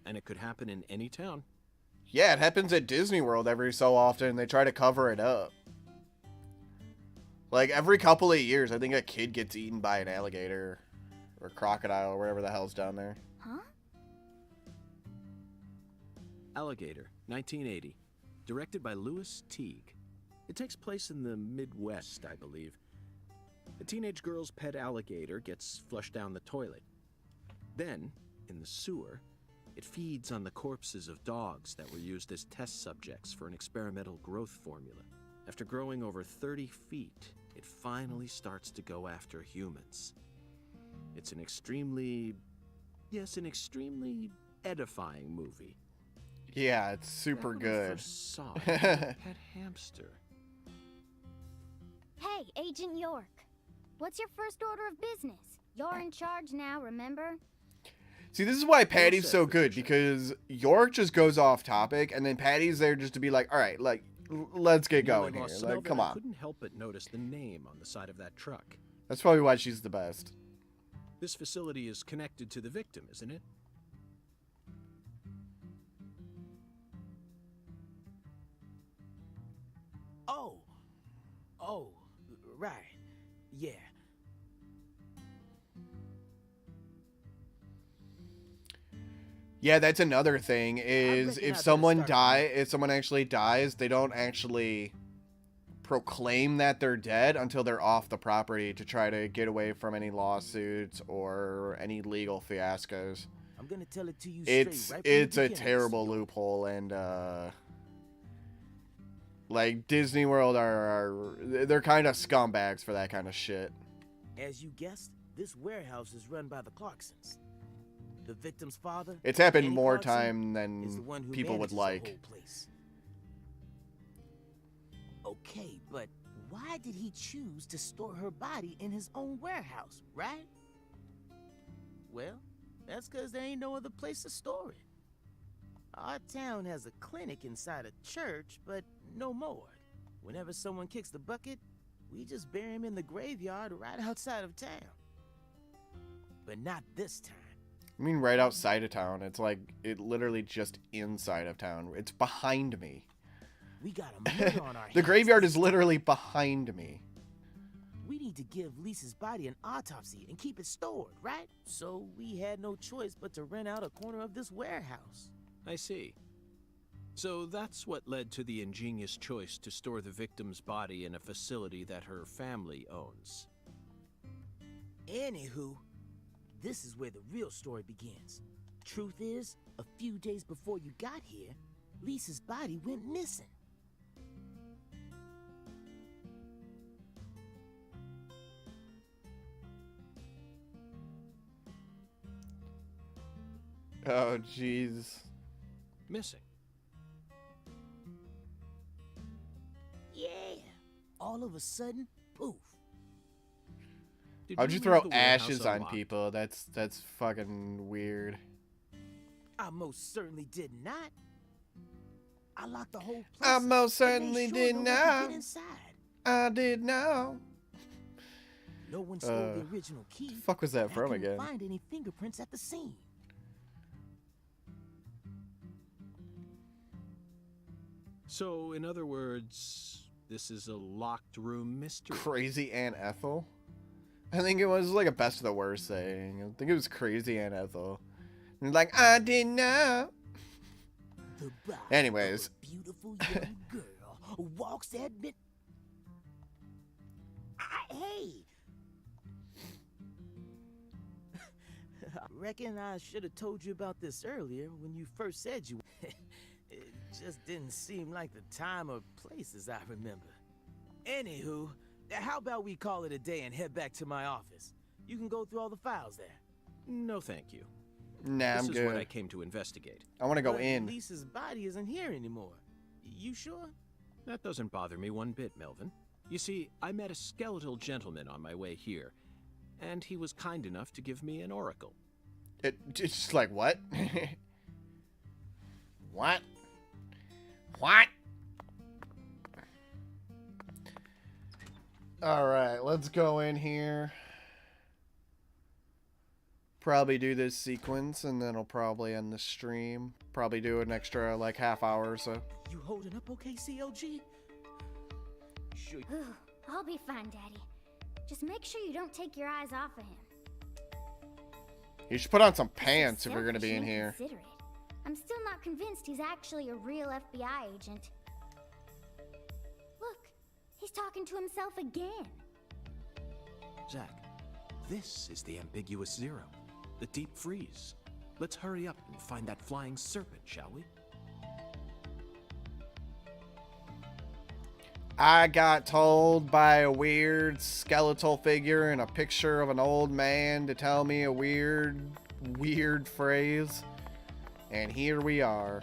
and it could happen in any town. Yeah, it happens at Disney World every so often. They try to cover it up. Like, every couple of years, I think a kid gets eaten by an alligator or crocodile or whatever the hell's down there. Huh? Alligator, 1980. Directed by Louis Teague. It takes place in the Midwest, I believe. A teenage girl's pet alligator gets flushed down the toilet. Then, in the sewer, it feeds on the corpses of dogs that were used as test subjects for an experimental growth formula. After growing over 30 feet, it finally starts to go after humans. It's an extremely edifying movie. Yeah, it's super Back when I good. first saw it, a pet hamster. Hey, Agent York. What's your first order of business? You're in charge now, remember? See, this is why Patty's set, so good, Patricia. because York just goes off topic, and then Patty's there just to be like, all right, like, let's get going here. Lost Like, Melvin, come I on. couldn't help but notice the name on the side of that truck. That's probably why she's the best. This facility is connected to the victim, isn't it? Oh, right. Yeah. Yeah, that's another thing, is reckon I if better someone start if someone actually dies, they don't actually proclaim that they're dead until they're off the property to try to get away from any lawsuits or any legal fiascos. I'm gonna tell it to you It's straight right from the it's a beginning, terrible Mr. York. loophole, and like Disney World they're kind of scumbags for that kind of shit. As you guessed, this warehouse is run by the Clarksons. The victim's father, It's happened Danny more Clarkson, time is the than one who people would manages the like. whole place. Okay, but why did he choose to store her body in his own warehouse, right? Well, that's because there ain't no other place to store it. Our town has a clinic inside a church, but no more. Whenever someone kicks the bucket, we just bury him in the graveyard right outside of town. But not this time. I mean, right outside of town. It's like, it literally just inside of town. It's behind me. We got a murder on our hands. The graveyard is literally behind me. We need to give Lisa's body an autopsy and keep it stored, right? So we had no choice but to rent out a corner of this warehouse. I see. So that's what led to the ingenious choice to store the victim's body in a facility that her family owns. Anywho, this is where the real story begins. Truth is, a few days before you got here, Lisa's body went missing. Oh, jeez. Missing. Yeah. All of a sudden, poof. Did How'd you leave throw the warehouse ashes on unlocked? people? That's fucking weird. I most certainly did not. I locked the whole place. I up most and certainly made sure did no one could not. get inside. I did not. No one stole the original key. The fuck was that and from I couldn't again? find any fingerprints at the scene. So, in other words, this is a locked room mystery. Crazy Aunt Ethel? I think it was like a best of the worst thing. I think it was Crazy Aunt Ethel. And like, I did not. The body Anyways. of a beautiful young girl walks at mid. Hey! I reckon I should have told you about this earlier when you first said you. It just didn't seem like the time or place as I remember. Anywho, how about we call it a day and head back to my office? You can go through all the files there. No, thank you. Nah, This I'm is what I good. came to investigate. I want to go But in. Lisa's body isn't here anymore. You sure? That doesn't bother me one bit, Melvin. You see, I met a skeletal gentleman on my way here, and he was kind enough to give me an oracle. It's just like, what? What? What? Alright, let's go in here. Probably do this sequence, and then I'll probably end the stream. Probably do an extra, like, half hour or so. You holding up okay, CLG? Sure. Ooh, I'll be fine, Daddy. Just make sure you don't take your eyes off of him. You should put on some He's pants if you're selfish gonna be in and here. inconsiderate. I'm still not convinced he's actually a real FBI agent. Look, he's talking to himself again. Zach, this is the ambiguous zero, the deep freeze. Let's hurry up and find that flying serpent, shall we? I got told by a weird skeletal figure in a picture of an old man to tell me a weird phrase. And here we are.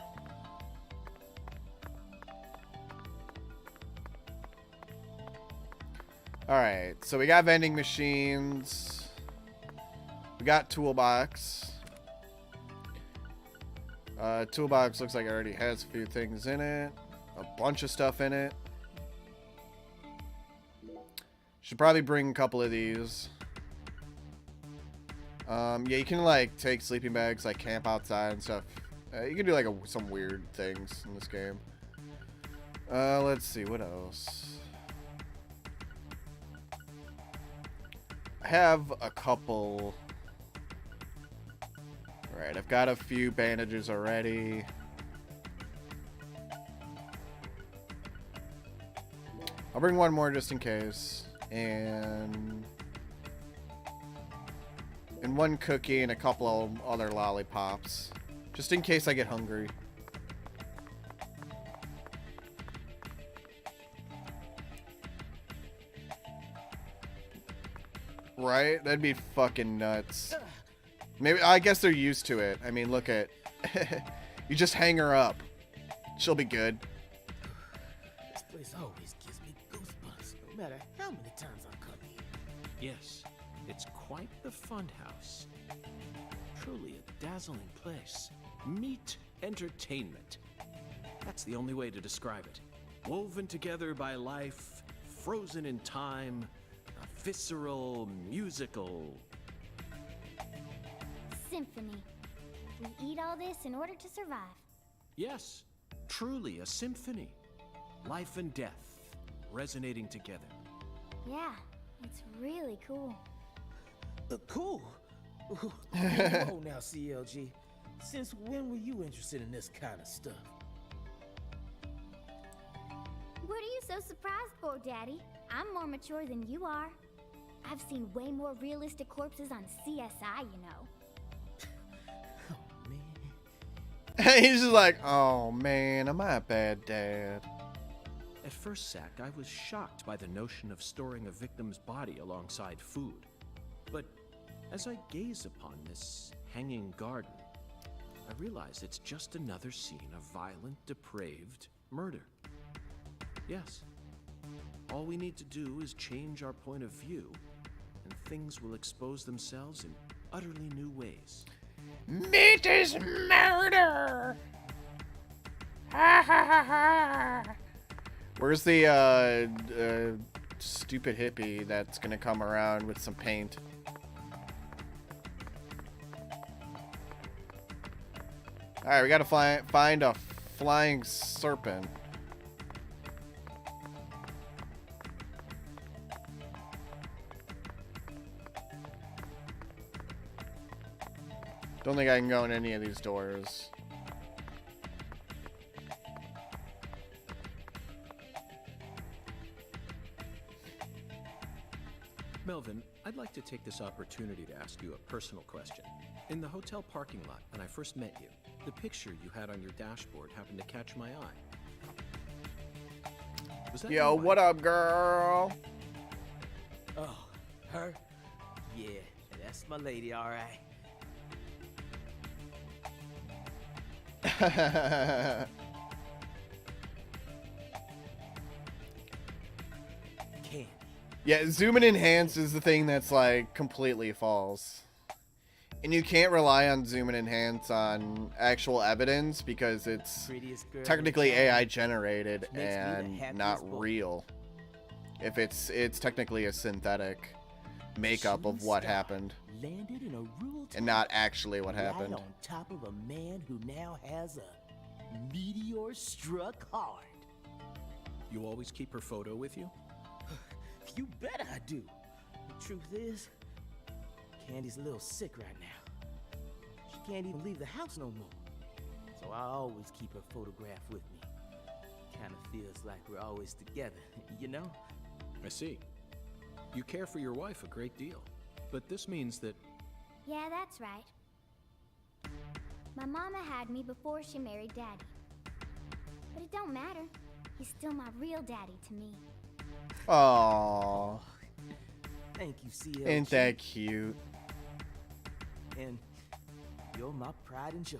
Alright, so we got vending machines. We got toolbox. Toolbox looks like it already has a few things in it. A bunch of stuff in it. Should probably bring a couple of these. Yeah, you can like take sleeping bags, like camp outside and stuff. You can do like some weird things in this game. Let's see, what else? I have a couple. Alright, I've got a few bandages already. I'll bring one more just in case. And one cookie and a couple of other lollipops. Just in case I get hungry. Right? That'd be fucking nuts. Maybe, I guess they're used to it. I mean, look at... You just hang her up. She'll be good. This place always gives me goosebumps, no matter how many times I come here. Yes, it's quite the fun house. Truly a dazzling place. Meet entertainment. That's the only way to describe it. Woven together by life, frozen in time, a visceral, musical... Symphony. We eat all this in order to survive. Yes, truly a symphony. Life and death resonating together. Yeah, it's really cool. Cool? Whoa now, CLG. Since when were you interested in this kind of stuff? What are you so surprised for, Daddy? I'm more mature than you are. I've seen way more realistic corpses on CSI, you know. He's just like, oh man, am I a bad dad? At first, Zach, I was shocked by the notion of storing a victim's body alongside food. But as I gaze upon this hanging garden, I realize it's just another scene of violent, depraved murder. Yes, all we need to do is change our point of view, and things will expose themselves in utterly new ways. Meat is murder! Ha ha ha ha! Where's the stupid hippie that's gonna come around with some paint? Alright, we gotta find a flying serpent. Don't think I can go in any of these doors. Melvin, I'd like to take this opportunity to ask you a personal question. In the hotel parking lot, when I first met you, the picture you had on your dashboard happened to catch my eye. Was that Yo, what up, girl? Oh, her? Yeah, that's my lady, all right. Candy. Yeah, zoom and enhance is the thing that's like completely false. And you can't rely on zoom and enhance on actual evidence because it's technically AI generated and not real. If it's technically a synthetic makeup of what happened Landed in a rural and not actually what happened. Right on top of a man who now has a meteor struck hard. You always keep her photo with you? You bet I do. The truth is, Candy's a little sick right now. She can't even leave the house no more. So I always keep her photograph with me. Kind of feels like we're always together, you know? I see. You care for your wife a great deal. But this means that... Yeah, that's right. My mama had me before she married Daddy. But it don't matter. He's still my real daddy to me. Aww. Thank you, CLG. Ain't that cute? And you're my pride and joy.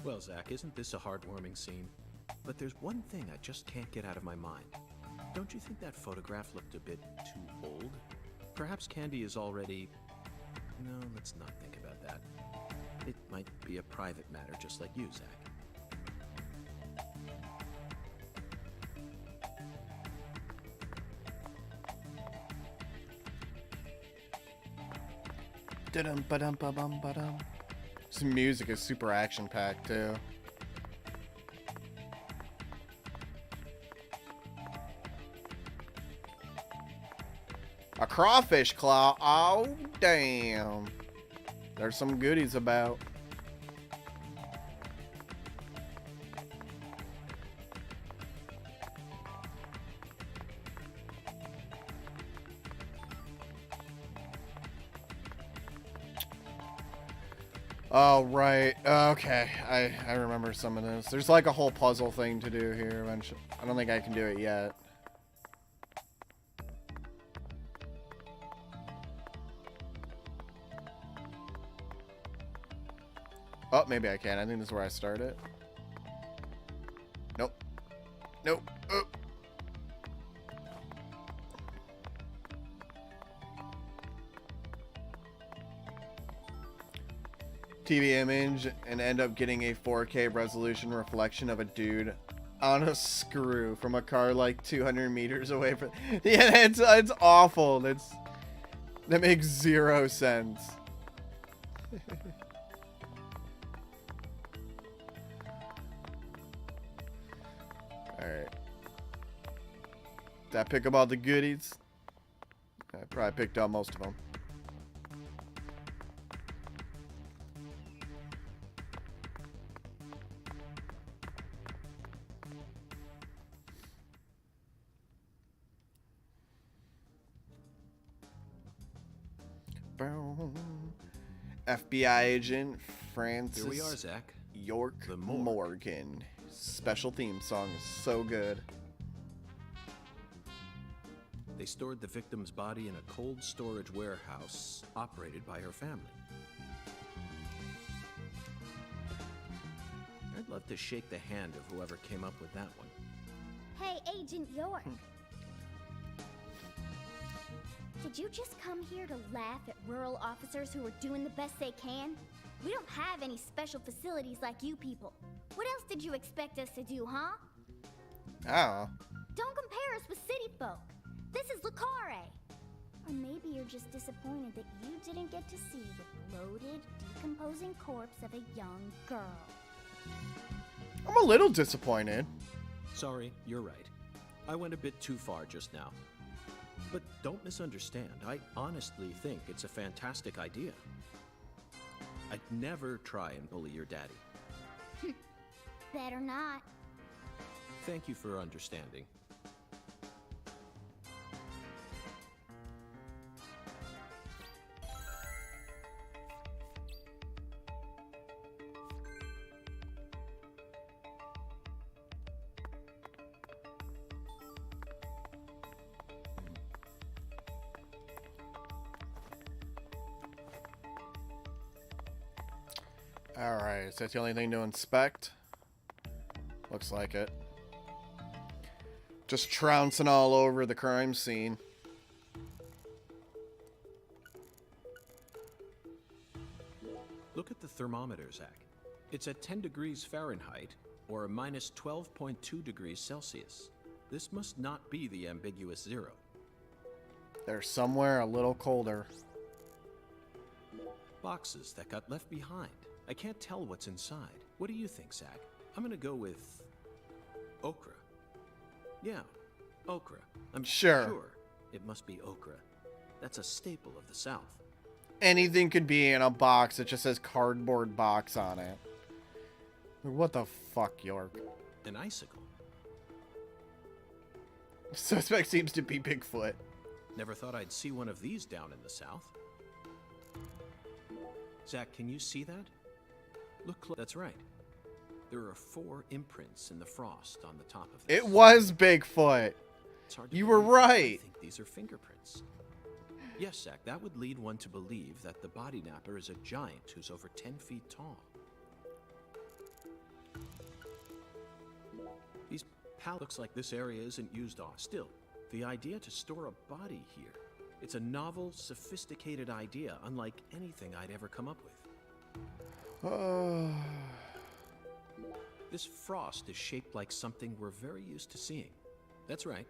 Well, Zach, isn't this a heartwarming scene? But there's one thing I just can't get out of my mind. Don't you think that photograph looked a bit too old? Perhaps Candy is already... No, let's not think about that. It might be a private matter, just like you, Zach. Da-dum-ba-dum-ba-bum-ba-dum. This music is super action-packed, too. A crawfish claw. Oh, damn. There's some goodies about. Oh, right. Okay. I remember some of this. There's like a whole puzzle thing to do here eventually. I don't think I can do it yet. Oh, maybe I can. I think this is where I start it. Nope. Nope. TV image and end up getting a 4K resolution reflection of a dude on a screw from a car like 200 meters away from... Yeah, it's awful. That makes zero sense. Alright. Did I pick up all the goodies? I probably picked up most of them. FBI agent Francis Here we are, Zach. York The morgue. Morgan. Special theme song is so good. They stored the victim's body in a cold storage warehouse operated by her family. I'd love to shake the hand of whoever came up with that one. Hey, Agent York. Did you just come here to laugh at rural officers who are doing the best they can? We don't have any special facilities like you people. What else did you expect us to do, huh? Oh. Don't compare us with city folk. This is Lucare. Or maybe you're just disappointed that you didn't get to see the bloated, decomposing corpse of a young girl. I'm a little disappointed. Sorry, you're right. I went a bit too far just now. But don't misunderstand. I honestly think it's a fantastic idea. I'd never try and bully your daddy. Better not. Thank you for understanding. Alright, is that the only thing to inspect? Looks like it. Just trouncing all over the crime scene. Look at the thermometer, Zach. It's at 10 degrees Fahrenheit, or a minus 12.2 degrees Celsius. This must not be the ambiguous zero. They're somewhere a little colder. Boxes that got left behind. I can't tell what's inside. What do you think, Zach? I'm gonna go with... okra. Yeah, okra. I'm sure it must be okra. That's a staple of the South. Anything could be in a box that just says cardboard box on it. What the fuck, York? An icicle. Suspect seems to be Bigfoot. Never thought I'd see one of these down in the South. Zach, can you see that? Look close. That's right. There are 4 imprints in the frost on the top of this. It was Bigfoot. It's hard to You were believe, but I right. think these are fingerprints. Yes, Zach, that would lead one to believe that the body napper is a giant who's over 10 feet tall. These pallets looks like this area isn't used off. Still, the idea to store a body here, it's a novel, sophisticated idea, unlike anything I'd ever come up with. This frost is shaped like something we're very used to seeing. That's right,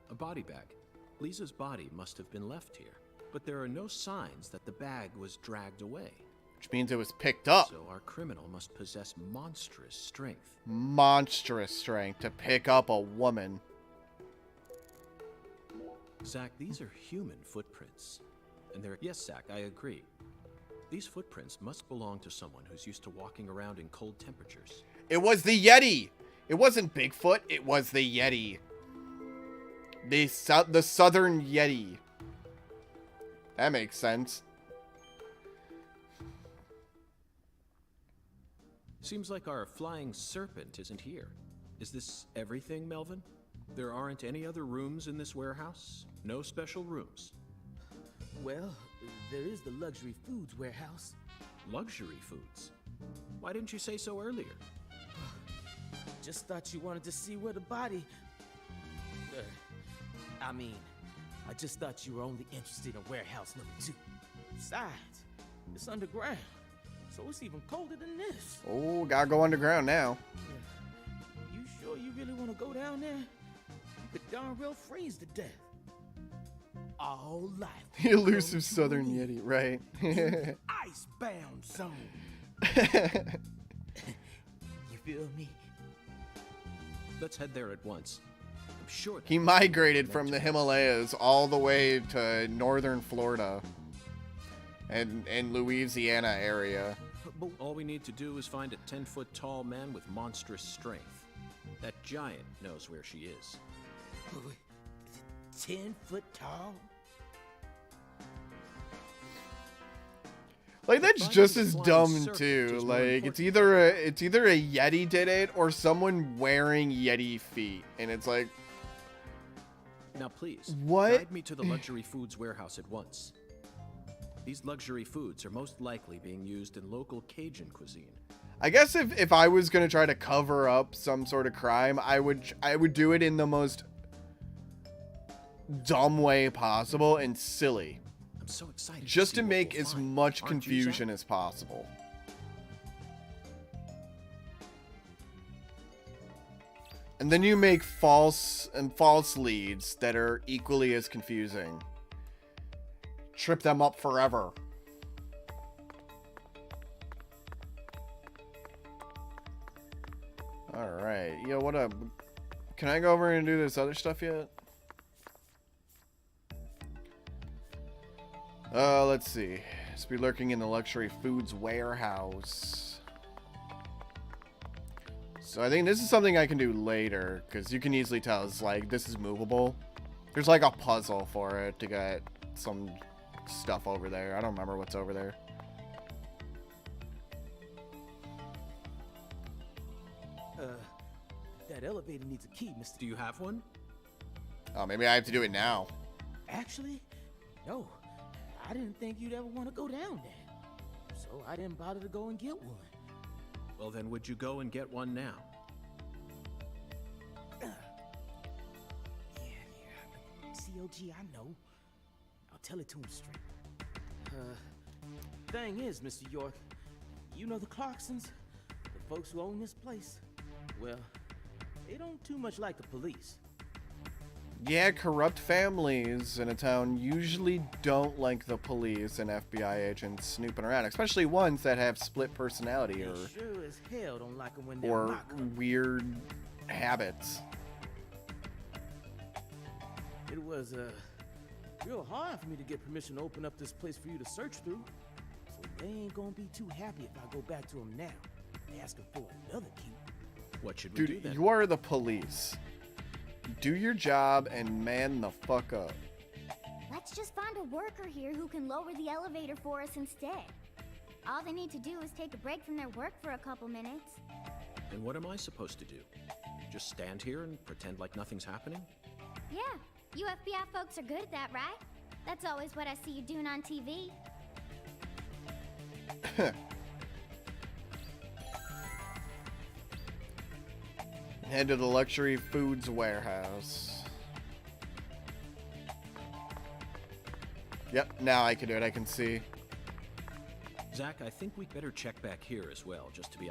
a body bag. Lisa's body must have been left here, but there are no signs that the bag was dragged away. Which means it was picked up. So our criminal must possess monstrous strength. Monstrous strength to pick up a woman. Zach, these are human footprints. And they're... Yes, Zach, I agree. These footprints must belong to someone who's used to walking around in cold temperatures. It was the Yeti. It wasn't Bigfoot. It was the Yeti. The Southern Yeti. That makes sense. Seems like our flying serpent isn't here. Is this everything, Melvin? There aren't any other rooms in this warehouse? No special rooms? Well, there is the luxury foods warehouse. Luxury foods? Why didn't you say so earlier? Just thought you wanted to see where the body... I just thought you were only interested in warehouse number 2. Besides, it's underground, so it's even colder than this. Oh, gotta go underground now. You sure you really want to go down there? You could darn well freeze to death. All life. The elusive Southern Yeti, right? Icebound zone. You feel me? Let's head there at once. I'm sure He migrated from the Himalayas all the way to northern Florida and Louisiana area. But all we need to do is find a 10-foot tall man with monstrous strength. That giant knows where she is. 10 foot tall? Like, that's just as dumb too. Like, it's either a Yeti did it or someone wearing Yeti feet, and it's like, Now please, what? guide me to the luxury foods warehouse at once. These luxury foods are most likely being used in local Cajun cuisine. I guess if I was gonna try to cover up some sort of crime, I would do it in the most dumb way possible and silly. I'm so excited. Just see to what make we'll as find. much Aren't you, confusion Zach? as possible. And then you make false leads that are equally as confusing. Trip them up forever. Alright. Yo, what up? Can I go over and do this other stuff yet? Let's see. Just be lurking in the luxury foods warehouse. So I think this is something I can do later, because you can easily tell it's like, this is movable. There's like a puzzle for it to get some stuff over there. I don't remember what's over there. That elevator needs a key, Mr. Do you have one? Oh, maybe I have to do it now. Actually, no. I didn't think you'd ever want to go down there. So I didn't bother to go and get one. Well then, would you go and get one now? Yeah. COG, I know. I'll tell it to him straight. Thing is, Mr. York, you know the Clarksons? The folks who own this place? Well, they don't too much like the police. Yeah, corrupt families in a town usually don't like the police and FBI agents snooping around, especially ones that have split personality or They sure as hell don't like them when they're not. weird habits. It was real hard for me to get permission to open up this place for you to search through. So they ain't gonna be too happy if I go back to them now, asking for another key. What should we do Dude, then? you are the police. Do your job and man the fuck up. Let's just find a worker here who can lower the elevator for us instead. All they need to do is take a break from their work for a couple minutes. And what am I supposed to do? Just stand here and pretend like nothing's happening? Yeah, you FBI folks are good at that, right? That's always what I see you doing on TV. Head to the luxury foods warehouse. Yep, now I can do it. I can see. Zach, I think we'd better check back here as well, just to be...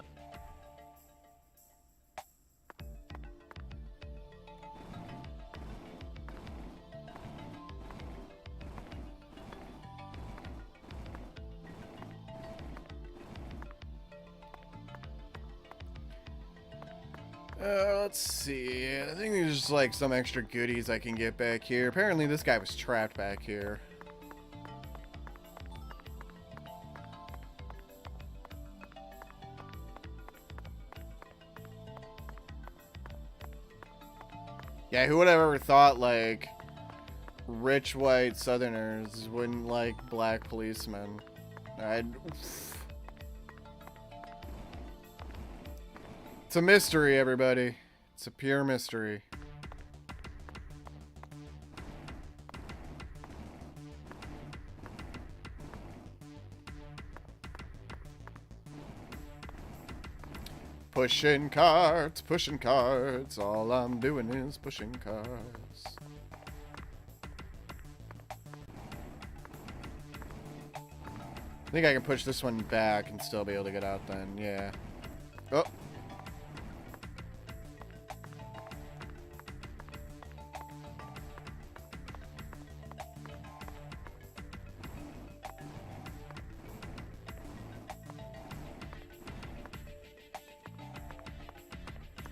Let's see. I think there's just like some extra goodies I can get back here. Apparently this guy was trapped back here. Yeah, who would have ever thought like rich white Southerners wouldn't like black policemen? It's a mystery, everybody. It's a pure mystery. Pushing carts, pushing carts. All I'm doing is pushing carts. I think I can push this one back and still be able to get out then, yeah. Oh.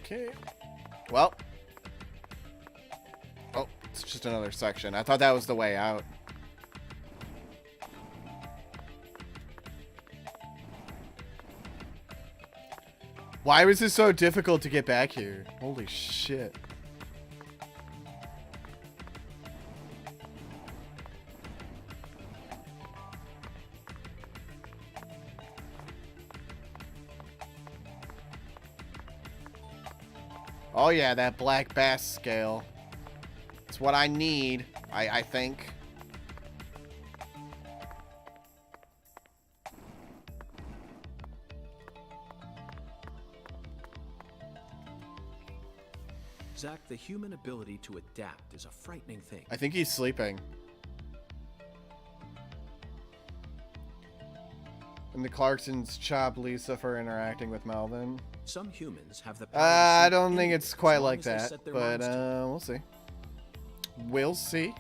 Okay. Well. Oh, it's just another section. I thought that was the way out. Why was it so difficult to get back here? Holy shit. Oh yeah, that black bass scale. It's what I need, I think. Zach, the human ability to adapt is a frightening thing. I think he's sleeping. And the Clarksons chop Lisa for interacting with Melvin. Some humans have the power I to see don't think it's anything quite as long like as they that, set their but minds to it. we'll see. We'll see.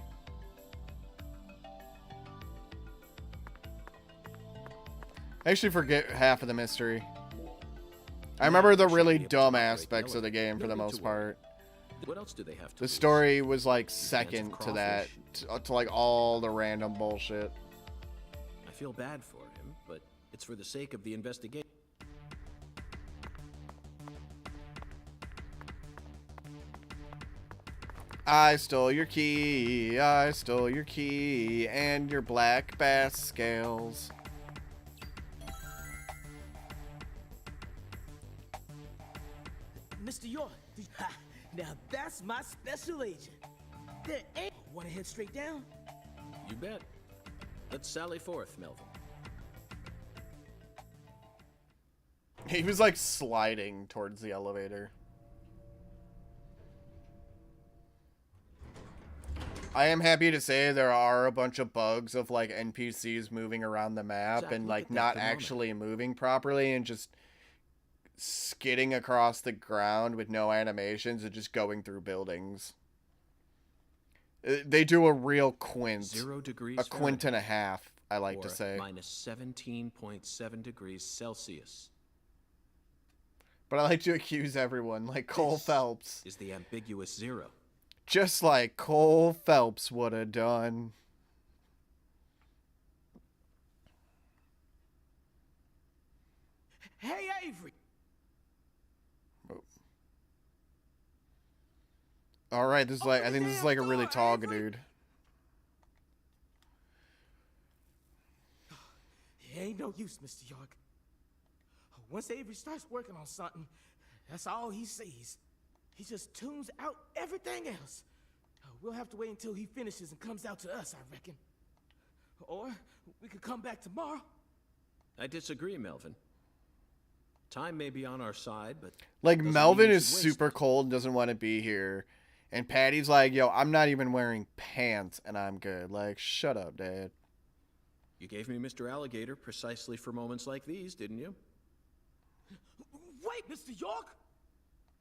I actually forget half of the mystery. I remember the really dumb aspects of the game for the most part. What else do they have to The lose? story was like Chance of second to that, crawfish. to like all the random bullshit. I feel bad for him, but it's for the sake of the investigation. I stole your key, and your black bass scales. Mr. York, now that's my special agent. There ain't... Want to head straight down? You bet. Let's sally forth, Melvin. He was like sliding towards the elevator. I am happy to say there are a bunch of bugs of like NPCs moving around the map Zach, and look like at that not thermometer. actually moving properly and just skidding across the ground with no animations and just going through buildings. They do a real quint. 0 degrees A quint and a half, I like to or say. minus 17.7 degrees Celsius. But I like to accuse everyone, like Cole This Phelps. is the ambiguous 0. Just like Cole Phelps would have done. Hey, Avery! All right, this is like I Open think the this is damn like a really door, tall Avery. dude. It ain't no use, Mr. York. Once Avery starts working on something, that's all he sees. He just tunes out everything else. We'll have to wait until he finishes and comes out to us, I reckon. Or we could come back tomorrow. I disagree, Melvin. Time may be on our side, but... Like, doesn't Melvin mean you is should waste super it. cold and doesn't want to be here. And Patty's like, yo, I'm not even wearing pants and I'm good. Like, shut up, Dad. You gave me Mr. Alligator precisely for moments like these, didn't you? Wait, Mr. York!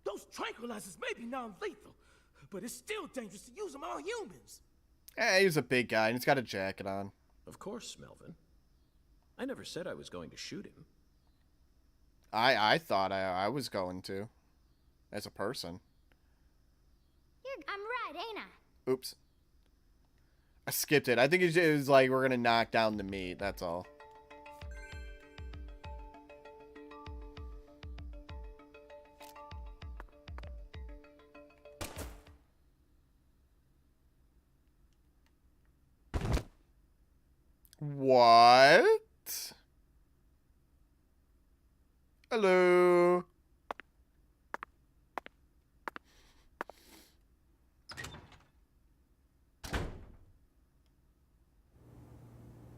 Those tranquilizers may be non-lethal, but it's still dangerous to use them on humans. He's a big guy and he's got a jacket on. Of course, Melvin. I never said I was going to shoot him. I thought I was going to. As a person. I'm right, ain't I? Oops. I skipped it. I think it was like we're gonna knock down the meat, that's all. What? Hello.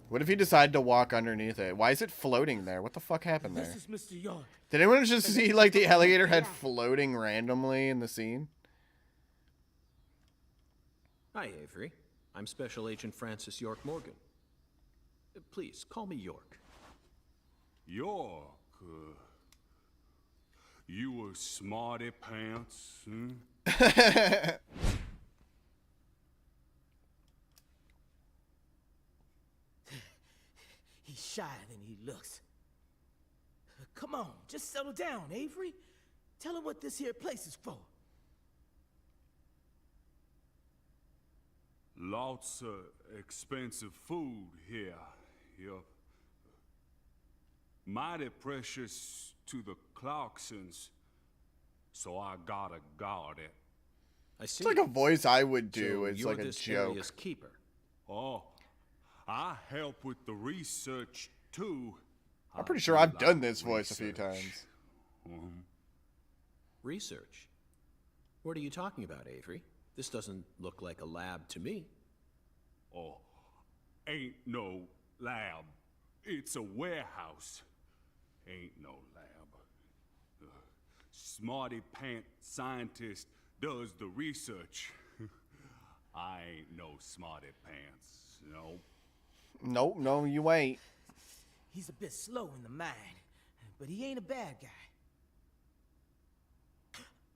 What if he decided to walk underneath it? Why is it floating there? What the fuck happened there? This is Mr. York. Did anyone just see like the alligator head floating randomly in the scene? Hi, Avery. I'm Special Agent Francis York Morgan. Please, call me York. York, you a smarty pants, huh? He's shyer than he looks. Come on, just settle down, Avery. Tell him what this here place is for. Lots of expensive food here. Yup. Mighty precious to the Clarksons, so I gotta guard it. I see. It's like a voice I would do. So It's you're like a this joke. area's keeper. Oh, I help with the research too. I'm pretty sure I've done this voice a few times. Research? What are you talking about, Avery? This doesn't look like a lab to me. Oh, ain't no lab. It's a warehouse. Ain't no lab. Smarty pant scientist does the research. I ain't no smarty pants, no. Nope, no, you ain't. He's a bit slow in the mind, but he ain't a bad guy.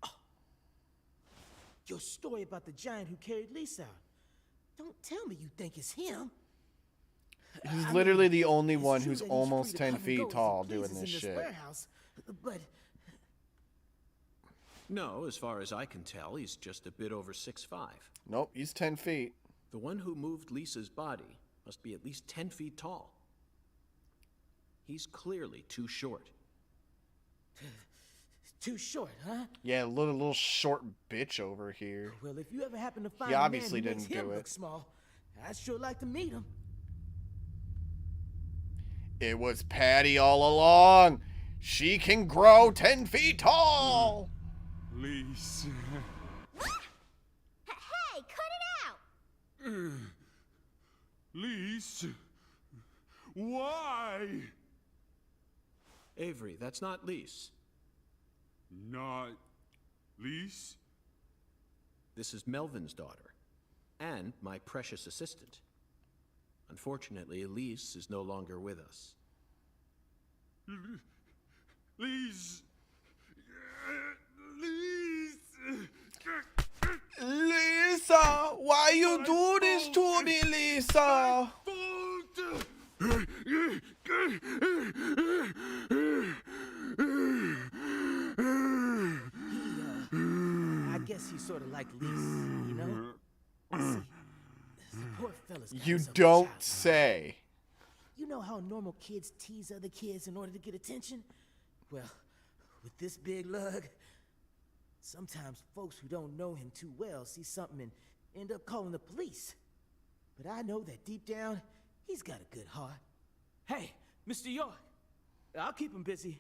Oh. Your story about the giant who carried Lisa out. Don't tell me you think it's him. He's I literally mean, the only it's one true who's that he's almost free to 10 come and go feet as he tall pleases doing in this shit. warehouse, but No, as far as I can tell, he's just a bit over 6'5". Nope, he's 10 feet. The one who moved Lisa's body must be at least 10 feet tall. He's clearly too short. too short, huh? Yeah, little short bitch over here. Well, if you ever happen to find He a man obviously who makes didn't him do look it. small, I'd sure like to meet him. It was Patty all along. She can grow 10 feet tall. Lisa. Hey, cut it out! Lisa. Why? Avery, that's not Lise. Not Lisa? This is Melvin's daughter, and my precious assistant. Unfortunately, Elise is no longer with us. Lisa. Lisa, why you do this to me, Lisa? I guess he's sort of like Lisa, you know? See, the poor fella's got You himself a don't child. say. You know how normal kids tease other kids in order to get attention? Well, with this big lug, sometimes folks who don't know him too well see something and end up calling the police. But I know that deep down, he's got a good heart. Hey, Mr. York, I'll keep him busy,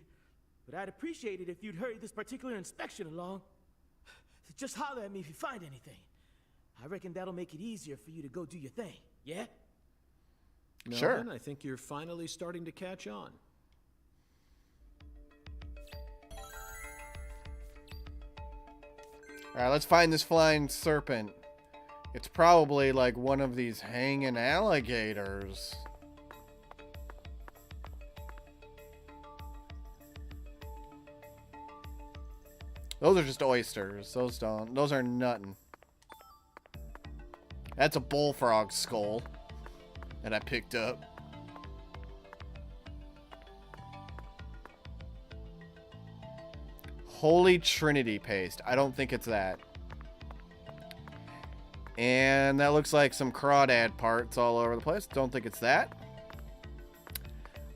but I'd appreciate it if you'd hurry this particular inspection along. Just holler at me if you find anything. I reckon that'll make it easier for you to go do your thing, yeah? Sure. Melvin, I think you're finally starting to catch on. All right, let's find this flying serpent. It's probably like one of these hanging alligators. Those are just oysters. Those are nothing. That's a bullfrog skull that I picked up. Holy Trinity paste. I don't think it's that. And that looks like some crawdad parts all over the place. Don't think it's that.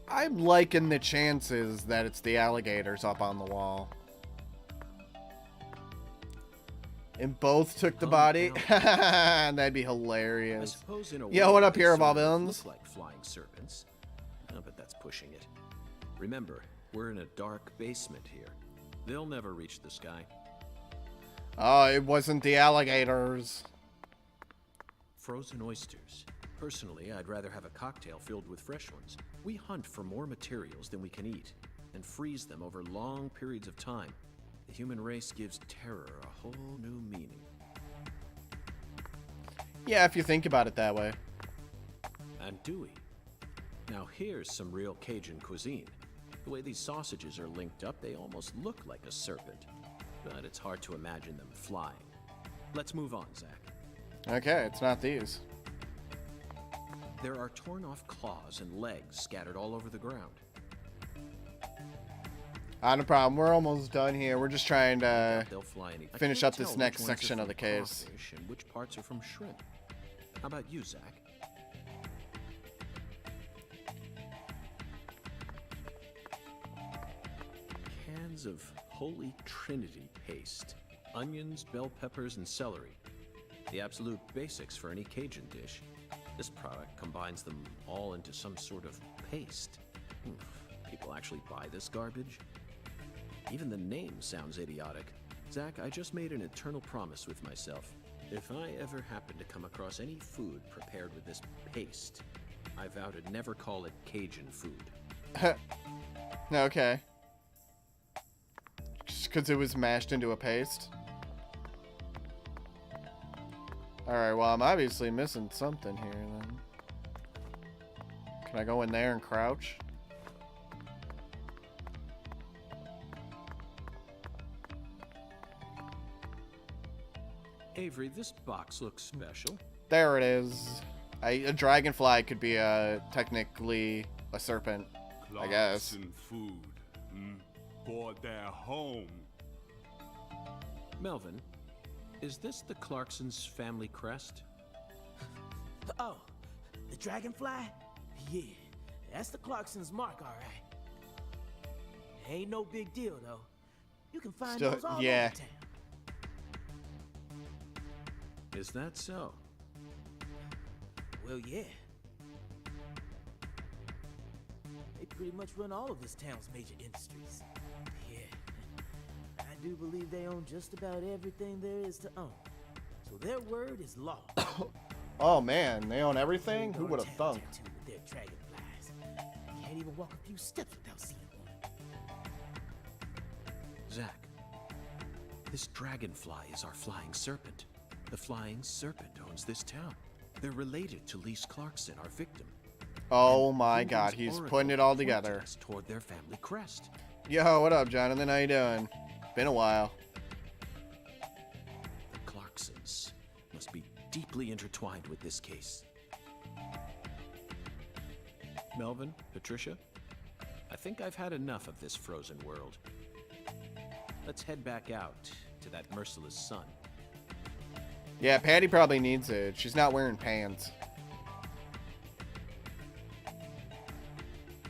I'm liking the chances that it's the alligators up on the wall. And both took the body. That'd be hilarious. Yo, what up here, of all villains? Like flying serpents. No, but that's pushing it. Remember, we're in a dark basement here. They'll never reach the sky. Oh, it wasn't the alligators. Frozen oysters. Personally, I'd rather have a cocktail filled with fresh ones. We hunt for more materials than we can eat, and freeze them over long periods of time. The human race gives terror a whole new meaning. Yeah, if you think about it that way. And do we? Now here's some real Cajun cuisine. The way these sausages are linked up, they almost look like a serpent. But it's hard to imagine them flying. Let's move on, Zach. Okay, it's not these. There are torn off claws and legs scattered all over the ground. No problem. We're almost done here. We're just trying to They'll fly any. finish I up can't this tell next which ones are section of from the case. crawfish and which parts are from shrimp. How about you, Zach? Cans of Holy Trinity paste. Onions, bell peppers, and celery. The absolute basics for any Cajun dish. This product combines them all into some sort of paste. People actually buy this garbage? Even the name sounds idiotic. Zach, I just made an eternal promise with myself. If I ever happen to come across any food prepared with this paste, I vow to never call it Cajun food. Okay. Just because it was mashed into a paste? Alright, well, I'm obviously missing something here, then. Can I go in there and crouch? Avery, this box looks special. There it is. A dragonfly could be technically a serpent, I guess. And food, for their home. Melvin, is this the Clarkson's family crest? Oh, the dragonfly? Yeah, that's the Clarkson's mark, all right. Ain't no big deal, though. You can find those all over town. Is that so? Well, yeah. They pretty much run all of this town's major industries. Yeah. I do believe they own just about everything there is to own. So their word is law. Oh man, they own everything? Who would have thunk? With their dragonflies. Can't even walk a few steps without seeing one. Zach, this dragonfly is our flying serpent. The flying serpent owns this town. They're related to Lise Clarkson, our victim. Oh my god, he's putting it all together. Toward their family crest. Yo, what up, Jonathan? How you doing? Been a while. The Clarksons must be deeply intertwined with this case. Melvin, Patricia, I think I've had enough of this frozen world. Let's head back out to that merciless sun. Yeah, Patty probably needs it. She's not wearing pants.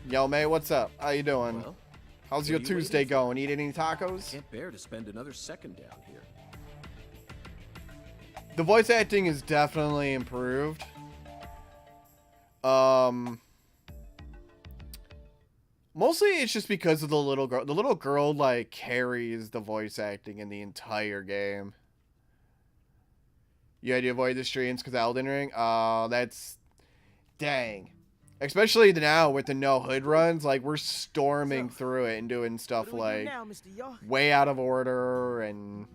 Yo, May, what's up? How you doing? Well, how's your Tuesday going? Eat any tacos? Can't bear to spend another second down here. The voice acting is definitely improved. Mostly it's just because of the little girl. The little girl, like, carries the voice acting in the entire game. You had to avoid the streams because Elden Ring? Oh, that's... Dang. Especially now with the no hood runs, like, we're storming through it and doing stuff like now, Mr. York? way out of order and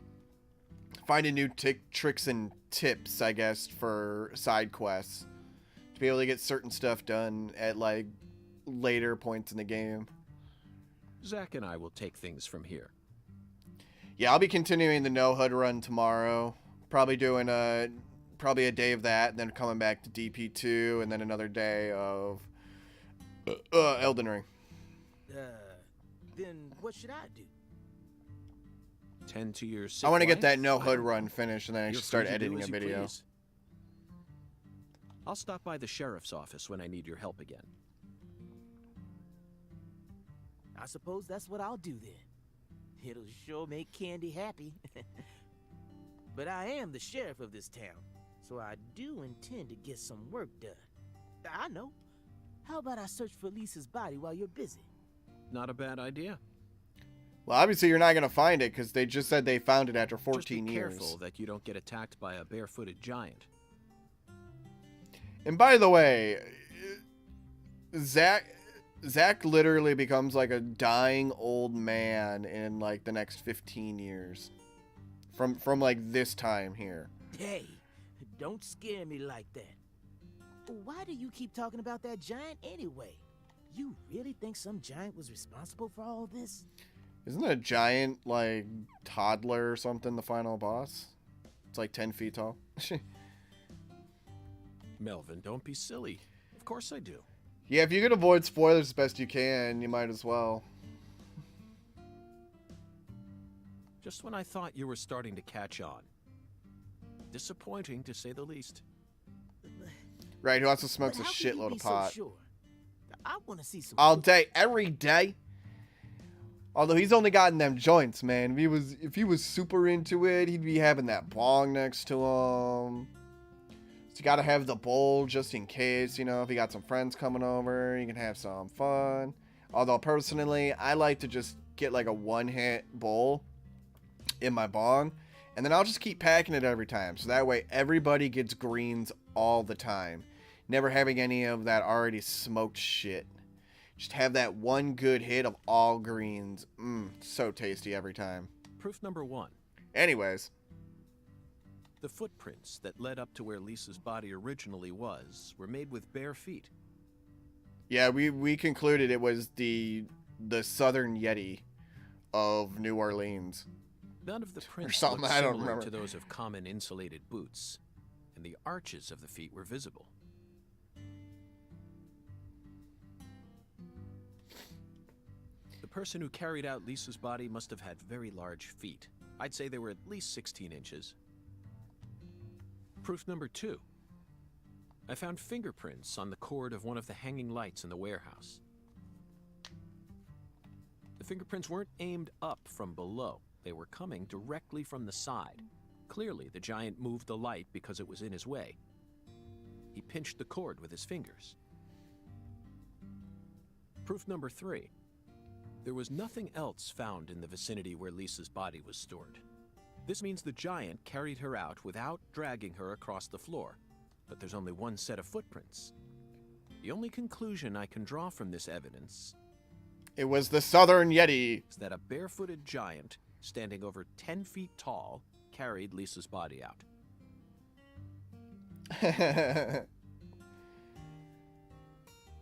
finding new tricks and tips, I guess, for side quests. To be able to get certain stuff done at, like, later points in the game. Zach and I will take things from here. Yeah, I'll be continuing the no hood run tomorrow. Probably doing a day of that, and then coming back to DP2, and then another day of Elden Ring. Then what should I do? Tend to your sick I want to get wife? that no hood run finished, and then I You're should start free to do editing a as you video. please. I'll stop by the sheriff's office when I need your help again. I suppose that's what I'll do then. It'll sure make Candy happy. But I am the sheriff of this town, so I do intend to get some work done. I know. How about I search for Lisa's body while you're busy? Not a bad idea. Well, obviously you're not going to find it, because they just said they found it after 14 Just be years. careful that you don't get attacked by a barefooted giant. And by the way, Zach literally becomes like a dying old man in like the next 15 years. From like this time here. Hey, don't scare me like that. Why do you keep talking about that giant anyway? You really think some giant was responsible for all this? Isn't a giant like toddler or something the final boss? It's like 10 feet tall. Melvin, don't be silly. Of course I do. Yeah, if you can avoid spoilers as best you can, you might as well. Just when I thought you were starting to catch on. Disappointing, to say the least. Right, who also smokes a But how can you shitload be of so pot. sure? I want to see some. All proof. day, every day. Although he's only gotten them joints, man. If he was super into it, he'd be having that bong next to him. So you gotta have the bowl just in case, you know, if you got some friends coming over, you can have some fun. Although personally, I like to just get like a one-hit bowl in my bong, and then I'll just keep packing it every time. So that way everybody gets greens all the time. Never having any of that already smoked shit. Just have that one good hit of all greens. So tasty every time. Proof number 1. Anyways. The footprints that led up to where Lisa's body originally was were made with bare feet. Yeah, we concluded it was the Southern Yeti of New Orleans. None of the prints something, looked I don't similar remember. to those of common insulated boots, and the arches of the feet were visible. The person who carried out Lisa's body must have had very large feet. I'd say they were at least 16 inches. Proof number 2. I found fingerprints on the cord of one of the hanging lights in the warehouse. The fingerprints weren't aimed up from below. They were coming directly from the side. Clearly, the giant moved the light because it was in his way. He pinched the cord with his fingers. Proof number 3. There was nothing else found in the vicinity where Lisa's body was stored. This means the giant carried her out without dragging her across the floor. But there's only one set of footprints. The only conclusion I can draw from this evidence It was the Southern Yeti. is that a barefooted giant, standing over 10 feet tall, carried Lisa's body out.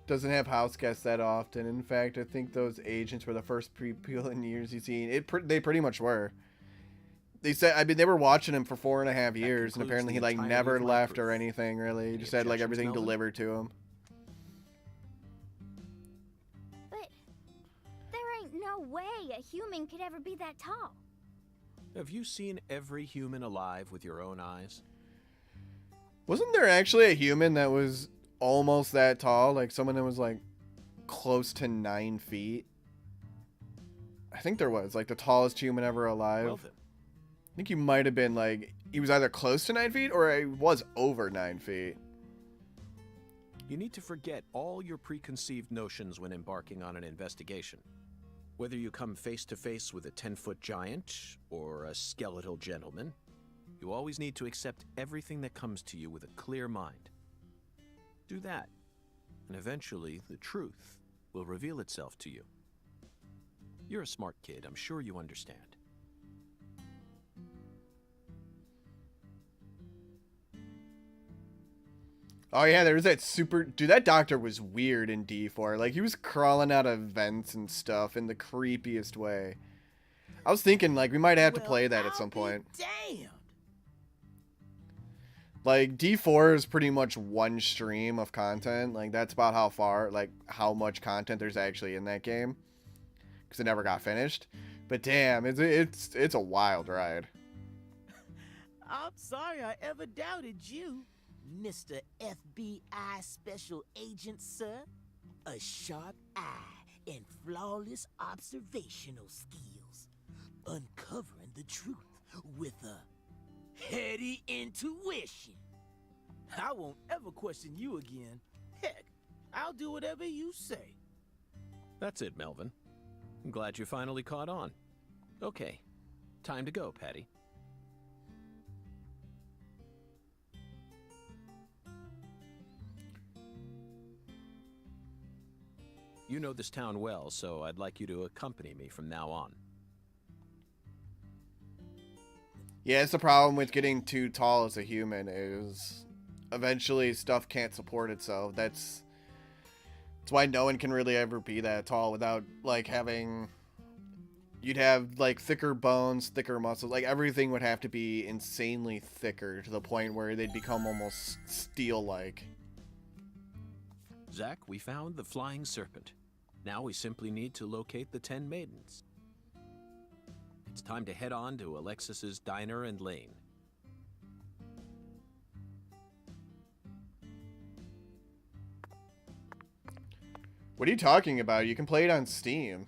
Doesn't have house guests that often. In fact, I think those agents were the first people in years you've seen. They pretty much were. They said, I mean, they were watching him for 4.5 years, and concludes apparently the he like entirety never of my left or proof. anything really. He Any just had like objections, everything Melvin? delivered to him. But there ain't no way a human could ever be that tall. Have you seen every human alive with your own eyes? Wasn't there actually a human that was almost that tall? Like someone that was like close to 9 feet? I think there was, like the tallest human ever alive. Well then, I think he might have been like, he was either close to 9 feet or he was over 9 feet. You need to forget all your preconceived notions when embarking on an investigation. Whether you come face to face with a 10-foot giant or a skeletal gentleman, you always need to accept everything that comes to you with a clear mind. Do that, and eventually the truth will reveal itself to you. You're a smart kid, I'm sure you understand. Oh yeah, there was that super... Dude, that doctor was weird in D4. Like, he was crawling out of vents and stuff in the creepiest way. I was thinking, like, we might have to play that at some point. Damn. Like, D4 is pretty much one stream of content. Like, that's about how far, like, how much content there's actually in that game. Because it never got finished. But damn, it's a wild ride. I'm sorry I ever doubted you, Mr. FBI Special Agent, sir. A sharp eye and flawless observational skills. Uncovering the truth with a heady intuition. I won't ever question you again. Heck, I'll do whatever you say. That's it, Melvin. I'm glad you finally caught on. Okay, time to go, Patty. You know this town well, so I'd like you to accompany me from now on. Yeah, it's the problem with getting too tall as a human is eventually stuff can't support itself. That's why no one can really ever be that tall without, like, having... You'd have, like, thicker bones, thicker muscles. Like, everything would have to be insanely thicker to the point where they'd become almost steel-like. Zach, we found the flying serpent. Now we simply need to locate the 10 maidens. It's time to head on to Alexis's Diner and Lane. What are you talking about? You can play it on Steam.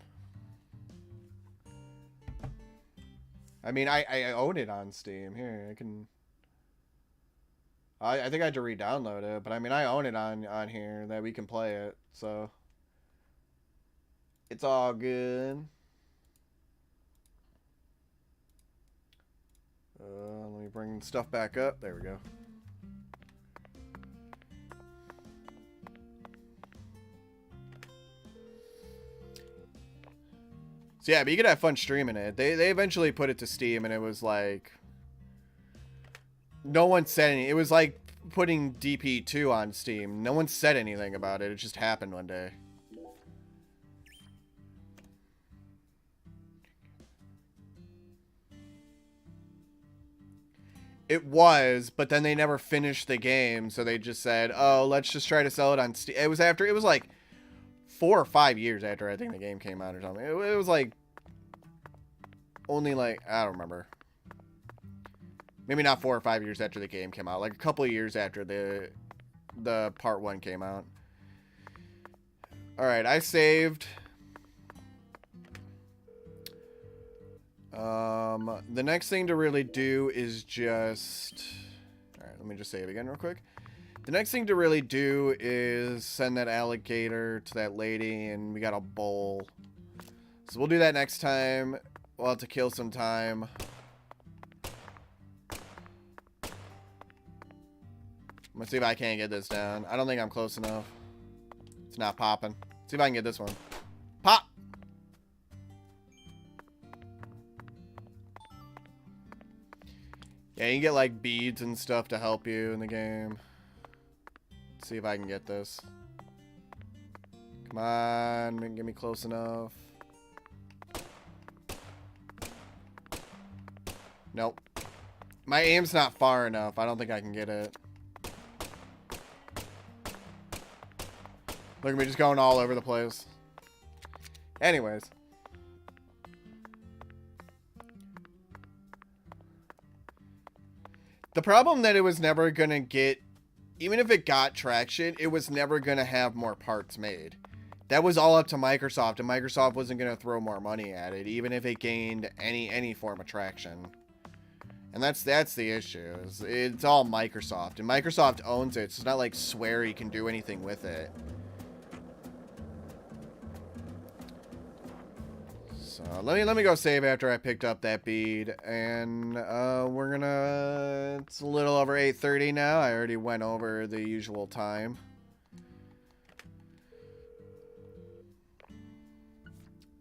I mean, I own it on Steam. Here, I can... I think I had to re-download it, but I mean, I own it on here that we can play it, so... It's all good. Let me bring stuff back up. There we go. So yeah, but you could have fun streaming it. They eventually put it to Steam, and it was like... No one said anything. It was like putting DP2 on Steam. No one said anything about it. It just happened one day. It was, but then they never finished the game, so they just said, oh, let's just try to sell it on Steam. It was like 4 or 5 years after I think the game came out or something. It was like, only like, I don't remember. Maybe not 4 or 5 years after the game came out, like a couple of years after the part 1 came out. Alright, I saved. The next thing to really do is just... Alright, let me just save again real quick. The next thing to really do is send that alligator to that lady, and we got a bowl. So we'll do that next time. We'll have to kill some time. I'm gonna see if I can't get this down. I don't think I'm close enough. It's not popping. See if I can get this one. Pop! Yeah, you can get like beads and stuff to help you in the game. Let's see if I can get this. Come on, get me close enough. Nope. My aim's not far enough. I don't think I can get it. Look at me just going all over the place. Anyways. The problem that it was never going to get, even if it got traction, it was never going to have more parts made. That was all up to Microsoft, and Microsoft wasn't going to throw more money at it, even if it gained any form of traction. And that's the issue. It's all Microsoft, and Microsoft owns it. So it's not like Swery can do anything with it. So let me go save after I picked up that bead, and we're gonna. It's a little over 8:30 now. I already went over the usual time.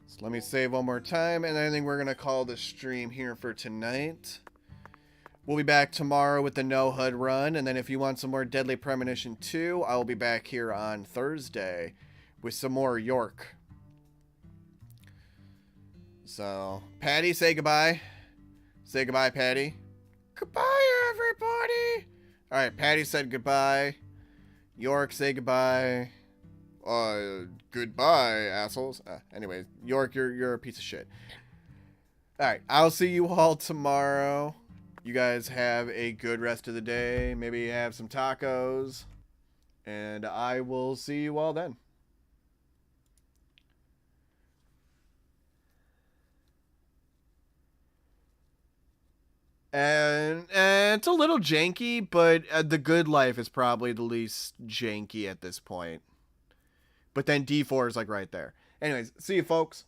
So let me save one more time, and I think we're gonna call the stream here for tonight. We'll be back tomorrow with the No HUD run, and then if you want some more Deadly Premonition 2, I will be back here on Thursday with some more York. So, Patty, say goodbye. Say goodbye, Patty. Goodbye, everybody. All right, Patty said goodbye. York, say goodbye. Goodbye, assholes. Anyway, York, you're a piece of shit. All right, I'll see you all tomorrow. You guys have a good rest of the day. Maybe have some tacos. And I will see you all then. And it's a little janky, but The Good Life is probably the least janky at this point. But then D4 is like right there. Anyways, see you folks.